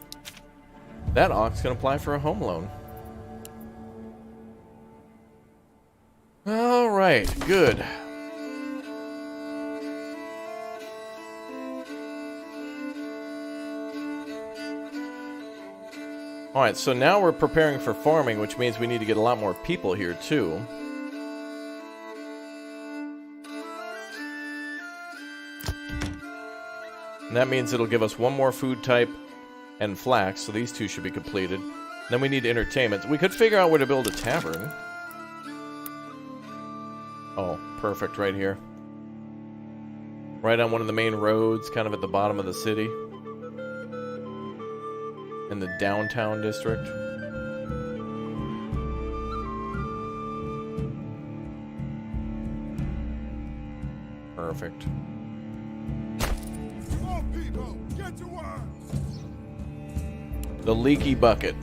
That ox can apply for a home loan. Alright, good. Alright, so now we're preparing for farming, which means we need to get a lot more people here, too. And that means it'll give us 1 more food type and flax, so these 2 should be completed. Then we need entertainment. We could figure out where to build a tavern. Oh, perfect, right here. Right on one of the main roads, kind of at the bottom of the city. In the downtown district. Perfect.
Come on, people, get to work.
The leaky bucket.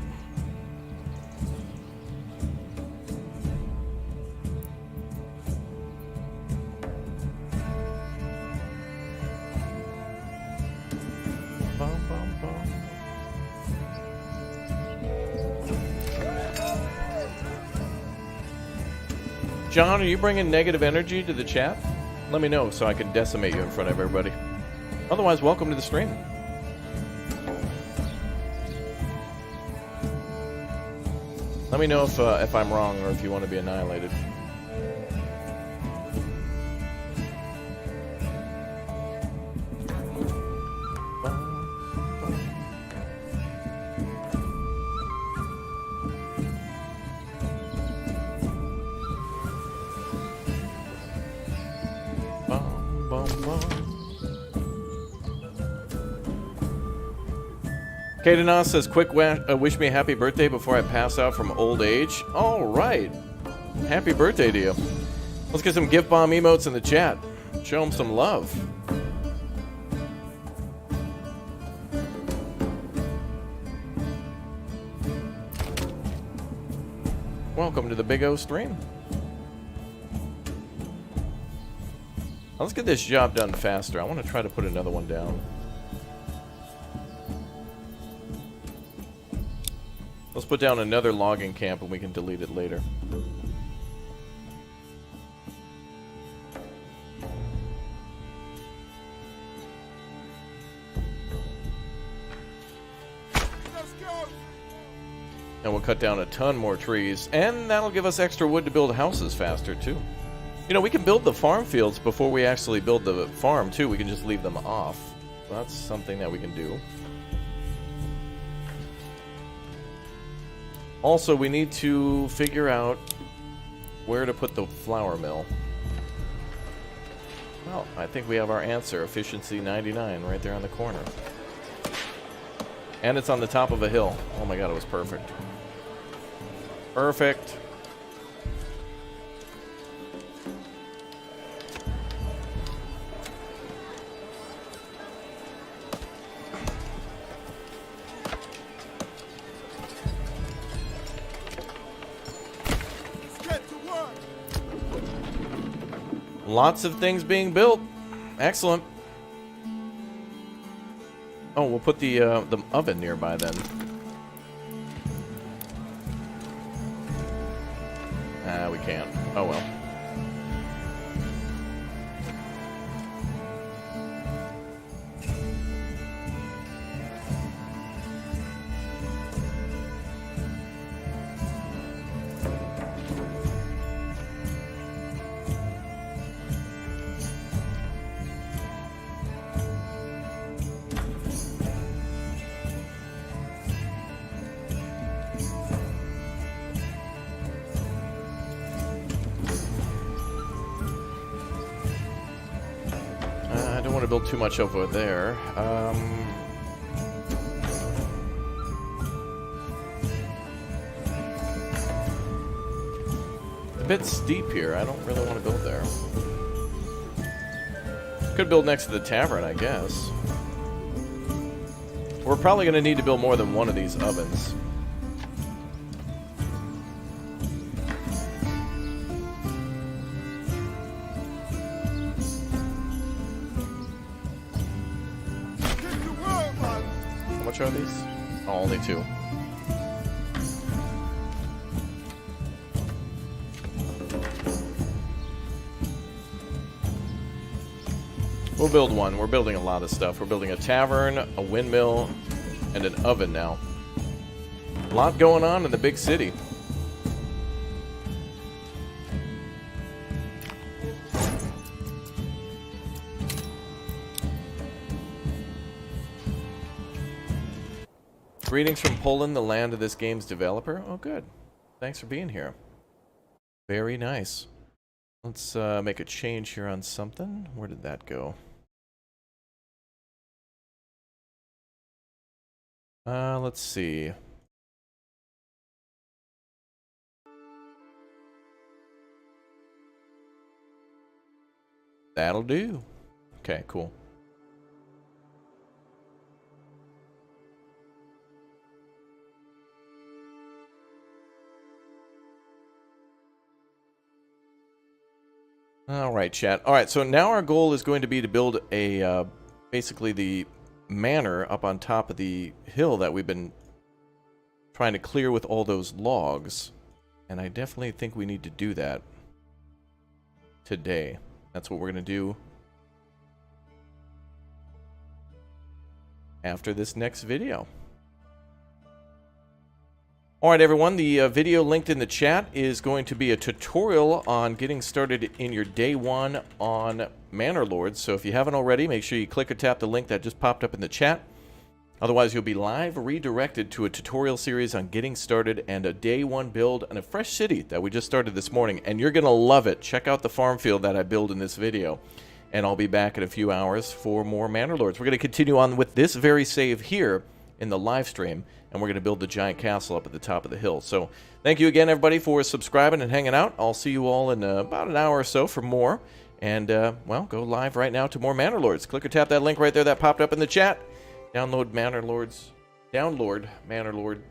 John, are you bringing negative energy to the chat? Let me know so I can decimate you in front of everybody. Otherwise, welcome to the stream. Let me know if I'm wrong or if you want to be annihilated. Kadenas says, quick wish me a happy birthday before I pass out from old age. All right. Happy birthday to you. Let's get some gift bomb emotes in the chat. Show them some love. Welcome to the Big O stream. Now let's get this job done faster. I want to try to put another one down. Let's put down another logging camp and we can delete it later.
Let's go.
And we'll cut down a ton more trees, and that'll give us extra wood to build houses faster too. You know, we can build the farm fields before we actually build the farm, too. We can just leave them off. That's something that we can do. Also, we need to figure out where to put the flour mill. Well, I think we have our answer. Efficiency 99 right there on the corner. And it's on the top of a hill. Oh my god, it was perfect. Perfect. Lots of things being built. Excellent. Oh, we'll put the oven nearby then. We can't. Oh well. I don't want to build too much over there. A bit steep here. I don't really want to build there. Could build next to the tavern, I guess. We're probably going to need to build more than one of these ovens. How much are these? Oh, only 2. We'll build one. We're building a lot of stuff. We're building a tavern, a windmill, and an oven now. A lot going on in the big city. Greetings from Poland, the land of this game's developer. Oh, good. Thanks for being here. Very nice. Let's make a change here on something. Where did that go? Let's see. That'll do. Okay, cool. All right, chat. All right, so now our goal is going to be to build a, basically the manor up on top of the hill that we've been trying to clear with all those logs. And I definitely think we need to do that today. That's what we're going to do after this next video. Alright everyone, the video linked in the chat is going to be a tutorial on getting started in your day 1 on Manor Lords. So if you haven't already, make sure you click or tap the link that just popped up in the chat. Otherwise you'll be live redirected to a tutorial series on getting started and a day 1 build on a fresh city that we just started this morning. And you're going to love it. Check out the farm field that I build in this video. And I'll be back in a few hours for more Manor Lords. We're going to continue on with this very save here in the live stream, and we're going to build the giant castle up at the top of the hill. So thank you again, everybody, for subscribing and hanging out. I'll see you all in about an hour or so for more. And, well, go live right now to more Manor Lords. Click or tap that link right there that popped up in the chat. Download Manor Lords. Download Manor Lord.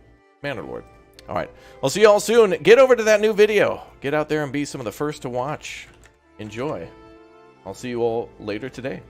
Manor Lord. All right. I'll see you all soon. Get over to that new video. Get out there and be some of the first to watch. Enjoy. I'll see you all later today.